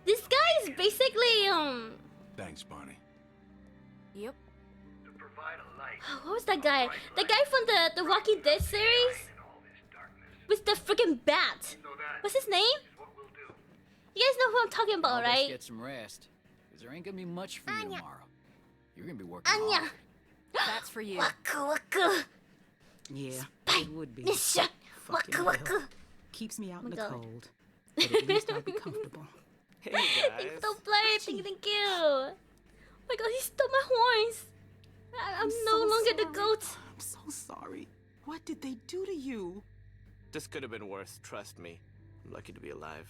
This guy is basically Thanks, Bonnie. Yep. what was that guy? The guy from the Walking Dead series with the freaking bat. What's his name? You guys know who I'm talking about, Let's right? get some rest, because there ain't gonna be much for you tomorrow. You're gonna be working Anya. hard. That's for you. Waku waku. Yeah, it would be. Nisha. Fucking Waku waku. hell. Keeps me out in the God. cold. But at least I'll be comfortable. Hey Thanks so blurry. Thank you. Oh my god, he stole my horns. I'm no so longer the sorry. goat. I'm so sorry. What did they do to you? This could have been worse, trust me. I'm lucky to be alive.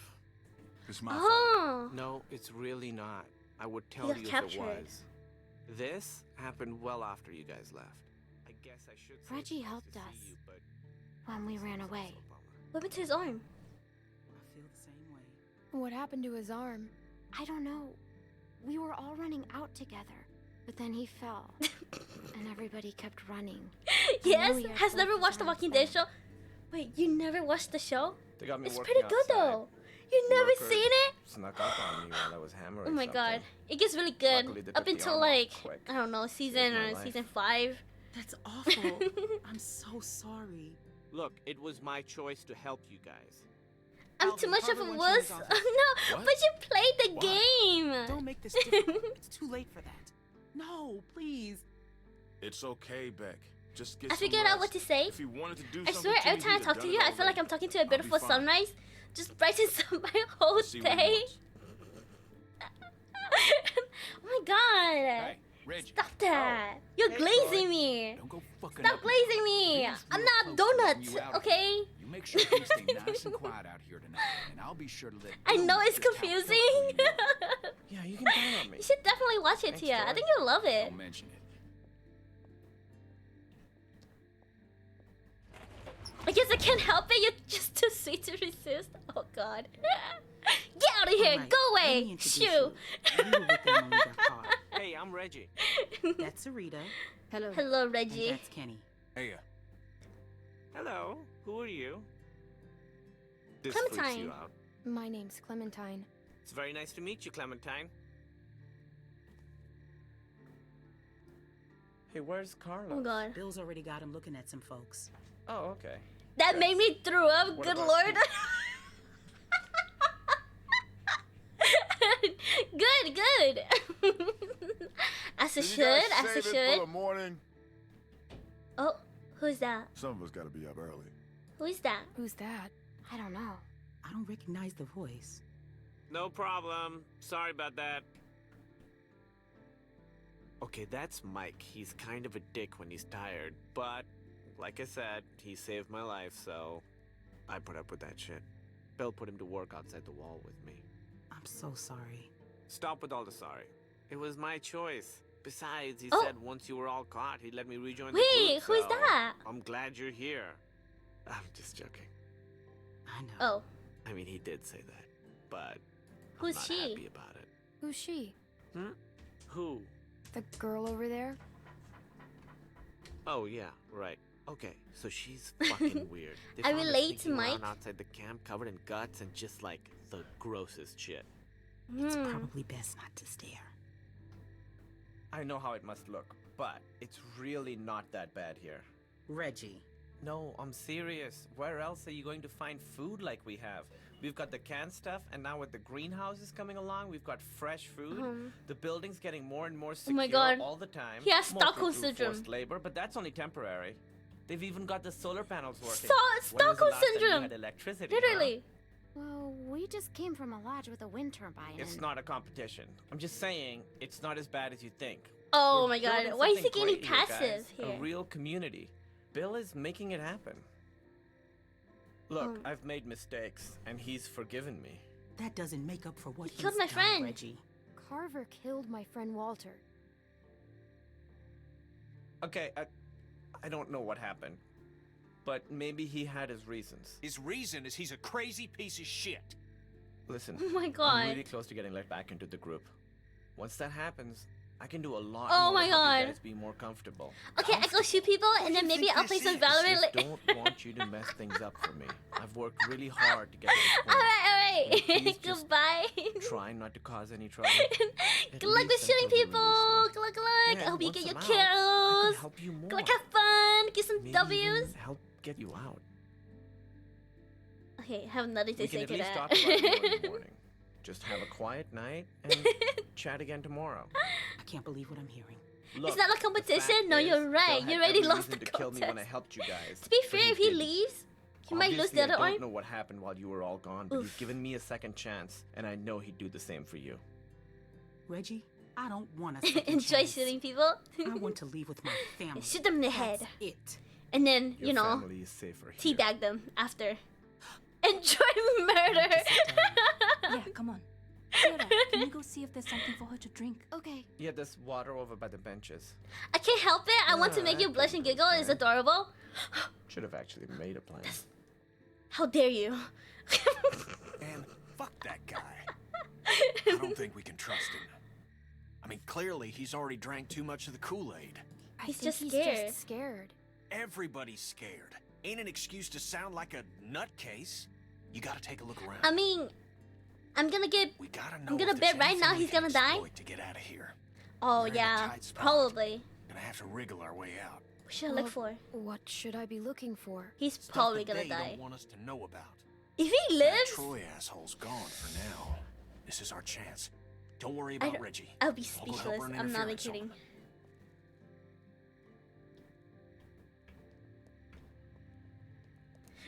It's my Oh. No, it's really not. I would tell got you if captured. it was. This happened well after you guys left. I guess I should say Reggie it's nice helped to us see you, but when we ran away. What happened to his arm? I feel the same way. What happened to his arm? I don't know. We were all running out together, but then he fell, and everybody kept running. Yes, he had has both never his watched the arms Walking then. Dead show. Wait, you never watched the show? They got me It's working pretty good outside. though. You never Worker seen it? Snuck up on me while I was hammering Oh my something. god, it gets really good Luckily, they up took the until arm off like quick. I don't know, season Saved my or life. season 5. That's awful. I'm so sorry. Look, it was my choice to help you guys. I'm Alvin, too much of Carver a wants you in wuss. his office. No, What? but you played the Why? game. Don't make this difficult. It's too late for that. No, please. It's okay, Beck. Just get I some figured out rest. what to say. If you wanted to do I something swear, to every me, time I you'd talk have to done you, it I feel like already. I'm talking to a I'll be beautiful fine. sunrise. Just brightens up my whole Let's see what he day. wants. Oh my god. Hey, Reggie. Stop that. You're Hey, glazing Troy. me. Don't go fucking Stop up. glazing me. Please, I'm real not close to letting donut, you out of okay? here. You make sure things stay nice and quiet out here tonight, and I'll be sure to let I Bill know it's just how confusing. helpful you are. Yeah, you can count on me. You should definitely watch it, Thanks, Tia. I Troy. think you'll love it. Don't mention it. I guess I can't help it. You're just too sweet to resist. Oh god. Get out of here. All right, Go let away. me introduce Shoo. you. We were with them when we got caught. Hey, I'm Reggie. That's Sarita. Hello. Hello, And Reggie. that's Kenny. Hey, Hello. Who are you? This freaks Clementine. you out. My name's Clementine. It's very nice to meet you, Clementine. Hey, where's Carlos? Oh god. Bill's already got him looking at some folks. Oh, okay. That made me throw up. What Good about lord. Good. As it Did you guys should. As save it it for should. the morning? Oh, who's that? Some of us gotta be up early. Who's that? Who's that? I don't know. I don't recognize the voice. No problem. Sorry about that. Okay, that's Mike. He's kind of a dick when he's tired, but like I said, he saved my life, so I put up with that shit. Bill put him to work outside the wall with me. I'm so sorry. Stop with all the sorry. It was my choice. Besides, he Oh. said once you were all caught, he'd let me rejoin Wait, the group. who's so that? I'm glad you're here. I'm just joking. I know. Oh, I mean, he did say that, but who's I'm not she? happy about it. Who's she? Hmm? Who? The girl over there? Oh yeah, right. Okay, so she's fucking weird. They I found her relate to sneaking around Mike. outside the camp, covered in guts and just like the grossest shit. It's Hmm. probably best not to stare. I know how it must look, but it's really not that bad here. Reggie. No, I'm serious. Where else are you going to find food like we have? We've got the canned stuff, and now with the greenhouses coming along, we've got fresh food. The building's getting more and more secure Oh my God. all the time. He has mostly Stockholm through syndrome. forced labor, but that's only temporary. They've even got the solar panels working. Sto- When was the Stockholm last time you syndrome. had electricity, huh? Literally. Well, we just came from a lodge with a wind turbine. It's and not a competition. I'm just saying, it's not as bad as you think. Oh We're my god. building Why is he something getting great here, passive guys. here? A real community. Bill is making it happen. Look, I've made mistakes, and he's forgiven me. That doesn't make up for what He killed he's my done, friend. Reggie. Carver killed my friend Walter. Okay, I don't know what happened, but maybe he had his reasons. His reason is he's a crazy piece of shit. Listen, Oh my I'm god. really close to getting let back into the group. Once that happens, I can do a lot Oh more my to help God. you guys be more comfortable. Okay, I go shoot people and then maybe I'll play some I Valorant. just don't want you to mess things up for me. I've worked really hard to get to this point. Alright, Goodbye. Please just Goodbye. try not to cause any trouble. Good luck with shooting people. Good luck, good luck. I hope you get your kills. Help you more. Good luck, have fun. Get some Maybe W's. even help get you out. Okay, I have nothing to We say can to at least that. talk about it in the morning. Just have a quiet night and chat again tomorrow. I can't believe what I'm hearing. Look, It's not a the competition. fact No, is, you're right. Phil You had already every lost the reason to kill me when I contest. helped you guys. To be but fair, if he didn't. leaves, he might lose Obviously, the other I don't arm. know what happened while you were all gone, but Oof. you've given me a second chance, and I know he'd do the same for you. Reggie, I don't want a second Enjoy chance. shooting people. I want to leave with my family. Shoot them in the head. That's it. And then, Your you know, family is safer here. teabag them after. Enjoy murder. Yeah, come on. Sarah, can you go see if there's something for her to drink? Okay. Yeah, there's water over by the benches. I can't help it. I want to make you blush and giggle. It's adorable. Should have actually made a plan. How dare you? And fuck that guy. I don't think we can trust him. I mean, clearly he's already drank too much of the Kool-Aid. He's I think just he's scared. just scared. Everybody's scared. Ain't an excuse to sound like a nutcase. You gotta take a look around. I mean, I'm gonna get. We gotta know I'm gonna if there's bet right now anything we he's can gonna die. exploit to get out of here. Oh We're in a yeah, tight spot. probably. Gonna have to wriggle our way out. What should I look for? What should I be looking for? He's Stuff probably that gonna they die. don't want us to know about. If he That lives, Troy asshole's gone for now. This is our chance. Don't worry about Reggie. I'll be We'll go help speechless. run I'm not even interference on kidding. him.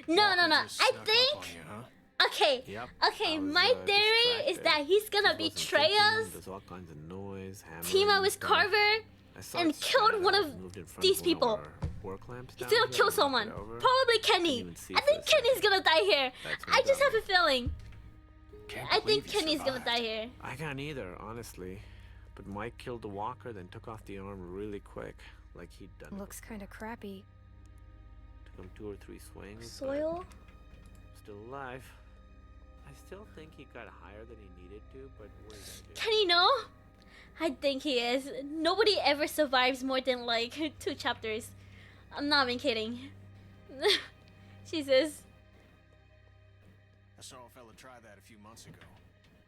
No, no, no. Walker just I snuck up think. on you, huh? Okay. Yep. Okay. I was, My theory is distracted. that he's gonna Just wasn't betray thinking, us, There's all kinds of noise, team up hammering with stuff. Carver, I saw and it killed spat one out, of moved in front these of one of people. our work lamps He's down gonna here, kill knocked someone. it over. Probably Kenny. Didn't even see I for think a second. Kenny's gonna die here. That's I just have a feeling. Can't I think believe he Kenny's gonna survived. die here. I can't either, honestly. But Mike killed the walker, then took off the arm really quick, like he'd done. it Looks kind of crappy. Took him 2 or 3 swings. but Soil. Still alive. I still think he got higher than he needed to, but what are you gonna do? Kenny, no. I think he is. Nobody ever survives more than like 2 chapters. I'm not even kidding. Jesus. I saw a fella try that a few months ago.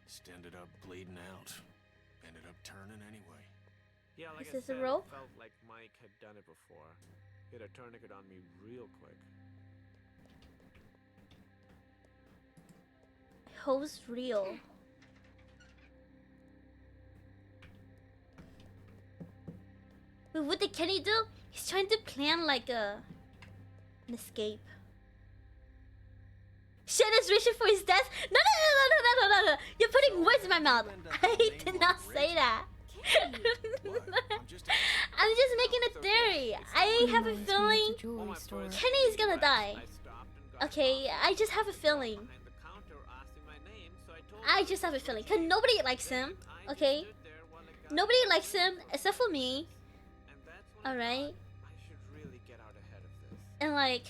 Just ended up bleeding out. Ended up turning anyway. Yeah, like Is I this a said, rope? it felt like Mike had done it before. He had a tourniquet on me real quick. Hope's real. Wait, what did Kenny do? He's trying to plan like an escape. Shen is reaching for his death. No, no, no, no, no, no, no, no. You're putting words in my mouth. I did not say that. I'm just making a theory. I have a feeling Kenny's gonna die. Okay, I just have a feeling. I just have a feeling. Cause nobody likes him. Okay? Nobody likes him except for me. Alright? And like...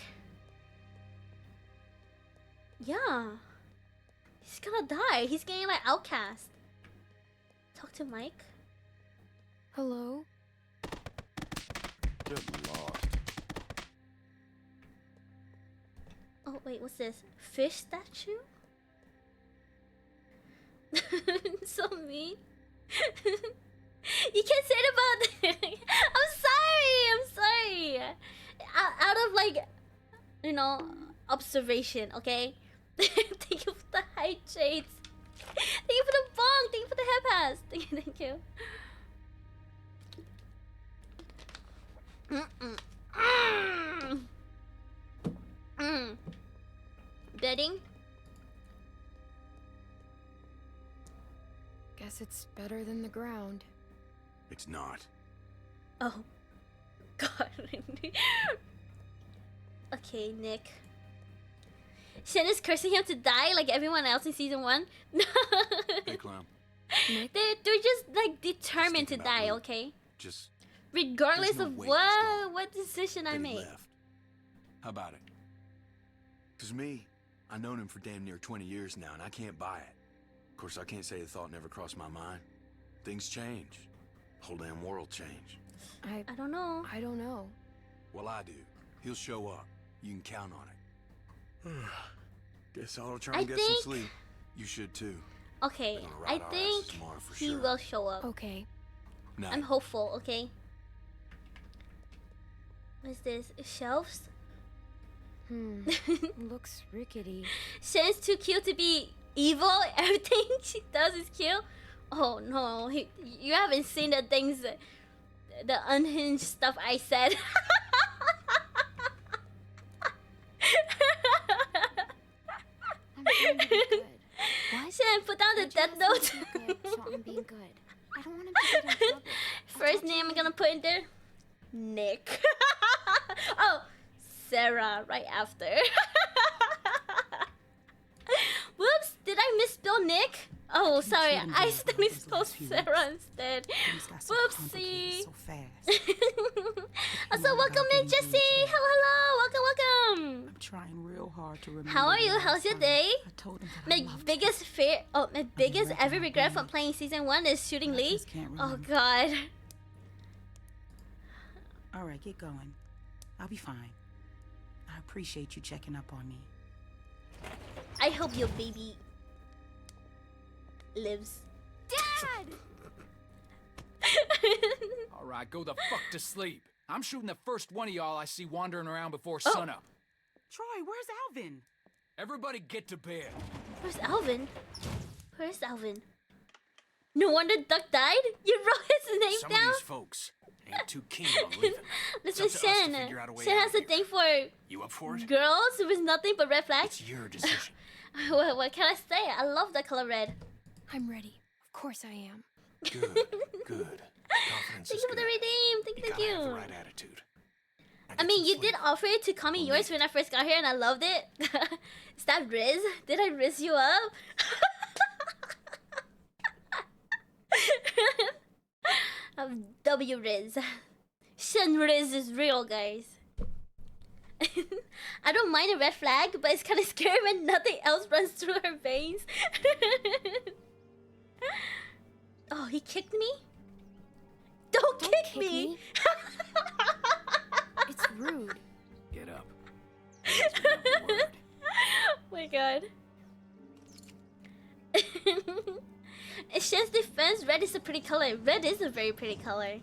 yeah. He's gonna die. He's getting like outcast. Talk to Mike. Hello? Good lord. Oh wait, what's this? Fish statue? So mean. You can't say it about I'm sorry. Out of like, you know, observation, okay? Thank you for the high shades. Thank you for the bong. Thank you for the hair pass. Thank you. Bedding? Guess it's better than the ground. It's not. Oh. God. Okay, Nick. Shen is cursing him to die like everyone else in season 1. Hey, Clown. They're just like determined to die, Luke. okay? Just Regardless There's no of way he's what decision I that he make. left. How about it? Cause me, I've known him for damn near 20 years now, and I can't buy it. Of course, I can't say the thought never crossed my mind. Things change. Whole damn world change. I don't know. I don't know. Well, I do. He'll show up. You can count on it. Guess I'll try and get some sleep. You should too. Okay, I think he will show up. Okay. I'm hopeful, okay? What's this? Shelves? Looks rickety. Shen's too cute to be evil. Everything she does is cute. Oh no, you haven't seen the things, the unhinged stuff I said. I'm trying to be good. What? Shen, put down the death note. So I'm being good. I don't want him to get in trouble. First name I'm gonna put in there, Nick. Oh, Sarah right after. Whoops, did I misspell Nick? Oh, sorry, I accidentally spelled Sarah instead. Whoopsie. So fast. Also, welcome in, Jesse. Hello, welcome. I'm trying real hard to remember. How are you? How's your day? I told him My biggest fear, my biggest ever regret from playing season 1 is shooting Lee. Oh God. All right, get going. I'll be fine. I appreciate you checking up on me. I hope your baby lives. Dad! All right, go the fuck to sleep. I'm shooting the first one of y'all I see wandering around before sunup. Troy, where's Alvin? Everybody get to bed. Where's Alvin? Where's Alvin? No wonder Duck died? You wrote his name Some down? of these folks ain't too keen on leaving. Listen, It's up to us to Shen. figure out a way Shen out has of a thing for You up for it? girls with nothing but red flags. It's your decision. What can I say? I love the color red. I'm ready. Of course I am. Good. Confidence Thank is you for the good. redeem. Thank You gotta have the you. right attitude. I mean, you did offer to call me yours when I first got here, and I loved it. Is that Riz? Did I Riz you up? W Riz. Shen Riz is real, guys. I don't mind a red flag, but it's kind of scary when nothing else runs through her veins. Oh, he kicked me? Don't kick me! It's rude. Get up. Oh my god. In Shen's defense, red is a pretty color. Red is a very pretty color.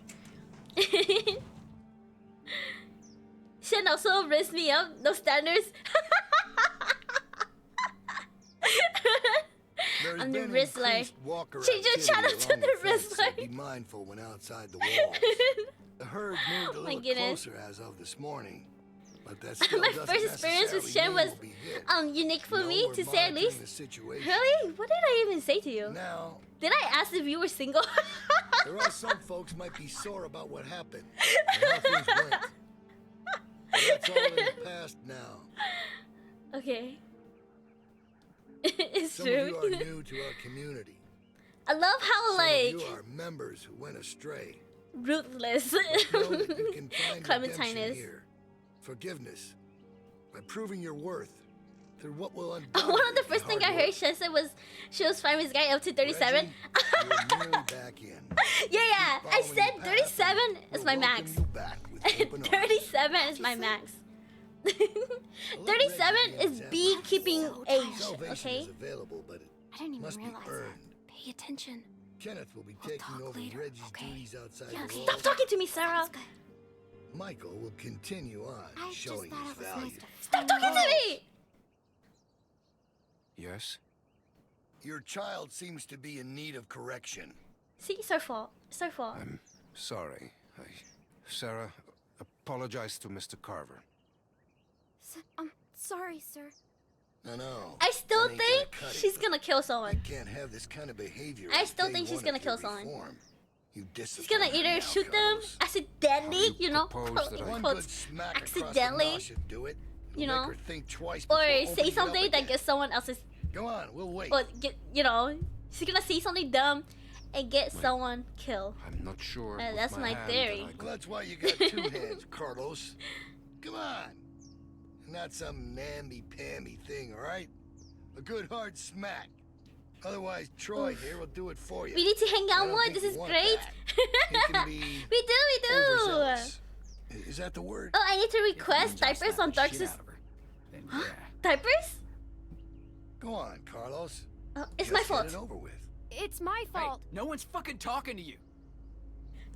Shen also raised me up. No standards. I'm the Rizzler. Change your channel to the Rizzler. Be mindful when outside the walls. The herd moved a little closer as of this morning. But that still My doesn't first experience with Shen was unique for me, to say at least. Really? What did I even say to you? Now, did I ask if you were single? There are some folks might be sore about what happened and how things went. But that's all in the past now. Okay. It's Some true. of you are new to our community. I love how Some like of you are members who went astray. ruthless Know that you can find Clementine redemption is. here. Forgiveness by proving your worth through what will One undoubtedly of the be first thing I hard heard work. Shen said was she was fine with this guy up to 37. Reggie, you're nearly back in. Yeah, I Keep said following the path 37 and is we'll my welcome max. you back with open arms. 37 is my max. 37 is beekeeping age, Salvation okay? is available, but it I didn't even must be realize earned. that. Pay attention. Kenneth will be taking over Reggie's duties outside the walls. Stop talking to me, Sarah. Michael will continue on showing his value. Stop talking to me. Yes? Your child seems to be in need of correction. See, it's her fault. It's her fault. I'm sorry. Sarah, apologize to Mr. Carver. Sorry, sir. No. I still that ain't think gonna cut it. she's gonna kill someone. You can't have this kind of behavior. I on still day think she's one gonna of your kill someone. reform. You She's gonna discipline either now, shoot them Carlos. accidentally, you know, Propose that quote, one good smack across the accidentally, nosh should do it. you It'll know, make her think twice or before say opening it up something that again. gets someone else's. Go on, we'll wait. Or get, you know, she's gonna say something dumb and get someone killed. I'm not sure. with That's my hand theory. that I Well, that's why you got two hands, Carlos. Come on. Not some namby-pamby thing, all right? A good hard smack. Otherwise, Troy here will do it for you. We need to hang I out don't more. think This you is want great. that. He can be we do. overzealous. Is that the word? Oh, I need to request diapers on Dark's. Huh? Diapers? Go on, Carlos. It's my fault. Get it over with. It's my fault. No one's fucking talking to you.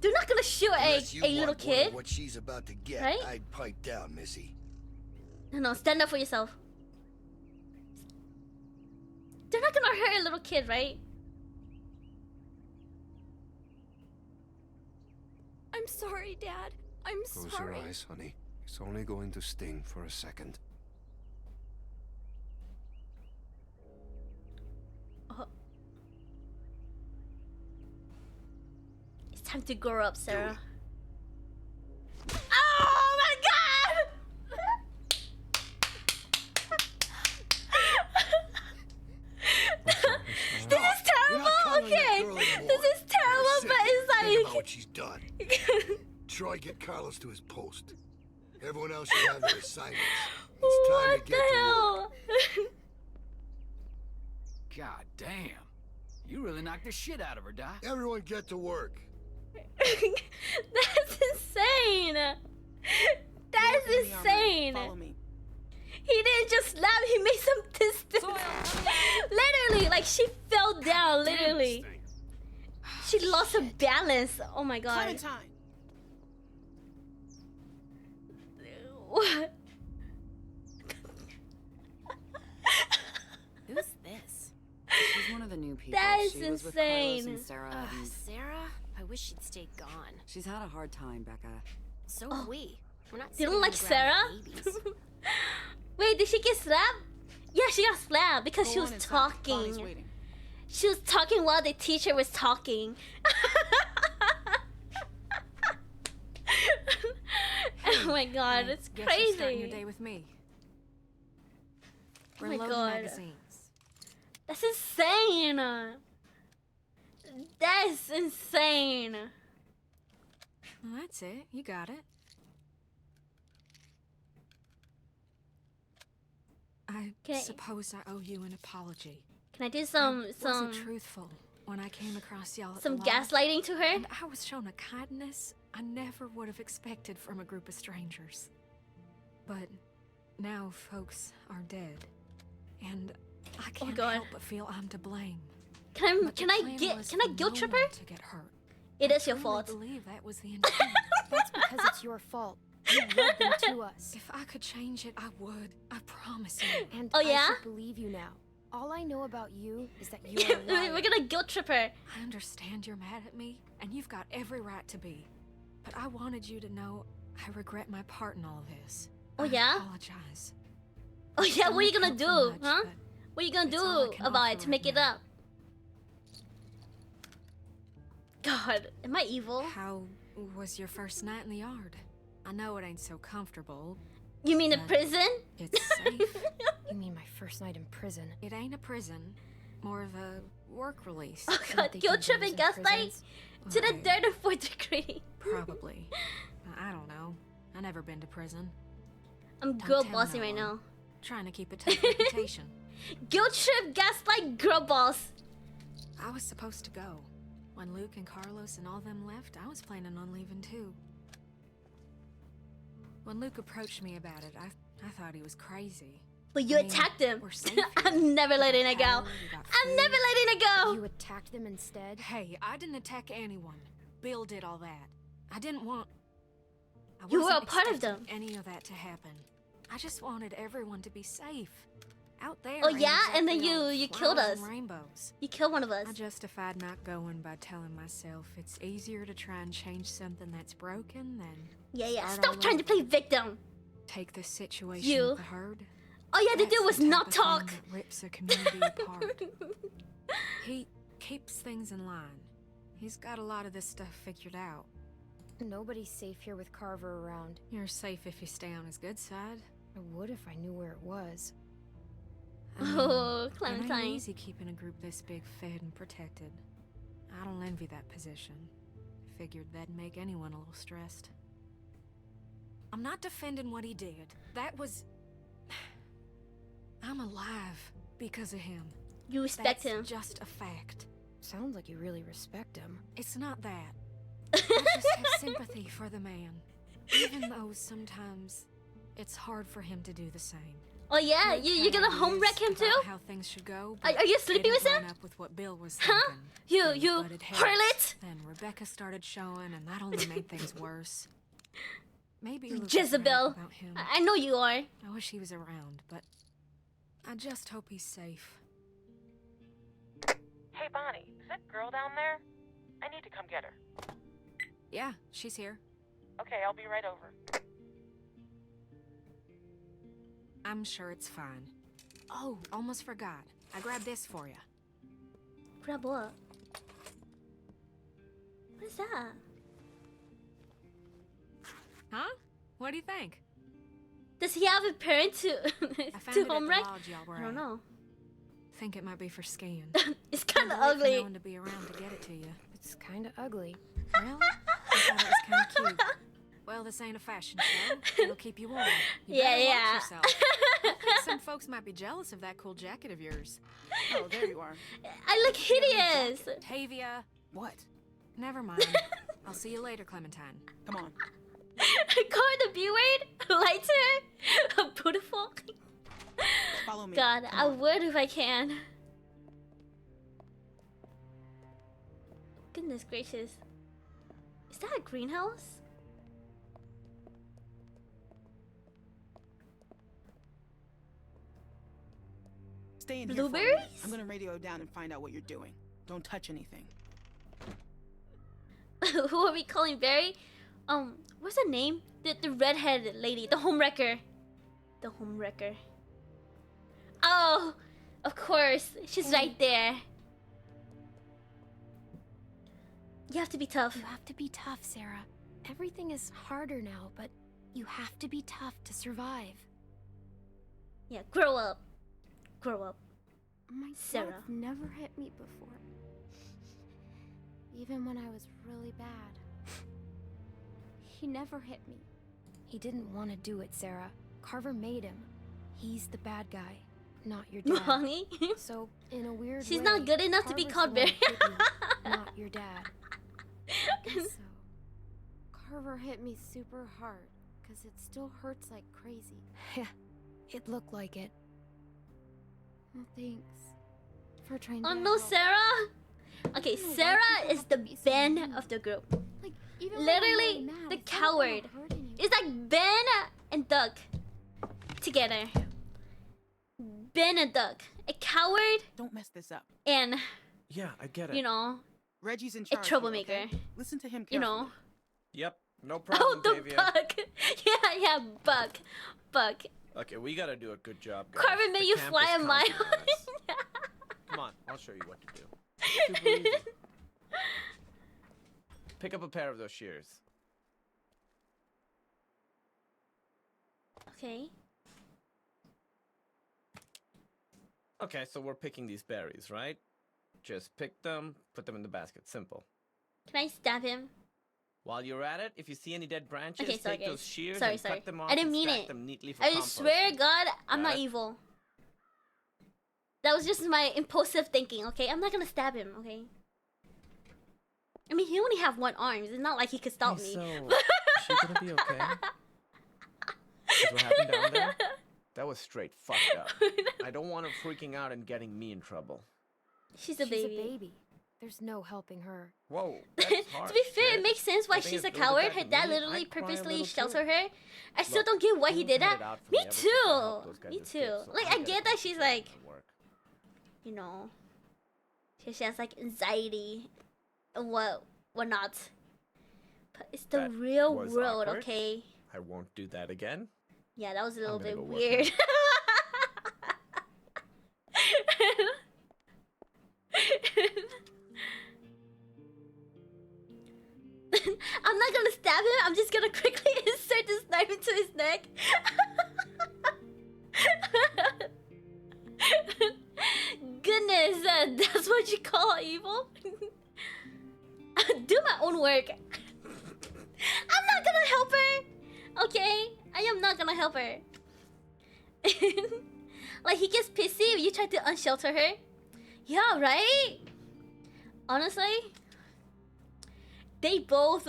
They're not gonna shoot Unless you a little want kid. what she's about to get, right? I'd pipe down, Missy. No, stand up for yourself. They're not gonna hurt a little kid, right? I'm sorry, Dad. I'm Close sorry. your eyes, honey. It's only going to sting for a second. Oh. It's time to grow up, Sarah. Oh my god! This is terrible. Okay, this is terrible, but it's like. Think about what she's done. Troy, get Carlos to his post. Everyone else should have their assignments. It's time to get to work. God damn. You really knocked the shit out of her, Doc. Everyone get to work. That's insane. That's insane. Follow me. He didn't just slap, he made some distance. Literally, like she fell down, literally. She lost her balance. Oh my god. Clementine. What? Who's this? She's one of the new people. That is she was with Carlos insane. and Sarah. and Sarah? I wish she'd stayed gone. She's had a hard time, Becca. So have we. We're not They sitting don't on like the ground Sarah? like babies. Wait, did she get slapped? Yeah, she got slapped because she Go was on inside. Bonnie's talking. waiting. She was talking while the teacher was talking. Oh my god, it's Guess you're starting your crazy. day with me. Oh We're my loading god. magazines. That's insane. That's insane. Well, that's it. You got it. I Okay. suppose I owe you an apology. Can I do some I wasn't truthful when I came across y'all at some the lodge, gaslighting to her? and I was shown a kindness I never would have expected from a group of strangers. But now folks are dead, and I can't God. help but feel I'm to blame. Can But the I plan was guilt for trip no her? one to get hurt. It I is your truly fault. believe that was the intent. That's because it's your fault. You led them to us. If I could change it, I would. I promise you. And Oh, I yeah? should believe you now. All I know about you is that you are a liar. We're gonna guilt trip her. I understand you're mad at me, and you've got every right to be. But I wanted you to know I regret my part in all of this. Oh, I yeah? apologize. Oh yeah, what are you gonna Don't do, count for much, huh? but What are you gonna it's all I do can about it offer to make right it now. up? God, am I evil? How was your first night in the yard? I know it ain't so comfortable. You mean in but prison? It's safe. You mean my first night in prison? It ain't a prison, more of a work release. Oh god, guilt trip and gaslight to the Right. third and fourth degree. Probably. I don't know. I never been to prison. I'm Don't girl tell bossing no right one. now. Trying to keep a tough reputation. Guilt trip, gaslight, girl boss. I was supposed to go. When Luke and Carlos and all them left, I was planning on leaving too. When Luke approached me about it, I thought he was crazy. But you I mean, attacked him. we're safe here. I'm never We got letting it go. power, we got I'm food. never letting it go. You attacked them instead? Hey, I didn't attack anyone. Bill did all that. I didn't want... I You were wasn't a part of expecting them. any of that to happen. I just wanted everyone to be safe. Out there. Oh ain't yeah, and then exactly all you killed flowers us. and rainbows. You killed one of us. I justified not going by telling myself it's easier to try and change something that's broken than Yeah. start Stop all trying to over. play victim. Take this situation You. with the herd. All you had to That's do was the type not of thing talk. that rips a community apart. He keeps things in line. He's got a lot of this stuff figured out. Nobody's safe here with Carver around. You're safe if you stay on his good side. I would if I knew where it was. I mean, Oh, It ain't Clementine. easy keeping a group this big fed and protected. I don't envy that position. Figured that'd make anyone a little stressed. I'm not defending what he did. That was... I'm alive because of him. You respect That's him. just a fact. Sounds like you really respect him. It's not that. I just have sympathy for the man. Even though sometimes it's hard for him to do the same. Oh yeah, you're gonna home wreck him too? How things should go. Are you sleeping with him? Up with what Bill was huh? thinking. You harlot! Then Rebecca started showing, and that only made things worse. Maybe Jezebel. About him. I know you are. I wish he was around, but I just hope he's safe. Hey Bonnie, is that girl down there? I need to come get her. Yeah, she's here. Okay, I'll be right over. I'm sure it's fine. Oh, almost forgot. I grabbed this for you. Grab what? What is that? Huh? What do you think? Does he have a parent to to home wreck? I don't know. Think it might be for skiing. It's kind of ugly. No one to be around to get it to you. It's kind of ugly. Really? I thought it was kind of cute. Well, this ain't a fashion show. It'll keep you warm. You better watch yourself. I think some folks might be jealous of that cool jacket of yours. Oh, there you are. I look hideous. Tavia. What? Never mind. I'll see you later, Clementine. Come on. Call the B word? Lighter? Beautiful? Follow me. God, I would if I can. Goodness gracious. Is that a greenhouse? Stay in here. Blueberries? I'm gonna radio down and find out what you're doing. Don't touch anything. Who are we calling Barry? What's her name? The redhead lady, the homewrecker. The homewrecker. Oh, of course. She's right there. You have to be tough. You have to be tough, Sarah. Everything is harder now, but you have to be tough to survive. Yeah, grow up. Grow up. My Sarah. dad's never hit me before. Even when I was really bad. He never hit me. He didn't want to do it, Sarah. Carver made him. He's the bad guy, not your dad. Honey? So, in a weird She's way, not good enough to be Carver's called the one Barry. who hit you, not your dad. I guess so. Carver hit me super hard, because it still hurts like crazy. Yeah, it looked like it. Well, thanks for trying to Oh no, help. Sarah! Okay, Sarah is the Ben of the group. Like, even Literally, when I'm really mad, the it's not gonna coward. hurt anyone. It's like Ben and Doug together. Ben and Doug. A coward Don't mess this up. and, Yeah, I get it. you know, Reggie's in a charge. troublemaker. Here, okay? Listen to him You carefully. know. Yep, no Oh, problem, the Tavia. bug. Yeah, Bug. Bug. Okay, we gotta do a good job, guys. Carver made The you camp fly is a mile. counting on us. Come on, I'll show you what to do. Super easy. Pick up a pair of those shears. Okay. Okay, so we're picking these berries, right? Just pick them, put them in the basket. Simple. Can I stab him? While you're at it, if you see any dead branches, Okay, sorry take guys. those shears Sorry, and sorry. cut them off I didn't and mean stack it. them neatly for I compost. swear to God, I'm Got not it? evil. That was just my impulsive thinking, okay? I'm not gonna stab him, okay? I mean, he only have one arm. It's not like he could stop me. So, is she gonna be okay? Is what happened down there? That was straight fucked up. I don't want her freaking out and getting me in trouble. She's a baby. There's no helping her. Whoa, that's harsh. To be fair, shit. it makes sense why I think she's a if it was coward. back Her to dad me, literally I'd cry a purposely little sheltered too. her. I still Look, don't get why he Dylan's did had that. it out for Me me ever since I helped too. those guys Me escape, too. so Like, I I gotta get go that she's make like, it work. you know, she has like anxiety and whatnot. But it's the That real was world, awkward. okay? I won't do that again. Yeah, that was a little gonna bit go work weird. I'm not gonna stab him. I'm just gonna quickly insert this knife into his neck. Goodness, that's what you call evil? Do my own work. I'm not gonna help her. Okay? I am not gonna help her. Like, he gets pissy if you try to unshelter her. Yeah, right? Honestly, they both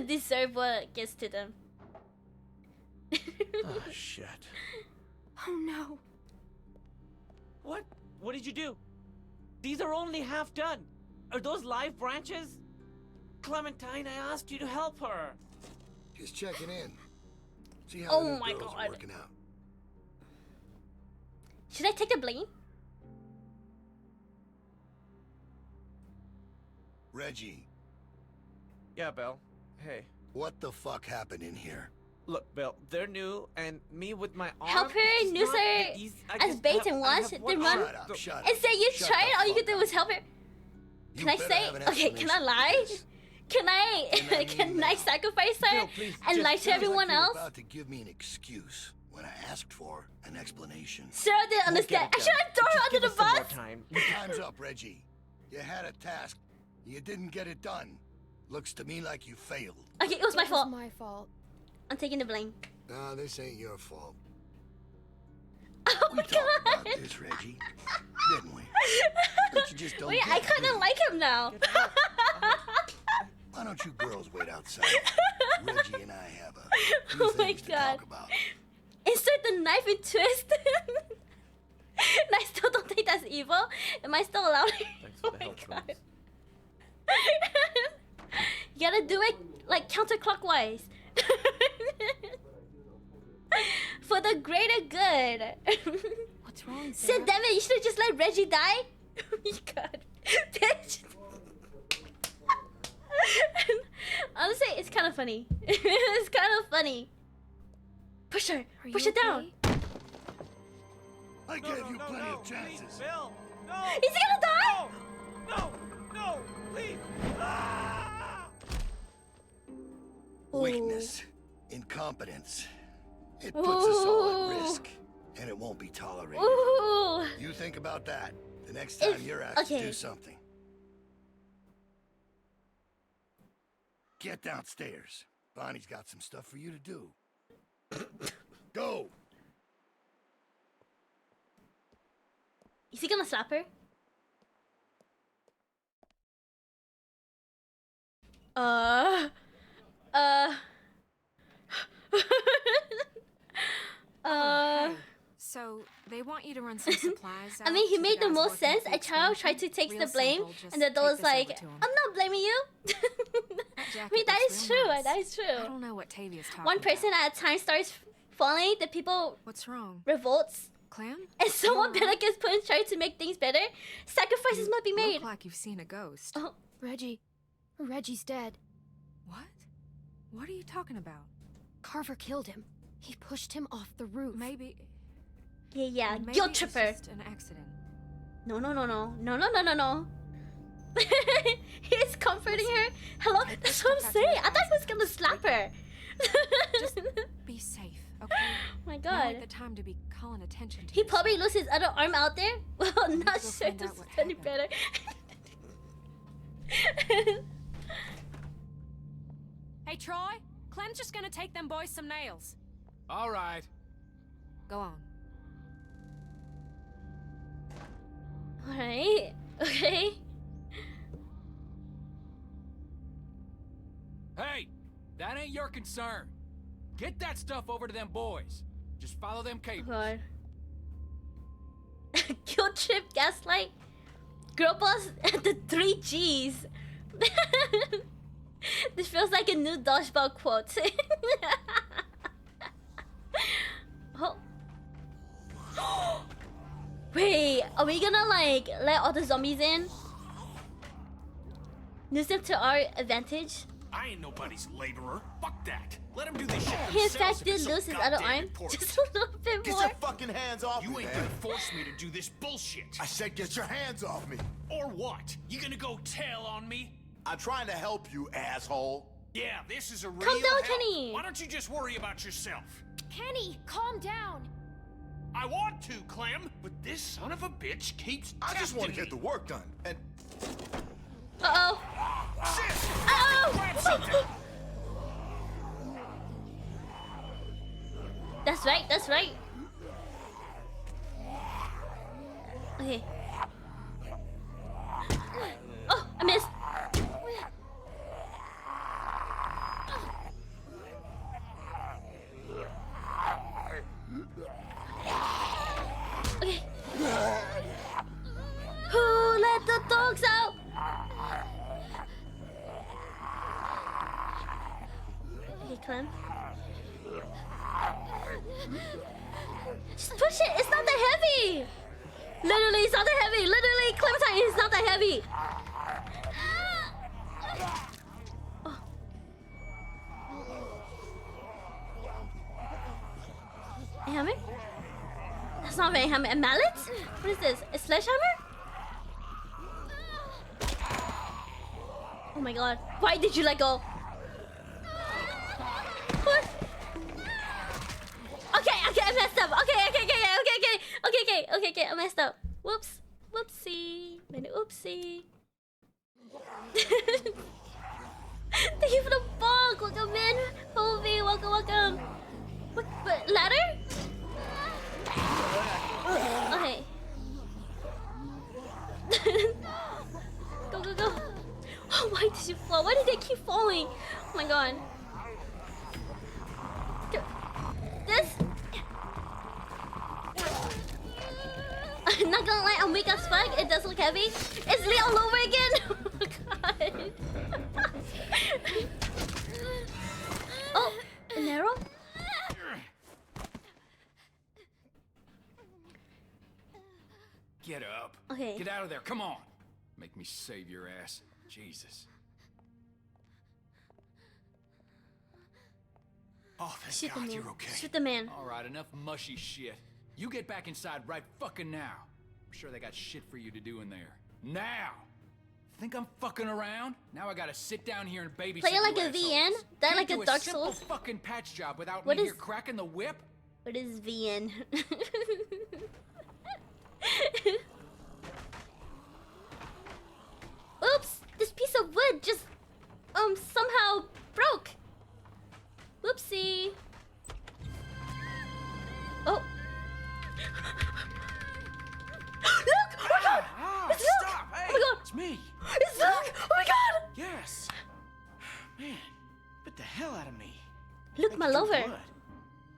deserve what gets to them. Oh, shit. Oh no. What? What did you do? These are only half done. Are those live branches? Clementine, I asked you to help her. Just checking in. See how the new girls are working out. Should I take the blame? Reggie. Yeah, Belle. Hey. What the fuck happened in here? Look, Belle, they're new, and me with my arm... Help her and use her as bait and watch them run. Shut And say you Shut tried, the all you fuck could do was help her. Can I better say, have an okay, can I explanation lie? for this. Can I sacrifice her Bill, please, and just lie to feels everyone like you're else? about to give me an excuse when I asked for an explanation. Sarah didn't understand. I should have thrown her under the bus. Time's up, Reggie. You had a task. You didn't get it done. Looks to me like you failed. Okay, it was my fault. My fault. I'm taking the blame. No, this ain't your fault. Oh we my talked god. about this, Reggie. Didn't we? But you just don't Wait, get I it, kind do of you? like him now. Why don't you girls wait outside? Reggie and I have a few Oh my things to god. talk about. Insert the knife and twist. And I still don't think that's evil. Am I still allowed? Oh my god. You gotta do it like counterclockwise. For the greater good. What's wrong, Sarah? Sarah? Damn it, you should have just let Reggie die. Oh my god. Bitch. Honestly, it's kind of funny. It's kind of funny. Push her. Push her down. I gave you plenty of chances. Bill, no! Is he gonna die? No, please! Ah! Weakness, incompetence. It puts us all at risk, and it won't be tolerated. Ooh. You think about that the next time you're asked to do something. Get downstairs. Bonnie's got some stuff for you to do. Go! Is he gonna slap her? So they want you to run some supplies. I mean, he made the most sense. A child tried to take the blame, and the adult was like, "I'm not blaming you." I mean, that is true. That is true. I don't know what Tavia's talking One person at a time starts falling. The people What's wrong? revolts. Clem? And someone better gets put in charge to make things better. Sacrifices must be made. Look like you've seen a ghost. Oh. Reggie's dead. What? What are you talking about? Carver killed him. He pushed him off the roof. Maybe. Yeah. Maybe Guilt it's tripper. just an accident. No. He's comforting her. Hello? That's what I'm saying. I thought he was gonna slap her. Just be safe, okay? My Now god. ain't the time to be calling attention to He probably lose his other arm out there. Well, not go sure find this out is what any better. Hey, Troy. Clem's just gonna take them boys some nails. All right. Go on. Alright. Okay. Hey, that ain't your concern. Get that stuff over to them boys. Just follow them cables. God. Guilt trip, gaslight, girl boss, the 3 G's. This feels like a new dodgeball quote. Oh. Wait, are we gonna like let all the zombies in? Use them to our advantage? I ain't nobody's laborer. Fuck that. Let him do this shit He in themselves fact if did it's so lose his other goddamn arm. important. Just a little bit Get more. your fucking hands off me, You ain't gonna force me to do this bullshit. I said get your hands off me. Or what? You gonna go tell on me? I'm trying to help you, asshole. Yeah, this is a real Calm down, help. Kenny. Why don't you just worry about yourself? Kenny, calm down. I want to, Clem, but this son of a bitch keeps I just want to tempting get the work done. And Uh-oh. Sis! Uh-oh. That's right, that's right. Okay. Oh, I missed. Okay. Clem. Just push it. It's not that heavy. Literally, it's not that heavy. Literally, Clementine, it's not that heavy. Oh. A hammer? That's not very hammer. A mallet? What is this? A sledgehammer? Oh my god. Why did you let go? What? Okay, I messed up. Okay, I messed up. Whoops. Whoopsie. Many oopsie. Thank you for the bug. Welcome in. Hovey, welcome. What ladder? Okay. Go. Oh, why did you fall? Why did they keep falling? Oh my god. This? I'm not gonna lie, I'm weak as fuck. It does look heavy. It's Lee all over again. Oh god. Oh, an arrow? Get up. Okay. Get out of there. Come on. Make me save your ass. Jesus. Oh, thank God you're okay. Shoot the man. All right, enough mushy shit. You get back inside right fucking now. I'm sure they got shit for you to do in there. Now! Think I'm fucking around? Now I gotta sit down here and babysit. Play it like you a assholes. VN? That like Can't a do Dark simple Souls? fucking patch job without What me is- here cracking the whip? What is VN? Oops! This piece of wood just somehow broke. Whoopsie. Oh. Look! Oh my god! It's Luke! Stop! Hey, Oh my god! it's me. It's Luke! Oh my god! Yes. Man, bit the hell out of me. Luke, my Thank you, lover. blood.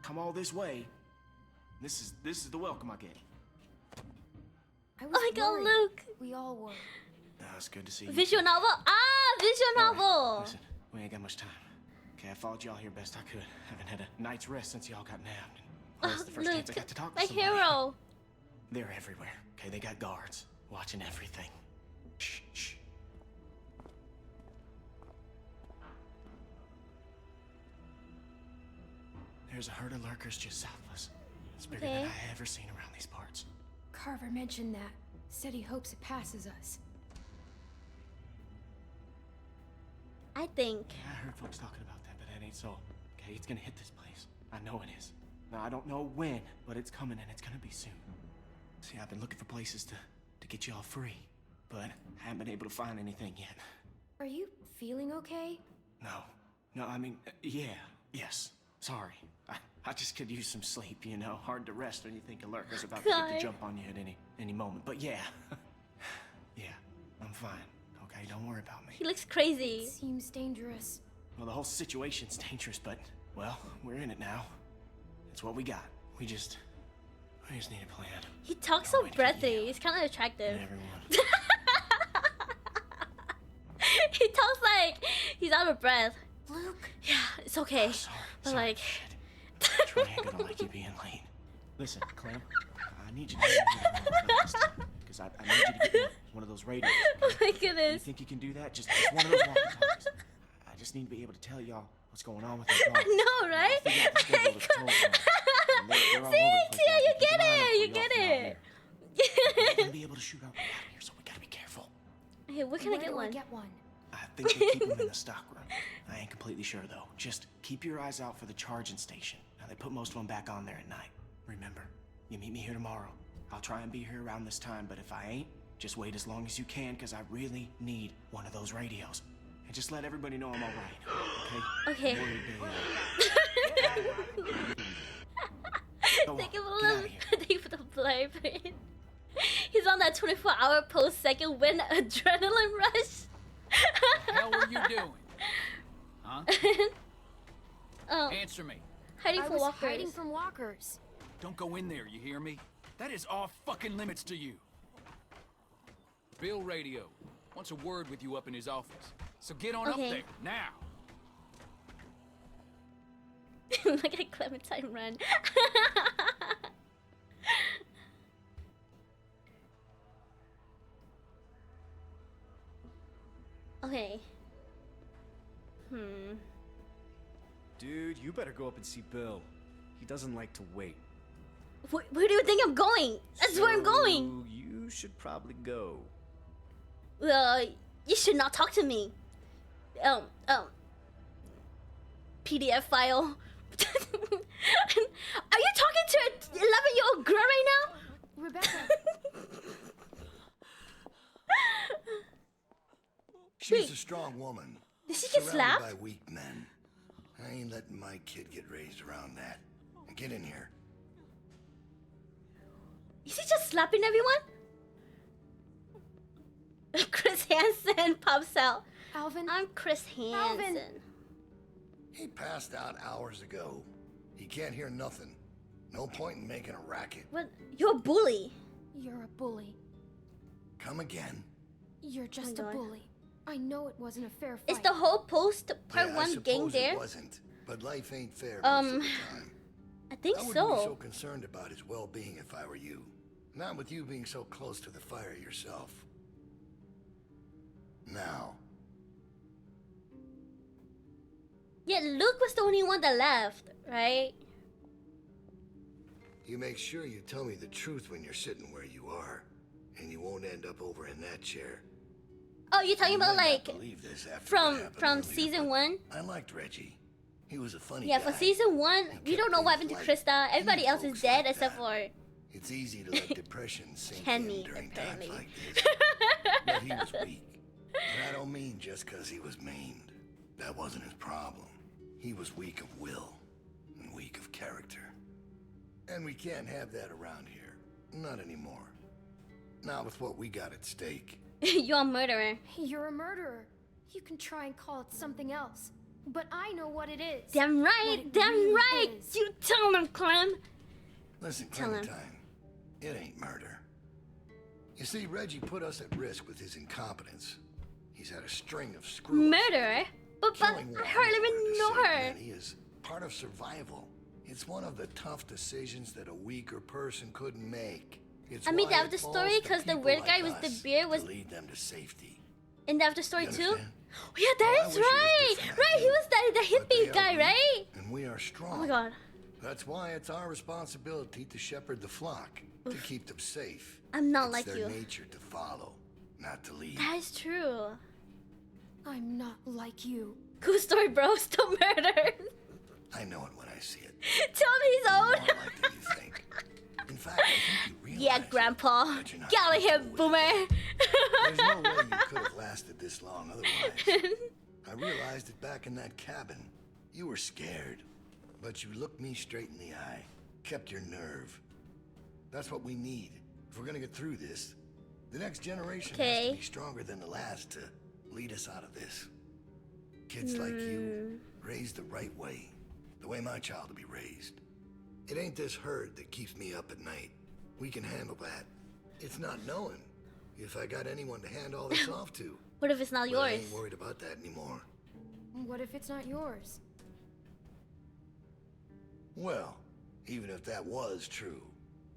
Come all this way. This is the welcome I get. I was Oh my god, worried. Luke. We all were. No, it's good to see you. Visual novel? Ah, visual All right, novel. Listen, we ain't got much time. Okay, I followed y'all here best I could. Haven't had a night's rest since y'all got nabbed. And that's the first chance I got to talk to my somebody. hero. They're everywhere. Okay, they got guards watching everything. Shh. There's a herd of lurkers just south of us. It's bigger than I ever seen around these parts. Carver mentioned that. Said he hopes it passes us. I think. Yeah, I heard folks talking about that, but that ain't so. Okay, it's gonna hit this place. I know it is. Now, I don't know when, but it's coming and it's gonna be soon. See, I've been looking for places to get y'all free, but I haven't been able to find anything yet. Are you feeling okay? No, I mean, yes. Sorry. I just could use some sleep, you know. Hard to rest when you think a lurker's about to get the jump on you at any moment. But yeah. Yeah, I'm fine. Okay, don't worry about me. He looks crazy. Seems dangerous. Well, the whole situation's dangerous, but, well, we're in it now. It's what we got. We just need a plan. He talks so breathy. He's kind of attractive. Everyone. He talks like he's out of breath. Luke. Yeah, it's okay. But like. Troy ain't gonna like you being late. Listen, Clem, I need you to get me because I need you to get me one of those radios. Oh Okay? my goodness. You think you can do that? Just one of those walkie-talkies. I just need to be able to tell y'all what's going on with the guards. I know, right? They're all over the See, place Tia, now. you Keep get an eye out it. You for get y'all from out it. here. They're gonna be able to shoot our way out of here, so we gotta be careful. Hey, where can I get one? Get one. I think they keep them in the stock room. I ain't completely sure though. Just keep your eyes out for the charging station. Now they put most of them back on there at night. Remember, you meet me here tomorrow. I'll try and be here around this time, but if I ain't, just wait as long as you can, because I really need one of those radios. And just let everybody know I'm all right, okay? Okay. Thank you for the blurb. He's on that 24-hour post-second win adrenaline rush. The hell were you doing? Huh? Oh. Answer me. Hiding I from was walkers. hiding from walkers. Don't go in there, you hear me? That is off fucking limits to you. Bill Radio wants a word with you up in his office. So get on up Okay. there, now. Look at Clementine run. Okay. Dude, you better go up and see Bill. He doesn't like to wait. Where do you think I'm going? That's where I'm going. You should probably go. You should not talk to me. PDF file. Are you talking to an 11-year-old girl right now? Rebecca. She's a strong woman. Did she get surrounded slapped? by weak men. I ain't letting my kid get raised around that. Get in here. Is he just slapping everyone? Chris Hansen pops out. Alvin? I'm Chris Hansen. Alvin. He passed out hours ago. He can't hear nothing. No point in making a racket. What? You're a bully. You're a bully. Come again. You're just Oh my a God. bully. I know it wasn't a fair fight. Is the whole post part Yeah, I 1 gang suppose there? It wasn't, but life ain't fair most of the time. I think I wouldn't be so so. concerned about his well-being if I were you. Not with you being so close to the fire yourself. Now, Yeah, Luke was the only one that left, right? you make sure you tell me the truth when you're sitting where you are, and you won't end up over in that chair. Oh, you're talking You about might like not believe this after what from happened from earlier, season but 1? I liked Reggie. He was a funny Yeah, guy. for season 1, we don't know what happened to light. Krista. Everybody else is folks dead like except that. for It's easy to let depression sink Kenny, in during apparently. times like this. But he was weak. And I don't mean just because he was maimed. That wasn't his problem. He was weak of will and weak of character. And we can't have that around here. Not anymore. Not with what we got at stake. You're a murderer. You're a murderer. You can try and call it something else. But I know what it is. Damn What right, it damn really right. is. You tell them, Clem. Listen, Tell him. Clementine, it ain't murder. You see, Reggie put us at risk with his incompetence. He's had a string of screws. Murderer? But Killing I one hardly in order even to know save her. many is part of survival. It's one of the tough decisions that a weaker person couldn't make. It's I mean, why the it after falls story to because the people weird like guy with the us beard was to lead them to safety. in the after story You too. understand? Oh, yeah, that Well, I is wish it was right. different, Right, he was the But they hippie are guy, weak, right? And we are strong. Oh my God. That's why it's our responsibility to shepherd the flock, to keep them safe. I'm not It's like their you. nature to follow, not to lead. That is true. I'm not like you. Cool story, bro. Still murdered. I know it when I see it. Tell me he's More old. like than you think. In fact, I think you realize Yeah, Grandpa. that you're not Get out of here, comfortable boomer. with it. There's no way you could have lasted this long otherwise. I realized it back in that cabin. You were scared, but you looked me straight in the eye, kept your nerve. That's what we need if we're gonna get through this. The next generation has to be stronger than the last to lead us out of this. Kids like you, raised the right way, the way my child will be raised. It ain't this herd that keeps me up at night. We can handle that. It's not knowing if I got anyone to hand all this off to. What if it's not But I yours? ain't worried about that anymore. What if it's not yours? Well, even if that was true,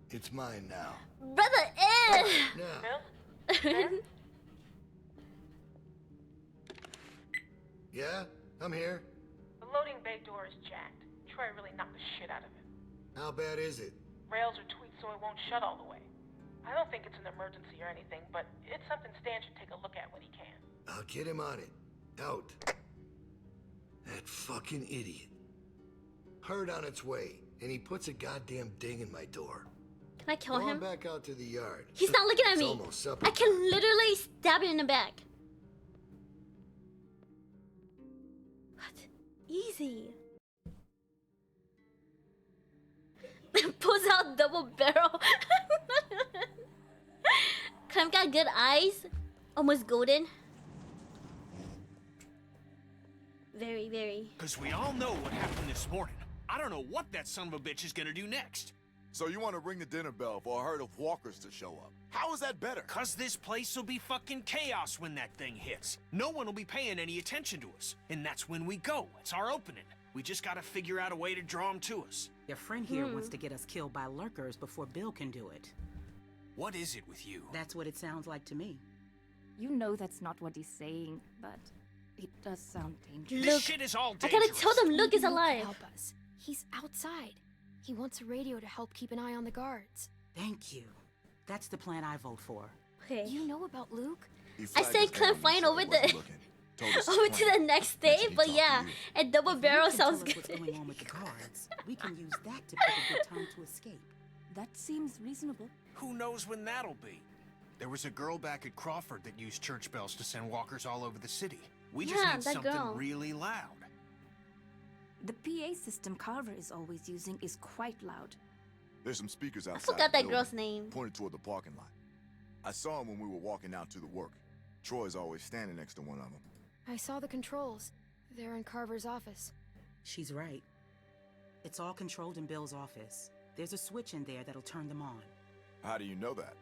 it's mine now. Brother, Now, yeah, I'm here. The loading bay door is jacked. Troy really knocked the shit out of it. How bad is it? Rails are tweaked so it won't shut all the way. I don't think it's an emergency or anything, but it's something Stan should take a look at when he can. I'll get him on it. Out. That fucking idiot. Herd on its way, and he puts a goddamn ding in my door. Can I kill Go on him? back out to the yard. He's not looking at It's me. almost supper I can literally stab him in the back. What? Easy. Pulls out double barrel. Clem got good eyes. Almost golden. Very, very. Because we all know what happened this morning. I don't know what that son of a bitch is gonna do next. So you want to ring the dinner bell for a herd of walkers to show up? How is that better? Cause this place will be fucking chaos when that thing hits. No one will be paying any attention to us. And that's when we go. It's our opening. We just gotta figure out a way to draw them to us. Your friend here wants to get us killed by lurkers before Bill can do it. What is it with you? That's what it sounds like to me. You know that's not what he's saying, but it does sound dangerous. This shit is all I dangerous. gotta tell them Luke is alive. Help us. He's outside. He wants a radio to help keep an eye on the guards. Thank you. That's the plan I vote for. Okay. You know about Luke? I said Clem flying over the over to the next state, but yeah, and double barrel sounds good. What's going on with the guards? We can use that to pick a good time to escape. That seems reasonable. Who knows when that'll be? There was a girl back at Crawford that used church bells to send walkers all over the city. We just need something really loud. The PA system Carver is always using is quite loud. There's some speakers I outside. forgot that the girl's building, name. Pointed toward the parking lot. I saw him when we were walking out to the work. Troy's always standing next to one of them. I saw the controls. They're in Carver's office. She's right. It's all controlled in Bill's office. There's a switch in there that'll turn them on. How do you know that?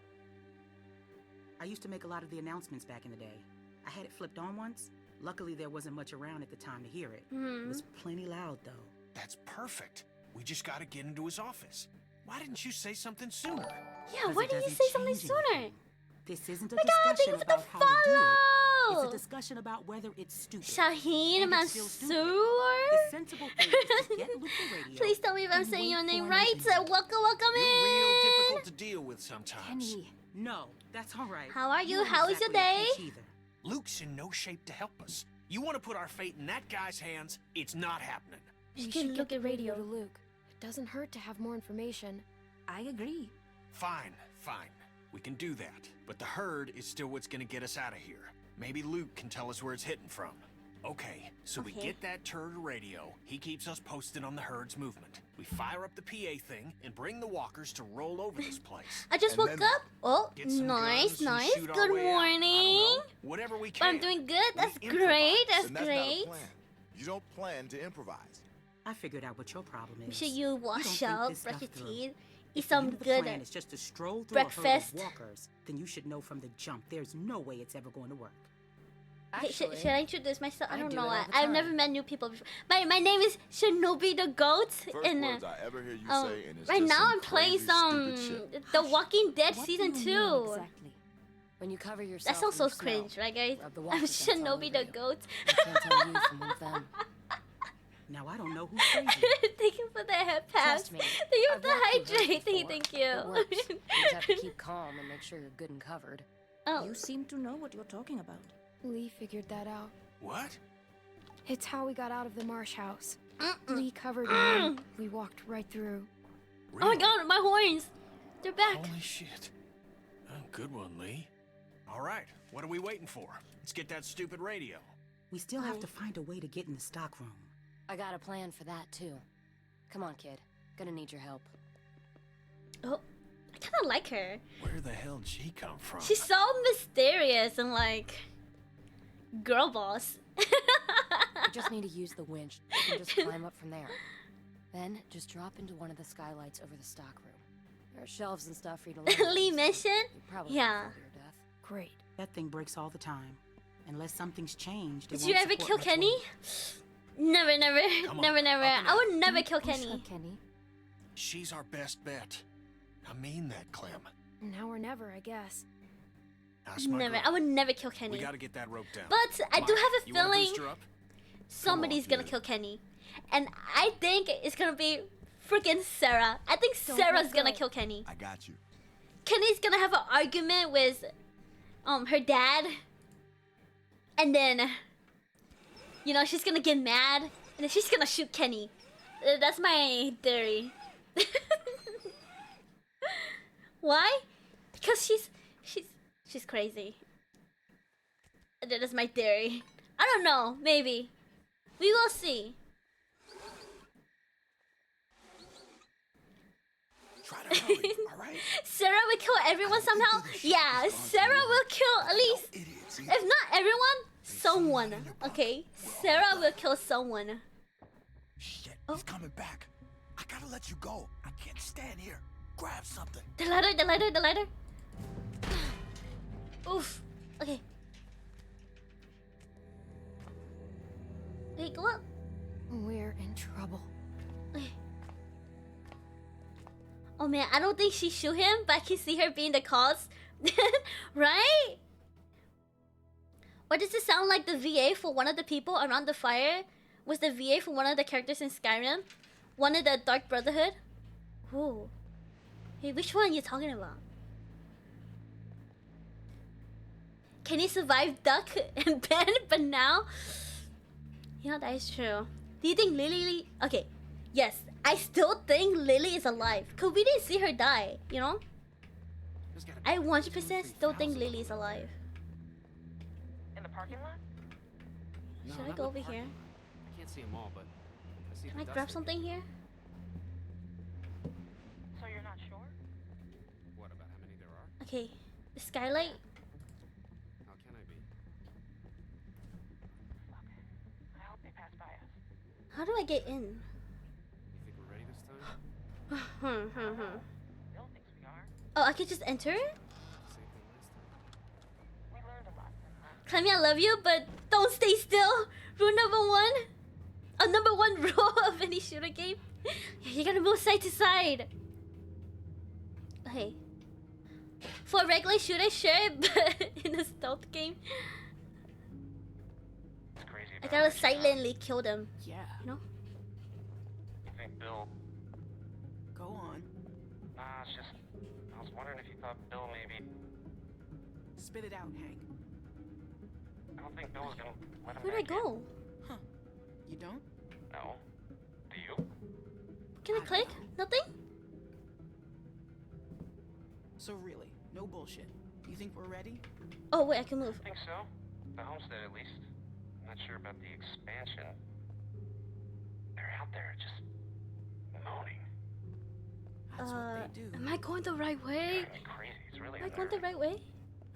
I used to make a lot of the announcements back in the day. I had it flipped on once. Luckily, there wasn't much around at the time to hear it. It was plenty loud, though. That's perfect. We just gotta get into his office. Why didn't you say something sooner? Yeah, why didn't you say something sooner? This isn't a My God, discussion thank you for the about how to do it. follow. It's a discussion about whether it's stupid. Shaheen And it's still stupid. Mansoor? The sensible thing is to get Luke the radio. Please tell me if I'm and saying wait your for name an right. opening. Welcome You're real in. difficult to deal with sometimes. Kenny, no, that's all right. How are you? You're How is your exactly a day? peach either. Luke's in no shape to help us. You want to put our fate in that guy's hands? It's not happening. We can should look get at the radio radio. to Luke. It doesn't hurt to have more information. I agree. Fine. We can do that. But the herd is still what's gonna get us out of here. Maybe Luke can tell us where it's hitting from. Okay, so we get that turd radio. He keeps us posted on the herd's movement. We fire up the PA thing and bring the walkers to roll over this place. I just woke up. Oh, Get some nice, guns and nice. shoot our Good way out. I don't morning. know. Whatever we can. I'm doing good. That's We great. improvise, That's and that's great. Not a plan. You don't plan to improvise. I figured out what your problem is. Make sure you wash don't think up, this brush stuff your through. teeth, If eat the end some of the good plan is just to stroll through a herd breakfast. of walkers, then you should know from the jump there's no way it's ever going to work. Okay, Actually, should I introduce myself? I I don't do know. it all the I've time. never met new people before. My name is Shinobi the Goat. First and words I ever hear you um, say, and it's right just now some I'm playing crazy, some stupid shit. The Walking Dead what season do you mean 2. exactly? When you cover yourself That sounds so in your smell, cringe, right, guys? rub the I'm walkers dust all Shinobi over the you. Goat. I can't tell you from one of them. Now I don't know who's crazy. Thank you for the head pass. Trust me, Thank you for I've the walked through hydrate. hers Thank you, before. thank It you. works. You just have to keep calm and make sure you're good and covered. Oh. You seem to know what you're talking about. Lee figured that out. What? It's how we got out of the marsh house. Lee covered me. We walked right through. Oh my god, my horns! They're back. Holy shit. Oh, good one, Lee. All right, what are we waiting for? Let's get that stupid radio. We still have to find a way to get in the stockroom. I got a plan for that, too. Come on, kid. Gonna need your help. Oh, I kind of like her. Where the hell did she come from? She's so mysterious and like girl boss. You just need to use the winch. You can just climb up from there. Then, just drop into one of the skylights over the stockroom. There are shelves and stuff for you to learn. Lee mentioned? You probably Yeah. won't your death. Great. That thing breaks all the time. Unless something's changed. it Did you won't ever support kill much Kenny? longer. Never, never, Come on, never, never. up and I out. would never kill Push Kenny. her, Kenny. She's our best bet. I mean that, Clem. Now or never, I guess. That's my Never. girl. I would never kill Kenny. We gotta get that rope down. But I Come do on, have a you wanna feeling boost her up? somebody's gonna kid. kill Kenny. And I think it's gonna be freaking Sarah. I think Don't Sarah's let gonna go. kill Kenny. I got you. Kenny's gonna have an argument with her dad. And then she's gonna get mad and then she's gonna shoot Kenny. That's my theory. Why? Because she's crazy. That is my theory. I don't know, maybe. We will see. Try to hurry, all right? Sarah will kill everyone somehow? Yeah, Sarah will kill at least, if not everyone, someone. Okay? Sarah will kill someone. Shit, he's coming back. I gotta let you go. I can't stand here. Grab something. The ladder, the ladder, the ladder. Oof. Okay. Okay, go up. We're in trouble. Oh man, I don't think she shoot him, but I can see her being the cause. Right? Or does it sound like the VA for one of the people around the fire was the VA for one of the characters in Skyrim? One of the Dark Brotherhood? Ooh. Hey, which one are you talking about? Can he survive Duck and Ben? But now... You know, that is true. Do you think Lily... Okay, yes. I still think Lily is alive. Because we didn't see her die, you know? I 100% still think Lily is alive. In the parking lot? Should I go over here? I can't see them all, but I see Can the I dust grab thing. something here? So you're not sure? What about how many there are? Okay, the skylight. How can I be? I hope they pass by us. How do I get in? You think we're ready this time? Bill thinks we are. Oh, I could just enter it? Same thing last time. We learned a lot. Clemmy, I love you, but don't stay still. Rule number one. Number one rule of any shooter game. You gotta move side to side. Okay. For a regular shooter, sure, but in a stealth game, It's crazy. I gotta silently kill them. Yeah. You know? You think Bill... Go on. Nah, it's just... I was wondering if you thought Bill maybe... Spit it out, Hank. I don't think Bill was gonna let him Where'd I back in. go? Huh. You don't? No. Do you? Can I click? Nothing? So really, no bullshit. You think we're ready? Oh, wait, I can move. I think so. The homestead, at least. I'm not sure about the expansion. They're out there just... moaning. That's what they do. Am I going the right way? Driving me crazy. It's really Am I going the right way?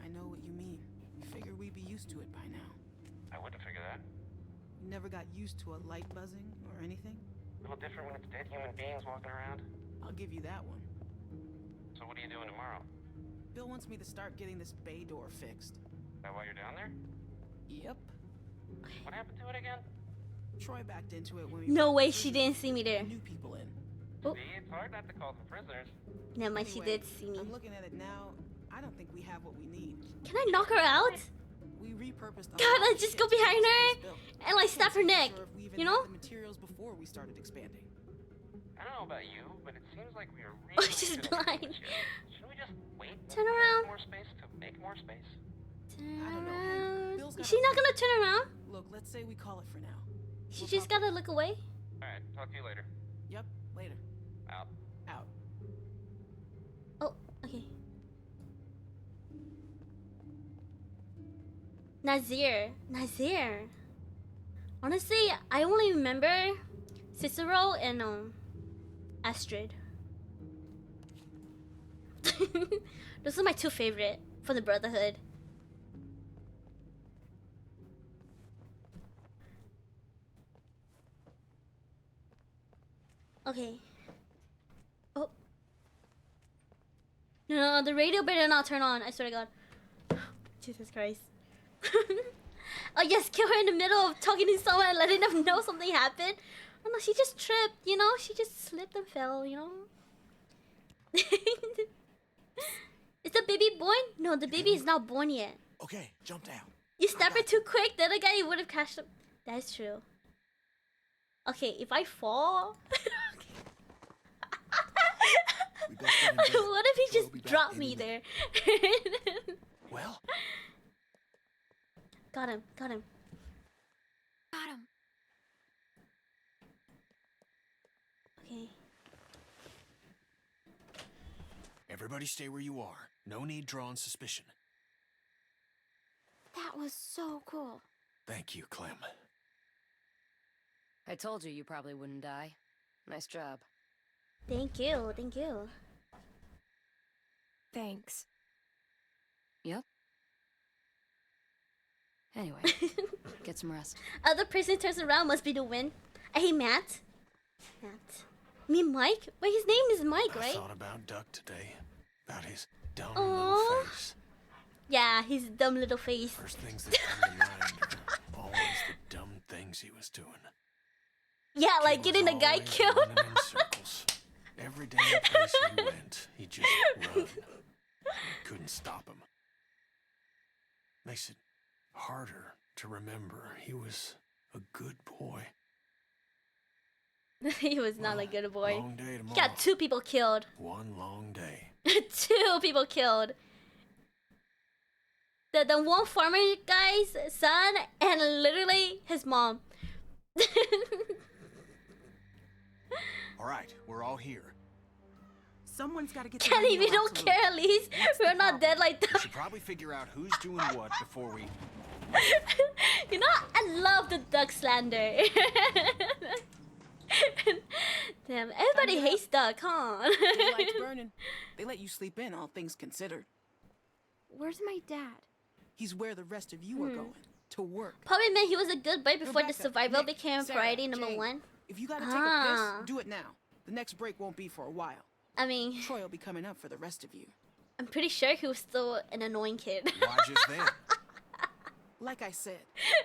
I know what you mean. You figure we'd be used to it by now. I wouldn't figure that. You never got used to a light buzzing or anything? A little different when it's dead human beings walking around. I'll give you that one. So what are you doing tomorrow? Bill wants me to start getting this bay door fixed. Is that why you're down there? Yep. What happened to it again? Troy backed into it when we... No way she didn't see me there. New people in. Oh. See, it's hard not to call them prisoners. Never mind, she Anyway, did see me. I'm looking at it now. I don't think we have what we need. Can I knock her out? We repurposed. God, I just go behind her and like stab her neck. You know? The materials before we started expanding. I don't know about you, but it seems like we are Oh, really she's good at blind. this shit. Shouldn't we just wait? Turn until we around. have more space to make more space? Turn I don't know. around. Bill's Is got she a not plan. gonna turn around? Look, let's say we call it for now. She just gotta look away. Alright, talk to you later. Yep, later. Out. Out. Oh, okay. Nazir. Honestly, I only remember Cicero and Astrid. Those are my two favorite from the Brotherhood. Okay. Oh. No, the radio better not turn on. I swear to God. Jesus Christ. Oh yes, kill her in the middle of talking to someone and letting them know something happened. Oh no, she just tripped, you know? She just slipped and fell, you know? Is the baby born? No, the baby is not born yet. Okay, jump down. You step her too quick, the other guy would have crashed him. That's true. Okay, if I fall... What if he just dropped me there? Well? Got him. Got him. Okay. Everybody stay where you are. No need drawing suspicion. That was so cool. Thank you, Clem. I told you probably wouldn't die. Nice job. Thank you. Thanks. Yep. Anyway, get some rest. Other person turns around must be the win. Hey, Matt. Me, Mike? Wait, his name is Mike, I right? thought about Duck today. About his dumb Aww. little face. Yeah, his dumb little face. First things that come to mind are always the dumb things he was doing. Yeah, like getting the guy killed. Running in circles. Every damn place he went, he just run. Couldn't stop him. Makes it harder to remember he was a good boy. He was not a good boy. Long day He tomorrow. got 2 people killed. One long day. 2 people killed. The one farmer guy's son and literally his mom. All right, we're all here. Someone's got to get. Kenny, we don't care at least. We're not dead like We that. should probably figure out who's doing what before we... You know, I love the duck slander. Damn, everybody hates duck, huh? Daylight's burning. They let you sleep in, all things considered. Where's my dad? He's where the rest of you are going. To work. Probably meant he was a good boy before the Rebecca, survival Nick, became Sarah, priority number Jane, 1. If you gotta take Ah. a piss, do it now. The next break won't be for a while. I mean, Troy will be coming up for the rest of you. I'm pretty sure he was still an annoying kid. Why just then? Like I said,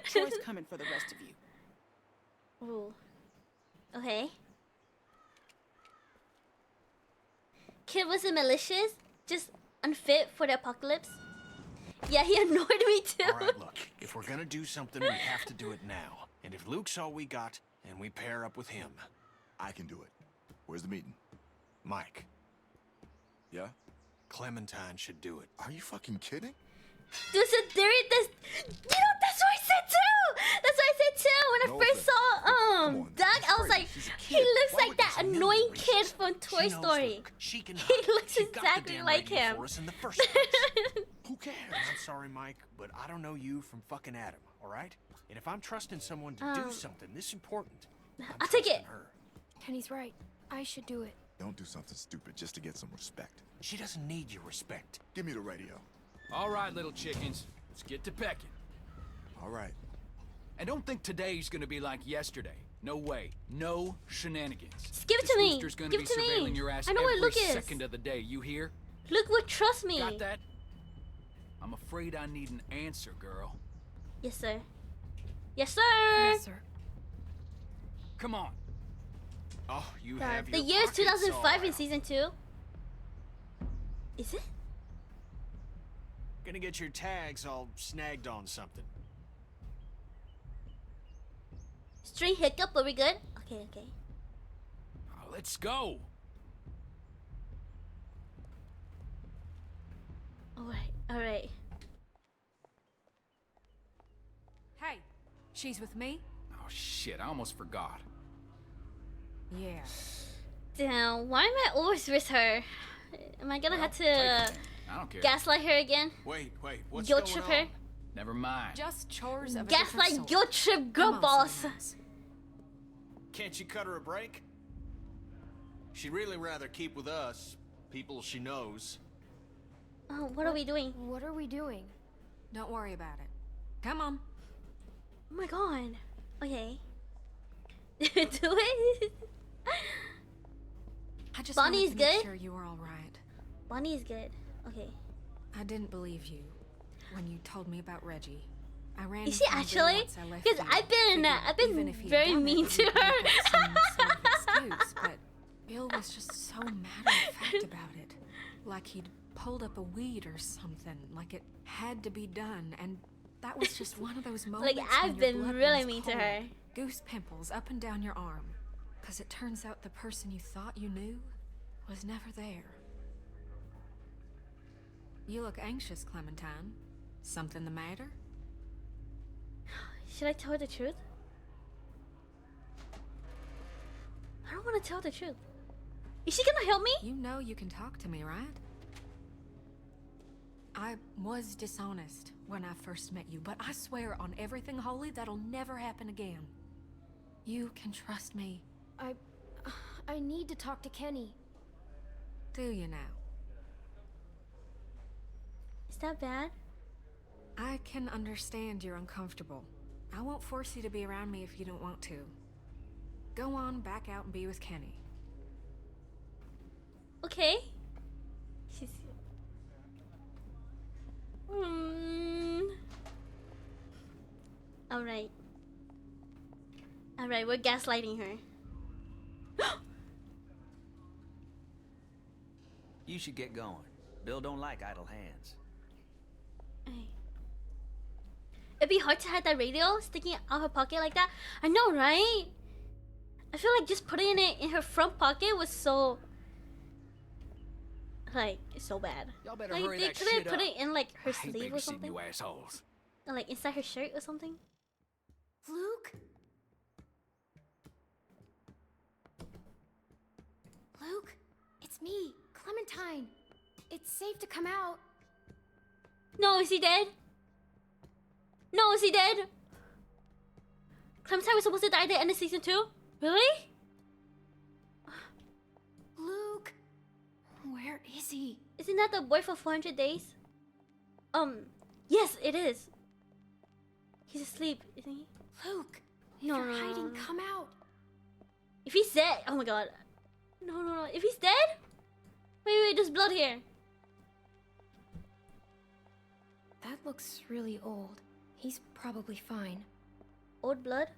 Troy's coming for the rest of you. Ooh. Okay. Kid wasn't malicious, just unfit for the apocalypse. Yeah, he annoyed me too. All right, look. If we're gonna do something, we have to do it now. And if Luke's all we got, and we pair up with him... I can do it. Where's the meeting? Mike. Yeah? Clementine should do it. Are you fucking kidding? There's a theory that's... You know, that's what I said too! That's what I said too! When I first saw, Doug, I was like, he looks like that annoying kid from Toy Story. She can He looks She got the exactly damn like radio him. for us in the first place. Who cares? I'm sorry, Mike, but I don't know you from fucking Adam, all right? And if I'm trusting someone to do something this important, I'll take it. her. Kenny's right. I should do it. Don't do something stupid just to get some respect. She doesn't need your respect. Give me the radio. All right, little chickens. Let's get to pecking. All right. And don't think today's gonna be like yesterday. No way. No shenanigans. Just give it This to me. rooster's gonna Give be it to me. surveilling your ass I know where every Luke is. second of the day. You hear? Luke would trust me. Got that? I'm afraid I need an answer, girl. Yes, sir. Yes, sir. Yes, sir. Come on. Oh, you God, have the your year is pockets 2005 all in out. season 2. Is it? Gonna get your tags all snagged on something. String hiccup, but we good? Okay, okay. Oh, let's go. Alright, alright. Hey, she's with me? Oh shit, I almost forgot. Yeah. Damn, why am I always with her? Am I gonna have to I don't care. gaslight her again? Wait, what's Guilt going trip on? her? Never mind. Just chores of a Gaslight, different sort. guilt trip, girl Come on, boss. Silence. Can't you cut her a break? She'd really rather keep with us, people she knows. Oh, what are we doing? What are we doing? Don't worry about it. Come on. Oh my god. Okay. Do it. I just Bonnie's wanted to make good? sure you were all right. Bonnie is good. Okay. I didn't believe you when you told me about Reggie. I ran. Is she into him actually? once I left Because you. I've Even been if he'd very done it, mean to you'd make her. up some sort of excuse, but Bill was just so matter of fact about it, like he'd pulled up a weed or something, like it had to be done, and that was just one of those moments. Like, when I've your been blood really runs mean to cold. her. Goose pimples up and down your arm, because it turns out the person you thought you knew was never there. You look anxious, Clementine. Something the matter? Should I tell her the truth? I don't want to tell the truth. Is she gonna help me? You know you can talk to me, right? I was dishonest when I first met you, but I swear on everything holy that'll never happen again. You can trust me. I need to talk to Kenny. Do you now? Is that bad? I can understand you're uncomfortable. I won't force you to be around me if you don't want to. Go on back out and be with Kenny. Okay. She's... Alright. Alright, we're gaslighting her. You should get going. Bill don't like idle hands. Hey. It'd be hard to hide that radio sticking out her pocket like that. I know, right? I feel like just putting it in her front pocket was so... like, so bad. Y'all better like, hurry they that couldn't shit put up. it in, like, her I hate sleeve or babysitting something? you assholes. Or, like, inside her shirt or something? Luke? Luke? It's me, Clementine. It's safe to come out. No, is he dead? No, is he dead? Clementine was supposed to die at the end of season 2? Really? Luke? Where is he? Isn't that the boy for 400 days? Yes, it is. He's asleep, isn't he? Luke, if No, you're no, no, hiding, no. come out. If he's dead, oh my god. No. If he's dead? Wait, there's blood here. That looks really old. He's probably fine. Old blood?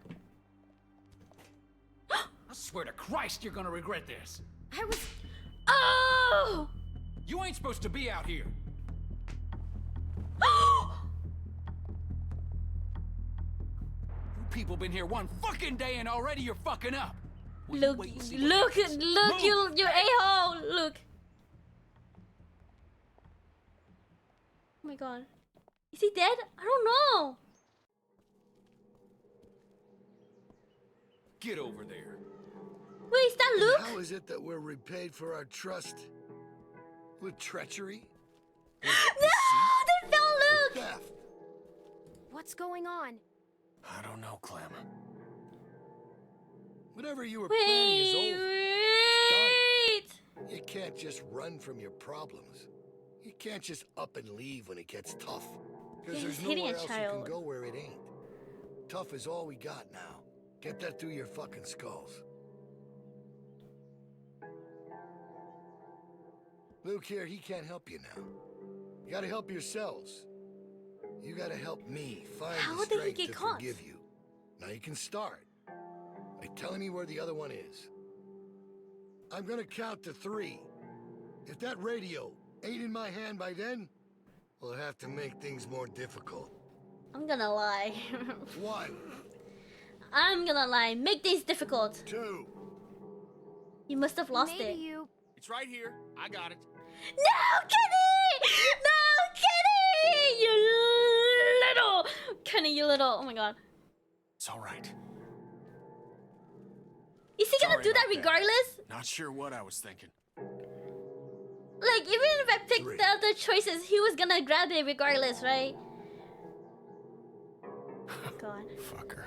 I swear to Christ, you're gonna regret this. I was... Oh! You ain't supposed to be out here. You people been here one fucking day and already you're fucking up. Will you Look, wait and see look, what happens? look, Move. you a-hole, look. Oh my god. Is he dead? I don't know. Get over there. Wait, is that Luke? How is it that we're repaid for our trust? With treachery? No! They found Luke! Theft? What's going on? I don't know, Clem. Whatever you were planning is over. Wait! You can't just run from your problems. You can't just up and leave when it gets tough. Because Yeah, there's he's hitting nowhere a else you child. can go where it ain't. Tough is all we got now. Get that through your fucking skulls. Luke here, he can't help you now. You gotta help yourselves. You gotta help me find How the did he strength get to caught? forgive you. Now you can start by telling me where the other one is. I'm gonna count to 3. If that radio ain't in my hand by then, we'll have to make things more difficult. I'm gonna lie. 1. I'm gonna lie. Make things difficult. 2. You must have lost Maybe it. you... It's right here. I got it. No, Kenny! No, Kenny! You little... Kenny, you little... Oh my god. It's all right. Is he gonna Sorry do that about that. regardless? Not sure what I was thinking. Like, even if I picked the other choices, he was gonna grab it regardless, right? God. Fucker.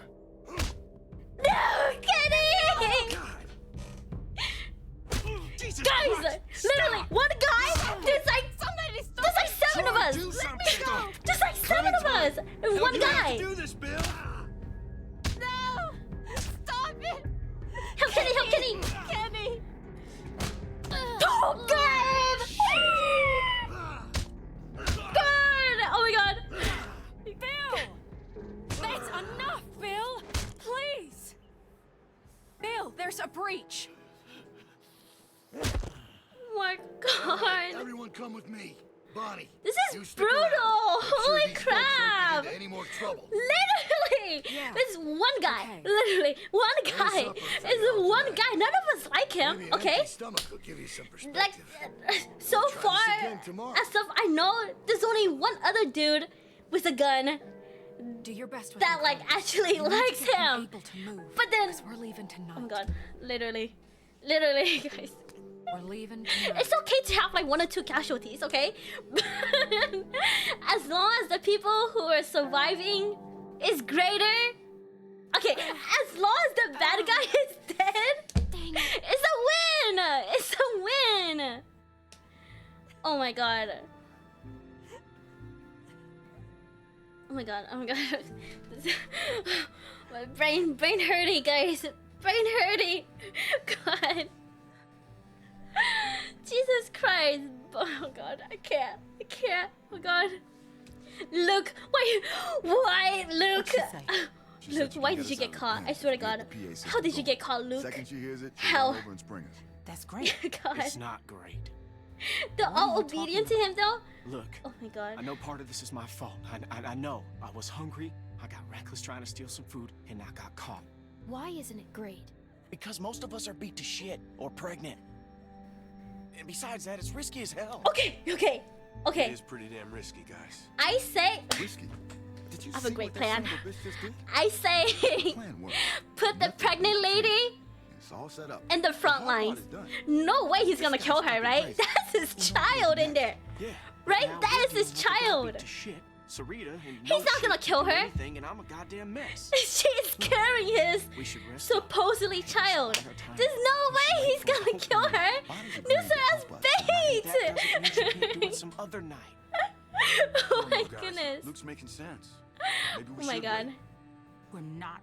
No, Kenny! Jesus Guys, Christ, literally, stop. one guy, there's like 7 of us. Do something. Just like 7 of us, and one guy. Do this, Bill. No! Stop it! Help Kenny, help Kenny. Kenny! Oh, God! God! Oh my God! Bill! That's enough, Bill! Please! Bill, there's a breach! Oh my God! Everyone come with me. Bonnie. This you is stick brutal! around. I'm sure Holy these folks won't crap! get into any more trouble. Literally! Yeah. This one guy. Okay. Literally, one guy. supper for Is y'all one tonight. guy. None of us like him, Maybe an okay? empty stomach will give you some Like, perspective. so Try this far, again tomorrow. as stuff I know, there's only one other dude with a gun Do your best with that, him, like, Clem. actually You need to likes get him him. able to move, But then, 'cause we're leaving tonight. oh my God, literally, guys. We're leaving tonight. It's okay to have like 1 or 2 casualties, okay? As long as the people who are surviving is greater. Okay, as long as the bad guy is dead, it's a win! It's a win! Oh my God. Oh my God, oh my God. My brain hurting, guys. Brain hurting. God. Jesus Christ. Oh God, I can't. Oh God. Luke, why, Luke? Luke, why did you get caught? I swear to God. How did you get caught, Luke? Second she hears it, she'll How? run over and spring us. That's great. God. It's not great. They're all obedient to him, though? Look, oh my God. I know part of this is my fault. I know. I was hungry, I got reckless trying to steal some food, and I got caught. Why isn't it great? Because most of us are beat to shit or pregnant. And besides that, it's risky as hell. Okay. It is pretty damn risky, guys. I say... Risky? Did you I have a see great what that plan. son of a bitch just did? I say... Plan works. put the pregnant lady It's all set up. in the front lines. No way he's gonna kill her, right? That's his child in there. Yeah. Right? Now That is Whitney his look at that child. beat to shit. Sarita and He's no not shit gonna can kill do her. anything, and I'm a goddamn mess. She's carrying his We should risk supposedly child. There's no way he's gonna kill her. Use her as bait. That doesn't mean she can't do it some other night. Oh my Guys, goodness. Luke's making sense. Maybe we Oh my should God. wait. We're not.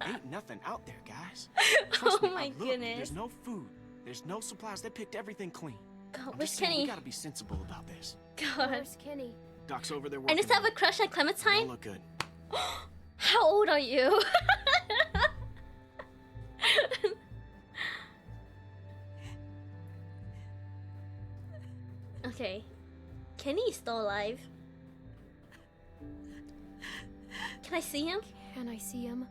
Ain't nothing out there, guys. Trust me, Oh my I looked. goodness. There's no food. There's no supplies. They picked everything clean. God, I'm where's just saying, Kenny? we gotta be sensible about this. God. Where's Kenny? Doc's over there I working. used to have on a crush on it. Clementine. Don't look good. How old are you? Okay. Kenny is still alive. Can I see him? Can I see him?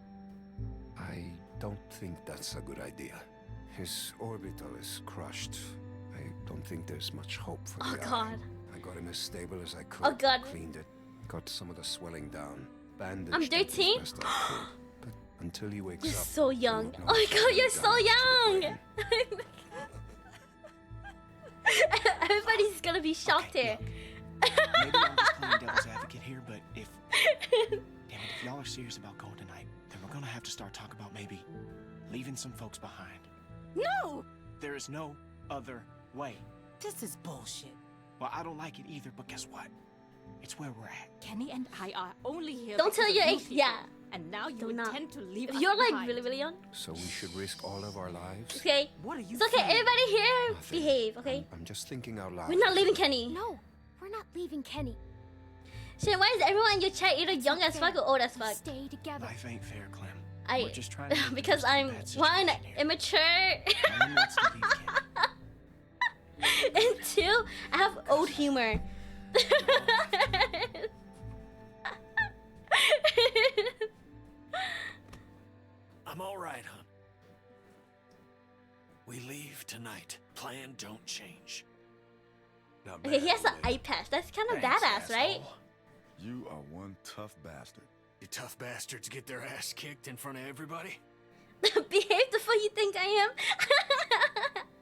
I don't think that's a good idea. His orbital is crushed. I don't think there's much hope for Oh the eye. God. I got him as stable as I could. Oh, God. Cleaned it. Got some of the swelling down. Bandaged I'm it as 13? best I could. But until he wakes You're up, so young. won't know Oh my if God, any you're so damage to the young. Everybody's gonna be shocked here. Maybe I'm just playing devil's advocate here, but if damn it, if y'all are serious about going tonight, then we're gonna have to start talking about maybe leaving some folks behind. No! There is no other way. This is bullshit. Well, I don't like it either, but guess what? It's where we're at. Kenny and I are only here. Don't because tell of your you age. people, Yeah. And now you Do not. intend to leave If us you're like behind. really, really young. So we should risk all of our lives? Okay. What are you It's okay. saying? Everybody here, Nothing. behave. Okay. I'm just thinking out loud. We're not leaving Kenny. No, we're not leaving Kenny. Shit, why is everyone in your chat either young as fuck or old as fuck? Stay together. Life ain't fair, Clem. I We're just trying to make the because most of a I'm bad one situation here. immature No one wants to leave Kenny. and two I have old humor. I'm all right, hon. We leave tonight. Plan don't change. Not Okay, he has an eye patch. That's kind of Thanks, badass, right? You are one tough bastard. You tough bastards get their ass kicked in front of everybody? Behave the fuck you think I am.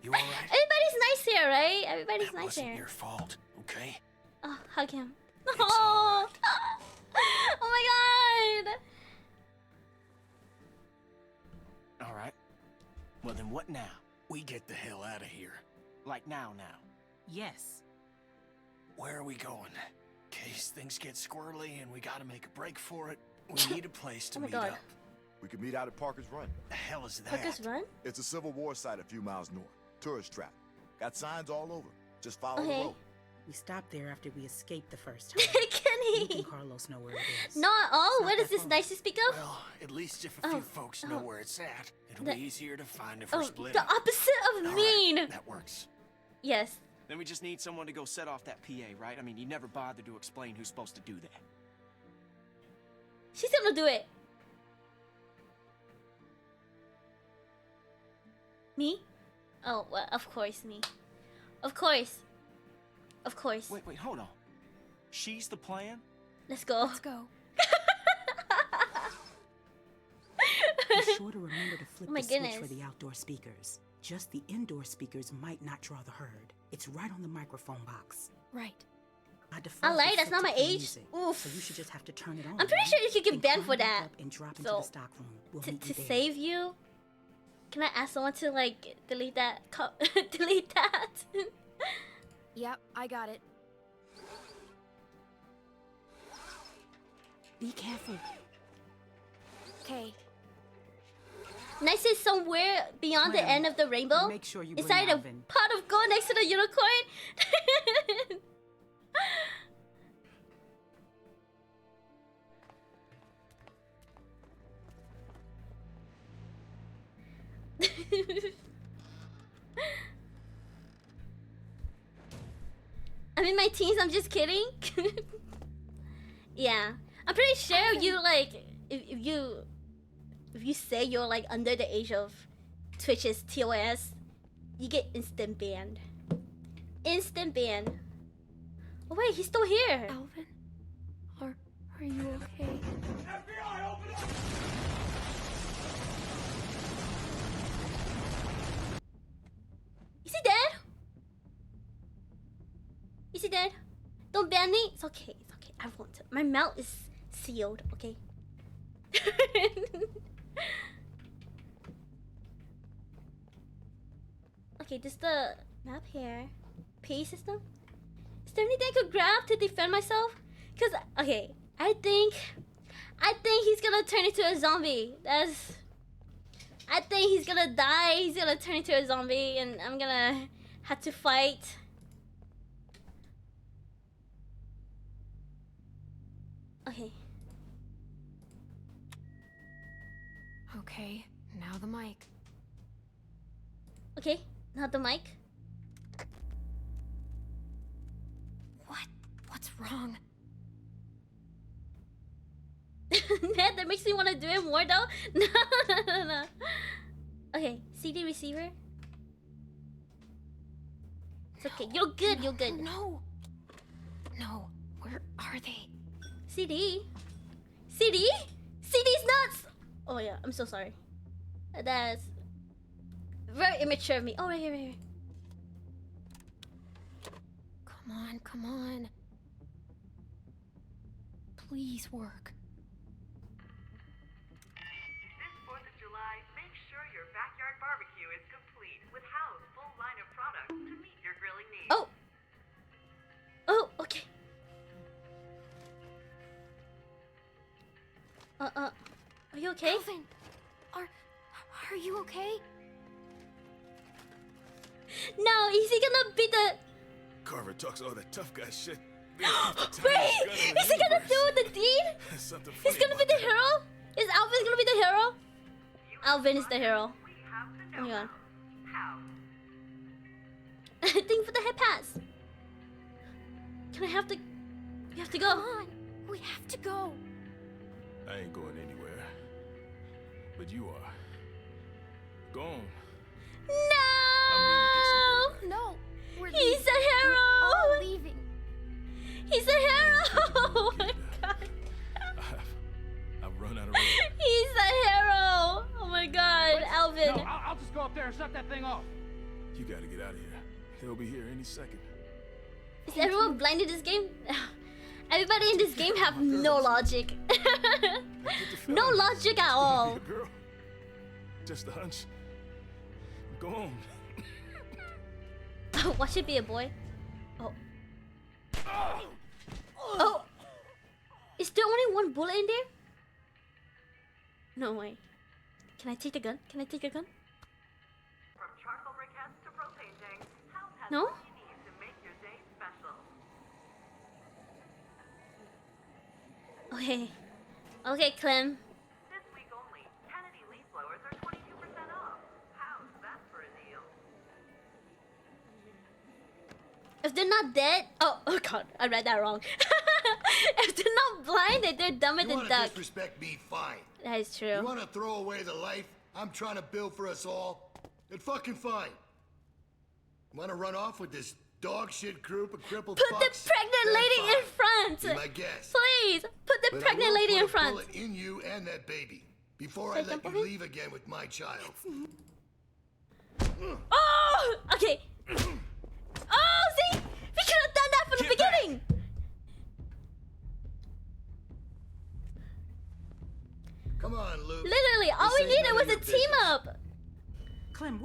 You all right? Everybody's nice here, right? Everybody's That nice wasn't here. your fault, okay? Oh, hug him. Oh, oh my God. All right. Well, then what now? We get the hell out of here. Like now. Yes. Where are we going? In case things get squirrely and we gotta make a break for it, we need a place to Oh my meet God. up. We could meet out at Parker's Run. The hell is that? Parker's Run? It's a Civil War site a few miles north. Tourist trap. Got signs all over. Just follow the Okay. road. We stopped there after we escaped the first time. Kenny. Luke and Carlos know where it is. Not all. It's not What is that this far. nice to speak of? Well, at least if a few folks know where it's at, it'll be easier to find if we're split the up. opposite of All right, mean. that works. Yes. Then we just need someone to go set off that PA, right? I mean, you never bothered to explain who's supposed to do that. She's gonna do it. Me? Oh, well, of course, me. Of course. Of course. Wait, hold on. She's the plan? Let's go. Let's go. Be sure to remember to flip Oh my the switch goodness. for the outdoor speakers. Just the indoor speakers might not draw the herd. It's right on the microphone box. Right. By default, I lied, it's that's set not to my play age. music, Oof. So you should just have to turn it on. I'm pretty sure you could get Then banned for climb back that. up and drop into So, the stock room. We'll meet to you there. save you, can I ask someone to like delete that? Delete that. Yep, I got it. Be careful. Okay. Nice is somewhere beyond the Clem, end of the rainbow. make sure you bring inside a Alvin. pot of gold next to the unicorn. I'm in my teens, I'm just kidding. Yeah. I'm pretty sure you like if you say you're like under the age of Twitch's TOS, you get instant banned. Instant ban. Oh wait, he's still here. Alvin, are you okay? FBI, open up! Is he dead? Is he dead? Don't ban me. It's okay. It's okay. I won't. My mouth is sealed. Okay. Okay, this is the map here. PA system. Is there anything I could grab to defend myself? Cause okay, I think he's gonna turn into a zombie. I think he's gonna die. He's gonna turn into a zombie, and I'm gonna have to fight. Okay. Okay, now the mic. Okay, not the mic. What's wrong? Ned, that makes me want to do it more though. No. Okay, CD receiver. It's okay. You're good. You're good. No. Where are they? CD. CD. CD's nuts. Oh yeah, I'm so sorry. That's very immature of me. Oh, right here, right here. Come on. Please work. This 4th of July, make sure your backyard barbecue is complete with Hal's full line of products to meet your grilling needs. Oh, okay. Are you okay? Alvin, are you okay? No, is he gonna be the... Carver talks all that tough guy shit. Wait, is he gonna do the deed? He's gonna be the hero? Is Alvin gonna be the hero? Alvin is the hero. Oh my god. Thank for the head pass. Can I have to... We have to go. Come on, we have to go. I ain't going anywhere. But you are. Go on. No! No! He's a hero! We're all leaving. He's a hero! Oh my god. I've run out of road. He's a hero! Oh my god, Alvin. No, I'll just go up there and shut that thing off. You gotta get out of here. They'll be here any second. Is everyone blind in this game? Everybody in this game have no logic. No logic at all. Girl, just a hunch. Go on. Watch it be a boy. Oh. Is there only one bullet in there? No way. Can I take the gun? Can I take the gun? From charcoal briquettes to propane tanks, Hal has No? what you need to make your day special. Okay. Okay, Clem. This week only, Kennedy leaf blowers are 22% off. How's that for a deal? If they're not dead... Oh god, I read that wrong. If they're not blinded, they're dumber You than wanna duck. disrespect me, fine. That is true. You wanna throw away the life I'm trying to build for us all? Then fucking fine. Wanna run off with this dog shit group of crippled Put fucks? the pregnant Then lady fine. in front! Be my guest. Please, put the But pregnant I will lady put in a front. bullet in you and that baby before Should I I let jump you over? leave again with my child. Oh! Okay. Oh, see? We could have done that from the beginning! Come on, Luke. Literally, all This we ain't needed none was of a your team business. up. Clem,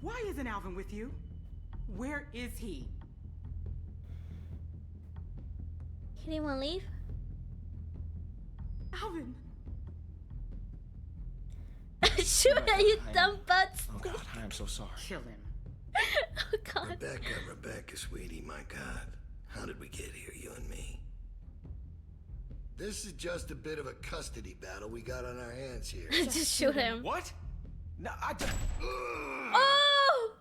why isn't Alvin with you? Where is he? Can anyone leave? Alvin. Shoot at you dumb butts. Oh god, I am so sorry. Kill him. Oh god. Rebecca, sweetie, my God. How did we get here, you and me? This is just a bit of a custody battle we got on our hands here. Just shoot him. What? No, I just... Oh!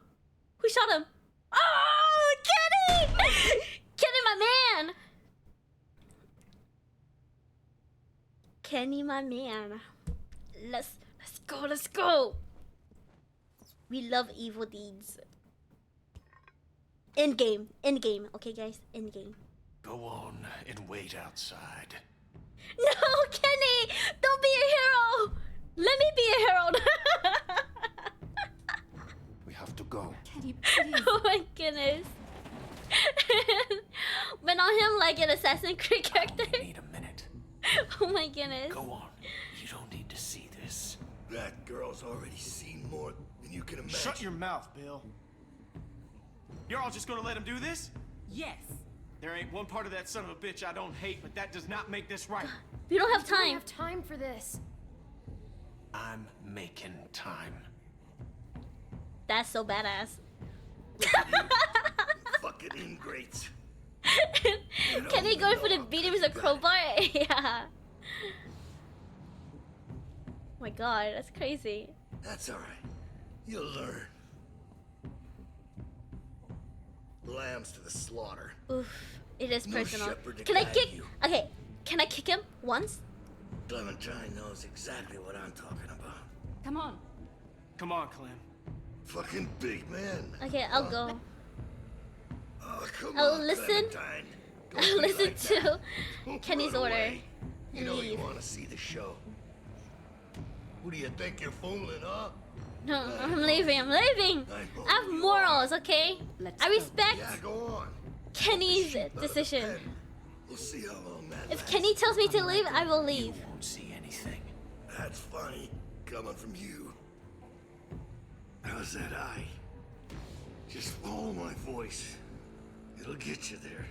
Who shot him? Oh, Kenny! Kenny, my man! Kenny, my man. Let's go. We love evil deeds. End game. Okay, guys, end game. Go on and wait outside. No, Kenny! Don't be a hero! Let me be a hero! We have to go. Kenny, please. Oh my goodness. Went on him like an Assassin's Creed character. I need a minute. Oh my goodness. Go on. You don't need to see this. That girl's already seen more than you can imagine. Shut your mouth, Bill. You're all just gonna let him do this? Yes. There ain't one part of that son of a bitch I don't hate, but that does not make this right. We don't have We don't time. have time for this. I'm making time. That's so badass. Fucking ingrates. Can he go for the beat him with a crowbar? Yeah. Oh my god, that's crazy. That's alright. You'll learn. Lambs to the slaughter. Oof, it is No personal. shepherd to Can I guide kick? you. Okay, can I kick him once? Clementine knows exactly what I'm talking about. Come on. Come on, Clem. Fucking big man. Okay, I'll go. Oh, come I'll on, listen. Clementine. Don't I'll be listen like to that. Kenny's Run order away. You and know you leave. want to see the show. Who do you think you're fooling, huh? No, I'm leaving. I'm leaving. I have morals, okay? I respect Yeah, go on. Kenny's decision. We'll see how long that If lasts. Kenny tells me to leave, I will leave. Won't see anything. That's funny, coming from you. How's that eye? Just follow my voice. It'll get you there.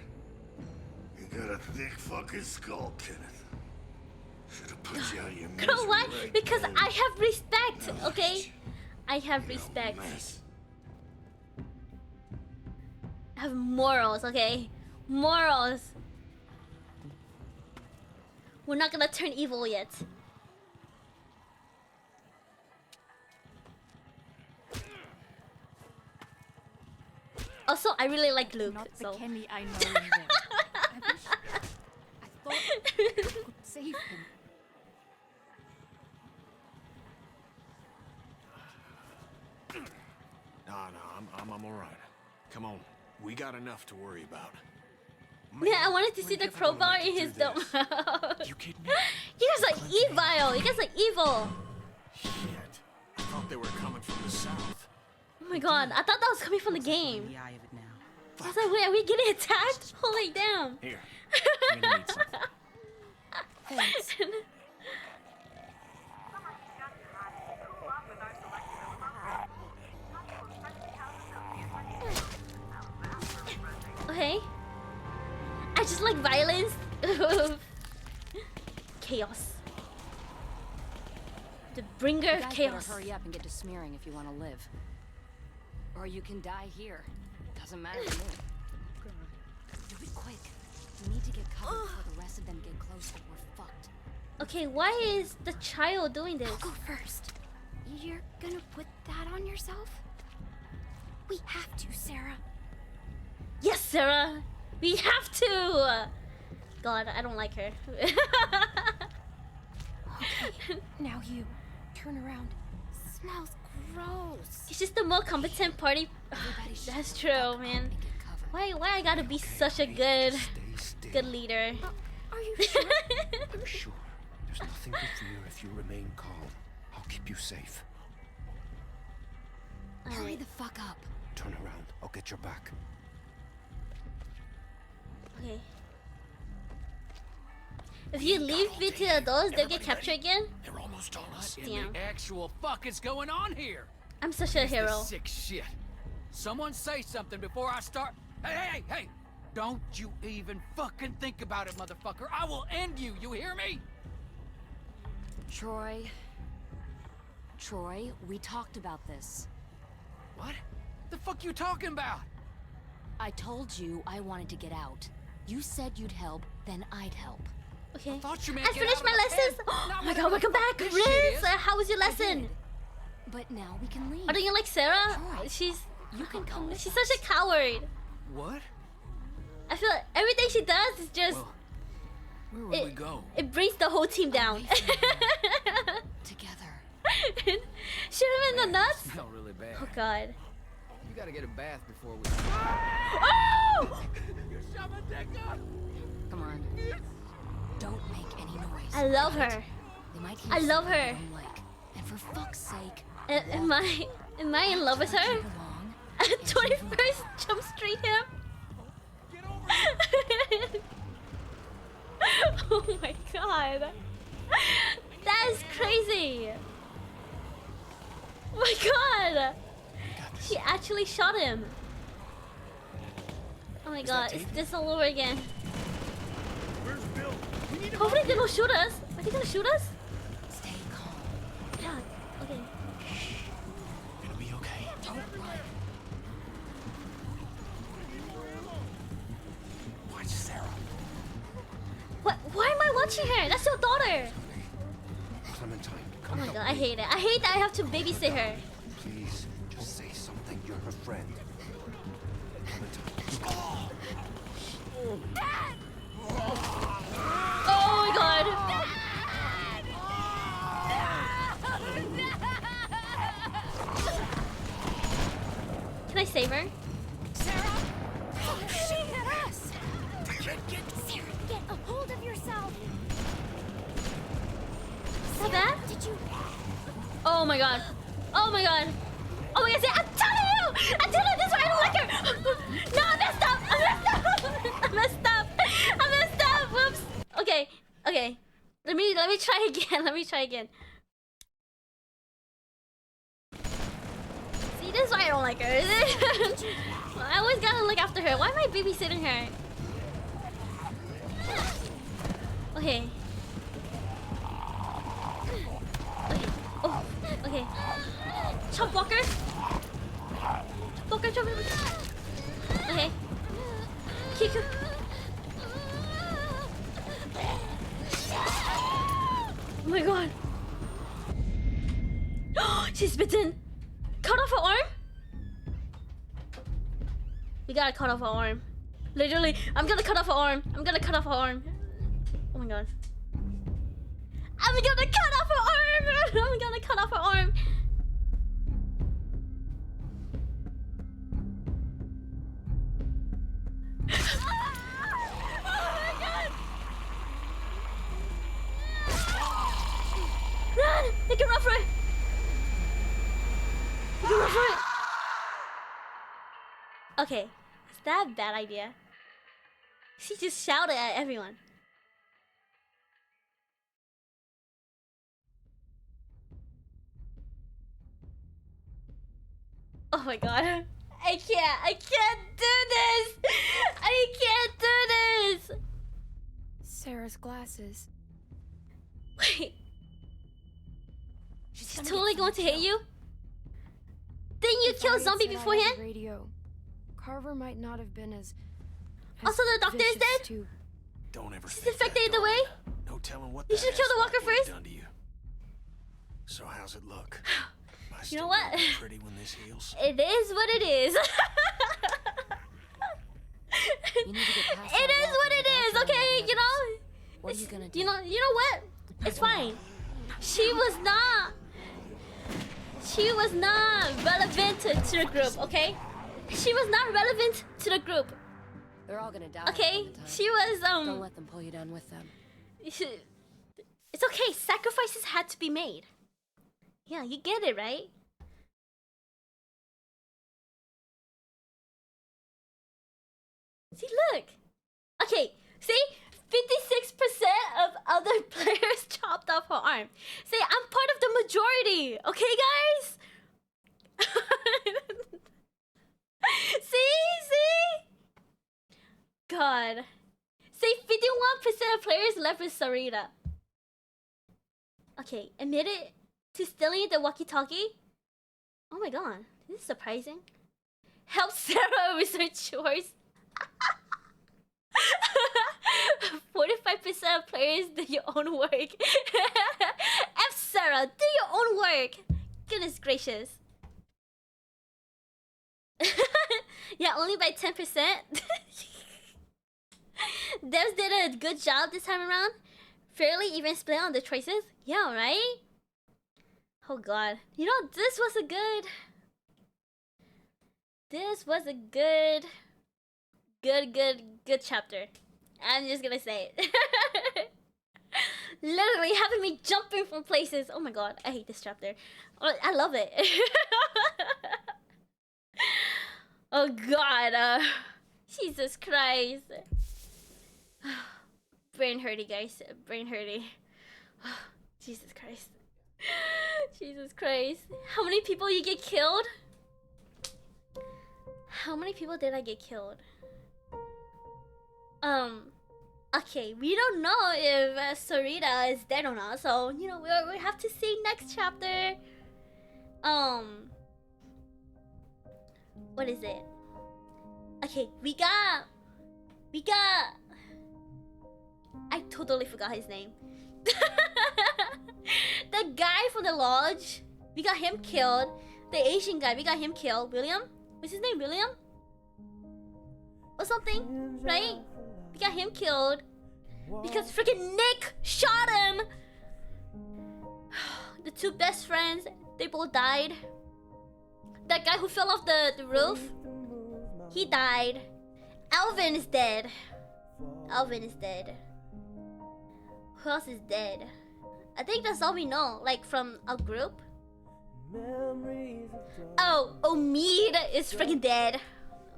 You got a thick fucking skull, Kenneth. Should have put you out of your misery. You know why? right Because then. I have respect, okay? I have respect. Mess. I have morals, okay? Morals. We're not gonna turn evil yet. Also, I really like Luke, Not the so. Kenny I know in there. I thought I could save him. No, I'm all right. Come on. We got enough to worry about. Man, I wanted to see the crowbar in his dome. You kidding me? You guys are evil. You guys are evil. Shit. I thought they were coming from the south. Oh my god, I thought that was coming from the game. The eye of it now. I was like, wait, are we getting attacked? Holy damn. Here. I'm gonna need something. Thanks. Okay. I just like violence. Chaos. The bringer You of guys chaos. better hurry up and get to smearing if you want to live. Or you can die here. Doesn't matter to me. Do it quick. We need to get covered before the rest of them get close or we're fucked. Okay, why is the child doing this? I'll go first. You're gonna put that on yourself? We have to, Sarah. Yes, Sarah. We have to. God, I don't like her. Okay, now you. Turn around. Smells gross. He's just the more competent party. That's true, man. Why I gotta be such a good leader? Are you sure? I'm sure. There's nothing to fear if you remain calm. I'll keep you safe. Hurry the fuck up. Turn around. I'll get your back. Okay. If you leave me to the adults, they'll get captured again. They're almost on us. What in Damn. the actual fuck is going on here? I'm such a This is hero. sick shit. Someone say something before I start. Hey! Don't you even fucking think about it, motherfucker. I will end you. You hear me? Troy, we talked about this. What? The fuck you talking about? I told you I wanted to get out. You said you'd help, then I'd help. Okay. Thought you I meant get finished out my of the pen. lessons. Not Oh my whatever god, welcome the fuck back, this shit Riz. is. How was your I lesson? did. But now we can leave. Oh, don't you like Sarah? You can come with She's us. such a coward. What? I feel like everything she does is just. Well, where would we go? It brings the whole team down. Together. Shoot him in the nuts. Smell really bad. Oh God. You gotta get a bath before we. Oh! Come on. Don't make any noise. I love her. They might hear I love something her. they don't like. And for fuck's sake. Am I in love with her? 21st Jump Street him? Oh my God. That is crazy. Oh my God. She actually shot him. Oh my God, is this all over again? Hopefully they don't shoot us. Are they gonna shoot us? Stay calm. Yeah, okay. It'll be okay. Don't run. Watch Sarah. What? Why am I watching her? That's your daughter. Clementine, Oh come my help God, I me. hate it. I hate that I have to babysit her. Please, just say something. You're her friend. Clementine. Oh my God. Can I save her? Sarah! Oh, she hit us! Sarah, get a hold of yourself! Is that bad? Did you... Oh my God. Oh my God. Oh my God, see, I'm telling you! I'm telling you, this is why I don't like her! No, I messed up! I messed up! I messed up! I messed up! Whoops! Okay, okay. Let me try again. Let me try again. See, this is why I don't like her. I always gotta look after her. Why am I babysitting her? Okay. Okay. Oh, okay. Chop Walker. Chop Walker, chop Walker. Okay. Kick her. Oh my God. She's bitten. Cut off her arm? We gotta cut off her arm. Literally, I'm gonna cut off her arm. I'm gonna cut off her arm. Oh my God. I'm gonna cut off her arm! I'm gonna cut off her arm. Run! They can run for it! They can run for it! Okay, is that a bad idea? She just shouted at everyone. Oh my God. I can't do this! I can't do this! Sarah's glasses. Wait. She's totally going to hit you? Didn't you kill a zombie beforehand? Radio. Carver might not have been as Also, the doctor is dead? Too. Don't ever She's think infected that, either way? No telling what You should kill the walker first? done to you. So how's it look? You know what? Pretty when this heals. It is what it is. You need to get past It is what it is, okay? You know? What are you gonna do? You know what? It's fine. She was not relevant to the group, okay? She was not relevant to the group. They're all gonna die. Okay? Clementine. She was Don't let them pull you down with them. it's okay. Sacrifices had to be made. Yeah, you get it, right? See, look. Okay, see? 56% of other players chopped off her arm. See, I'm part of the majority. Okay, guys? See? God. See, 51% of players left with Sarita. Okay, admitted to stealing the walkie-talkie? Oh my God, this is surprising. Help Sarah with her chores. 45% of players do your own work. F Sarah, do your own work. goodness gracious. Yeah, only by 10%. Devs did a good job this time around. Fairly even split on the choices. Yeah, right? Oh god. You know, this was a good chapter. I'm just gonna say it. Literally having me jumping from places. Oh my god, I hate this chapter. Oh, I love it. Oh god, Jesus Christ. Brain hurty, guys. Brain hurty. Jesus Christ. Jesus Christ. How many people you get killed? How many people did I get killed? Okay, we don't know if Sarita is dead or not, so you know we have to see next chapter. What is it? Okay, we got. I totally forgot his name. The guy from the lodge, we got him killed. The Asian guy, we got him killed. William? What's his name? William? Or something, right? We got him killed because freaking Nick shot him. The two best friends, they both died. That guy who fell off the roof, he died. Alvin is dead. Alvin is dead. Who else is dead? I think that's all we know, like from our group. Oh, Omid is freaking dead.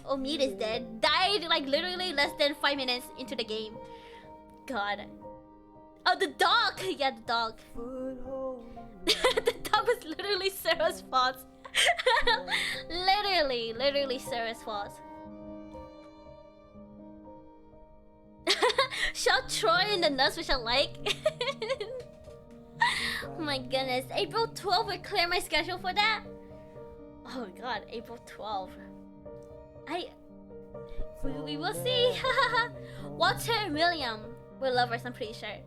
Omid is dead. Died like literally less than 5 minutes into the game. God. Oh, the dog! Yeah, the dog. The dog was literally Sarah's fault. Literally Sarah's fault. Shot Troy in the nuts, which I like. Oh my goodness. April 12th will clear my schedule for that. Oh my god, April 12th. We will see. Walter and William were lovers, I'm pretty sure.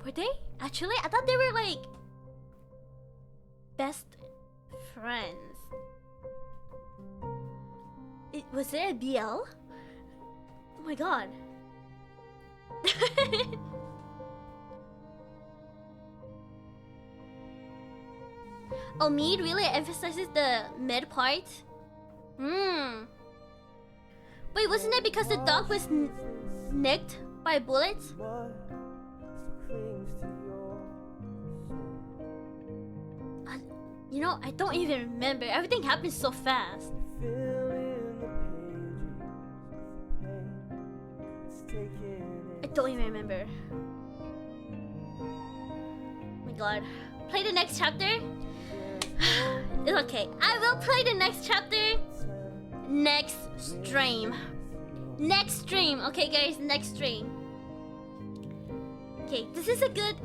Were they? Actually, I thought they were like best friends. Was there a BL? Oh my god. Omid really emphasizes the mid part. Wait, wasn't it because the dog was nicked by bullets? You know, I don't even remember. Everything happened so fast. I don't even remember. Oh my god. Play the next chapter? It's okay. I will play the next chapter next stream. Next stream. Okay guys, next stream. Okay, this is a good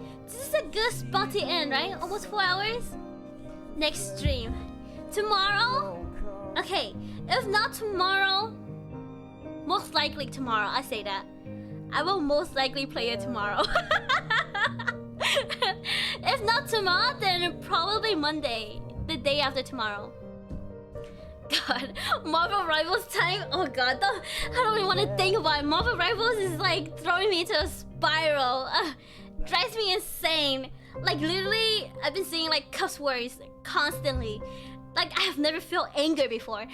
spot to end, right? Almost 4 hours. Next stream. Tomorrow? Okay, if not tomorrow, most likely tomorrow, I say that. I will most likely play it tomorrow. If not tomorrow, then probably Monday, the day after tomorrow. God, Marvel Rivals time? Oh god, I don't even want to think about it. Marvel Rivals is like throwing me into a spiral. Drives me insane. Like literally, I've been seeing like cuss words constantly. Like I have never felt anger before.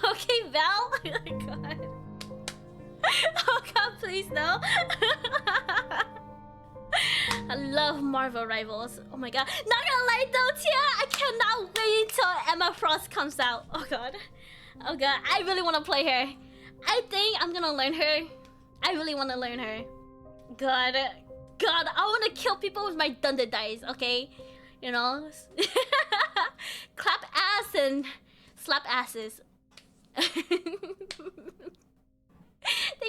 Okay, Val? Oh my god. Oh god, please no. I love Marvel Rivals. Oh my god. Not gonna lie though, Tia, I cannot wait until Emma Frost comes out. Oh god. Oh god, I really want to play her. I think I'm gonna learn her. I really want to learn her. God, I want to kill people with my thunder dice, okay? You know? Clap ass and slap asses. Thank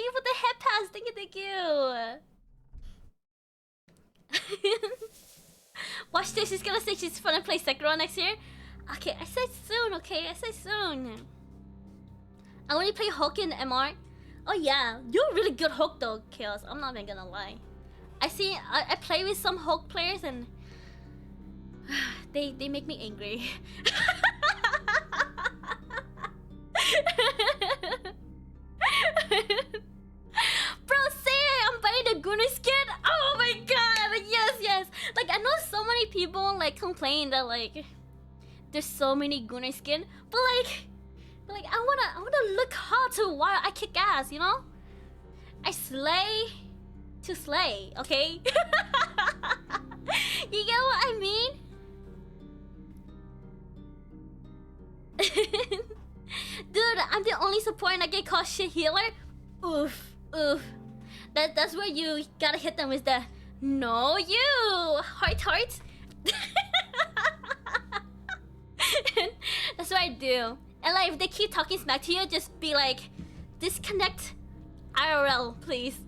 you for the head pass. Thank you. Watch this. She's gonna say she's gonna play Sekiro next year. Okay, I said soon. Okay, I said soon. I only play Hulk in MR. Oh yeah, you're a really good Hulk though, Chaos. I'm not even gonna lie. I play with some Hulk players and they make me angry. Bro, say I'm buying the Gunner skin. Oh my god, yes. Like I know so many people like complain that like there's so many Gunner skin, but like I wanna look hot to while I kick ass, you know? I slay to slay, okay? You get what I mean? Dude, I'm the only support and I get called shit healer? Oof. That's where you gotta hit them with the no you heart. That's what I do. And like if they keep talking smack to you, just be like, disconnect IRL, please.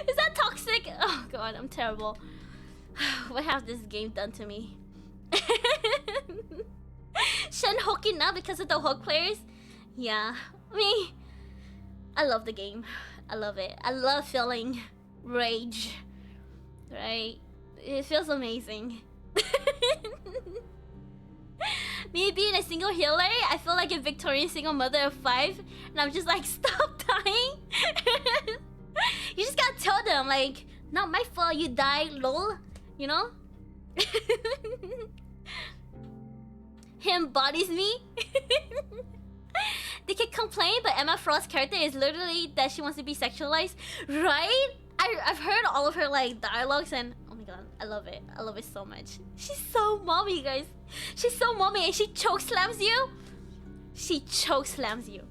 Is that toxic? Oh god, I'm terrible. What has this game done to me? Shen Hoki now because of the Hulk players? Yeah, I mean, I love the game. I love it. I love feeling rage. Right? It feels amazing. Me being a single healer, I feel like a Victorian single mother of 5, and I'm just like, stop dying. You just gotta tell them, like, not my fault you die, lol. You know? Him bodies me. They can complain, but Emma Frost's character is literally that she wants to be sexualized, right? I've heard all of her like dialogues and oh my god, I love it. I love it so much. She's so mommy, guys. She's so mommy and she choke slams you. She choke slams you.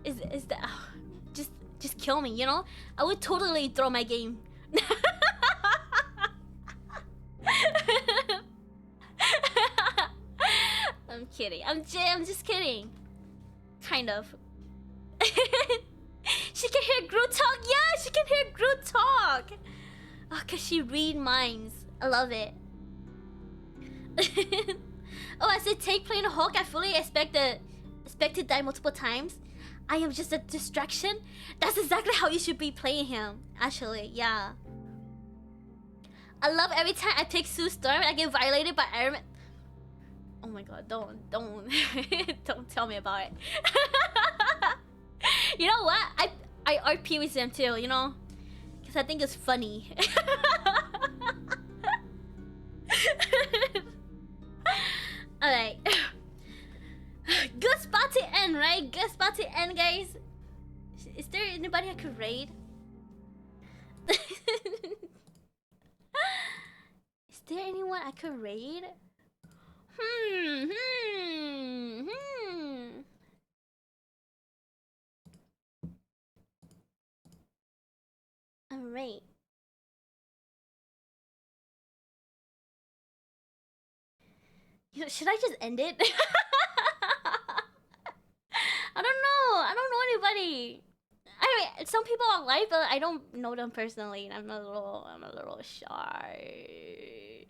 Is that just kill me, you know? I would totally throw my game. I'm kidding. I'm just kidding. Kind of. She can hear Groot talk. Yeah, she can hear Groot talk. Oh, cause she read minds. I love it. Oh, as a take playing a Hulk, I fully expect to die multiple times. I am just a distraction. That's exactly how you should be playing him. Actually, yeah. I love every time I pick Sue Storm, I get violated by Iron Man. Oh my god, don't don't tell me about it. You know what? I RP with them too, you know? Because I think it's funny. Alright. Good spot to end, right? Good spot to end, guys. Is there anybody I could raid? Is there anyone I could raid? Alright. Should I just end it? I don't know. I don't know anybody. I mean, some people are live, but I don't know them personally. I'm a little shy.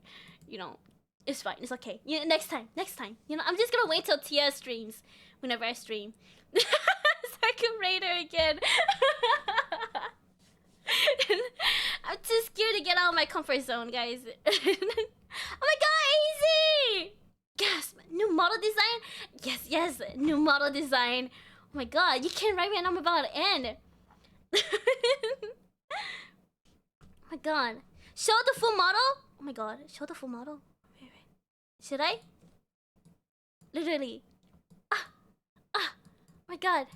You know, it's fine. It's okay. You know, next time. You know, I'm just gonna wait till Tia streams whenever I stream. Circuit Raider again. I'm too scared to get out of my comfort zone, guys. Oh my god, easy! Yes, new model design. Yes, new model design. Oh my god, you can't write me and I'm about to end. Oh my god. Show the full model? Oh my god, show the full model? Wait. Should I? Literally. Oh my god.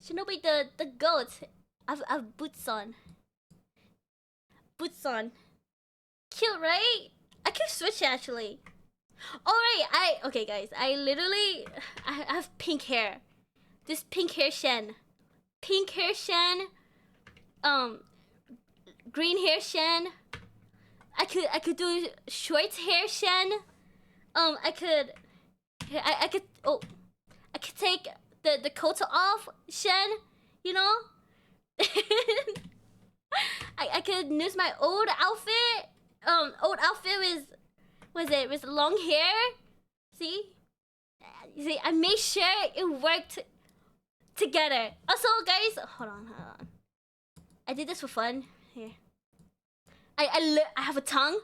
Shinobi the goat. I've boots on. Cute, right? I can switch actually. Alright, okay guys, I have pink hair. This pink hair Shen. Pink hair Shen. Green hair Shen. I could do short hair Shen. I could take the coat off Shen, you know? I could use my old outfit. Old outfit with long hair. See, I made sure it worked together. Also, guys, hold on. I did this for fun. Here. I have a tongue.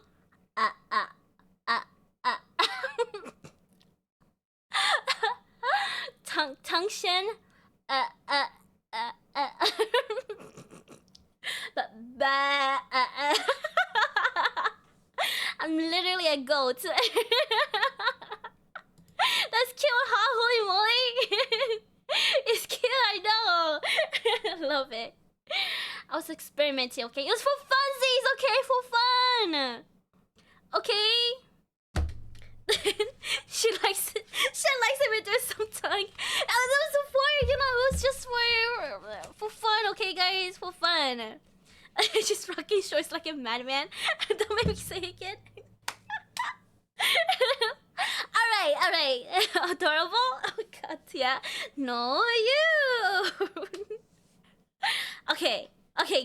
Tongue shin. I'm literally a goat. That's cute, huh? Holy moly! It's cute, I know. I love it. I was experimenting, okay? It was for funsies, okay? For fun. Okay? She likes it. She likes it with some tongue. That was for, you know, it was just for fun, okay, guys? For fun. Just rocking shorts like a madman. Don't make me say it again. Alright. Adorable? Oh god, yeah. No, you. Okay,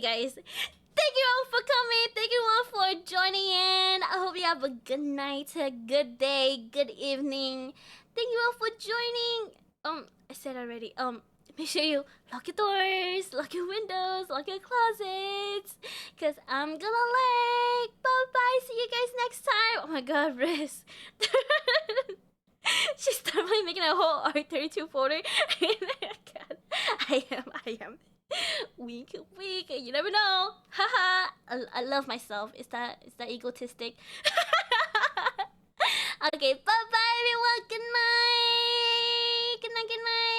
guys. Thank you all for coming. Thank you all for joining in. I hope you have a good night, a good day, good evening. Thank you all for joining. I said already. Make sure you lock your doors, lock your windows, lock your closets. Cause I'm gonna like. Bye-bye. See you guys next time. Oh my god, Riz. She started making a whole R32 folder. God, I am. Weak. You never know. Haha. I love myself. Is that egotistic? Okay, bye-bye everyone. Good night. Good night.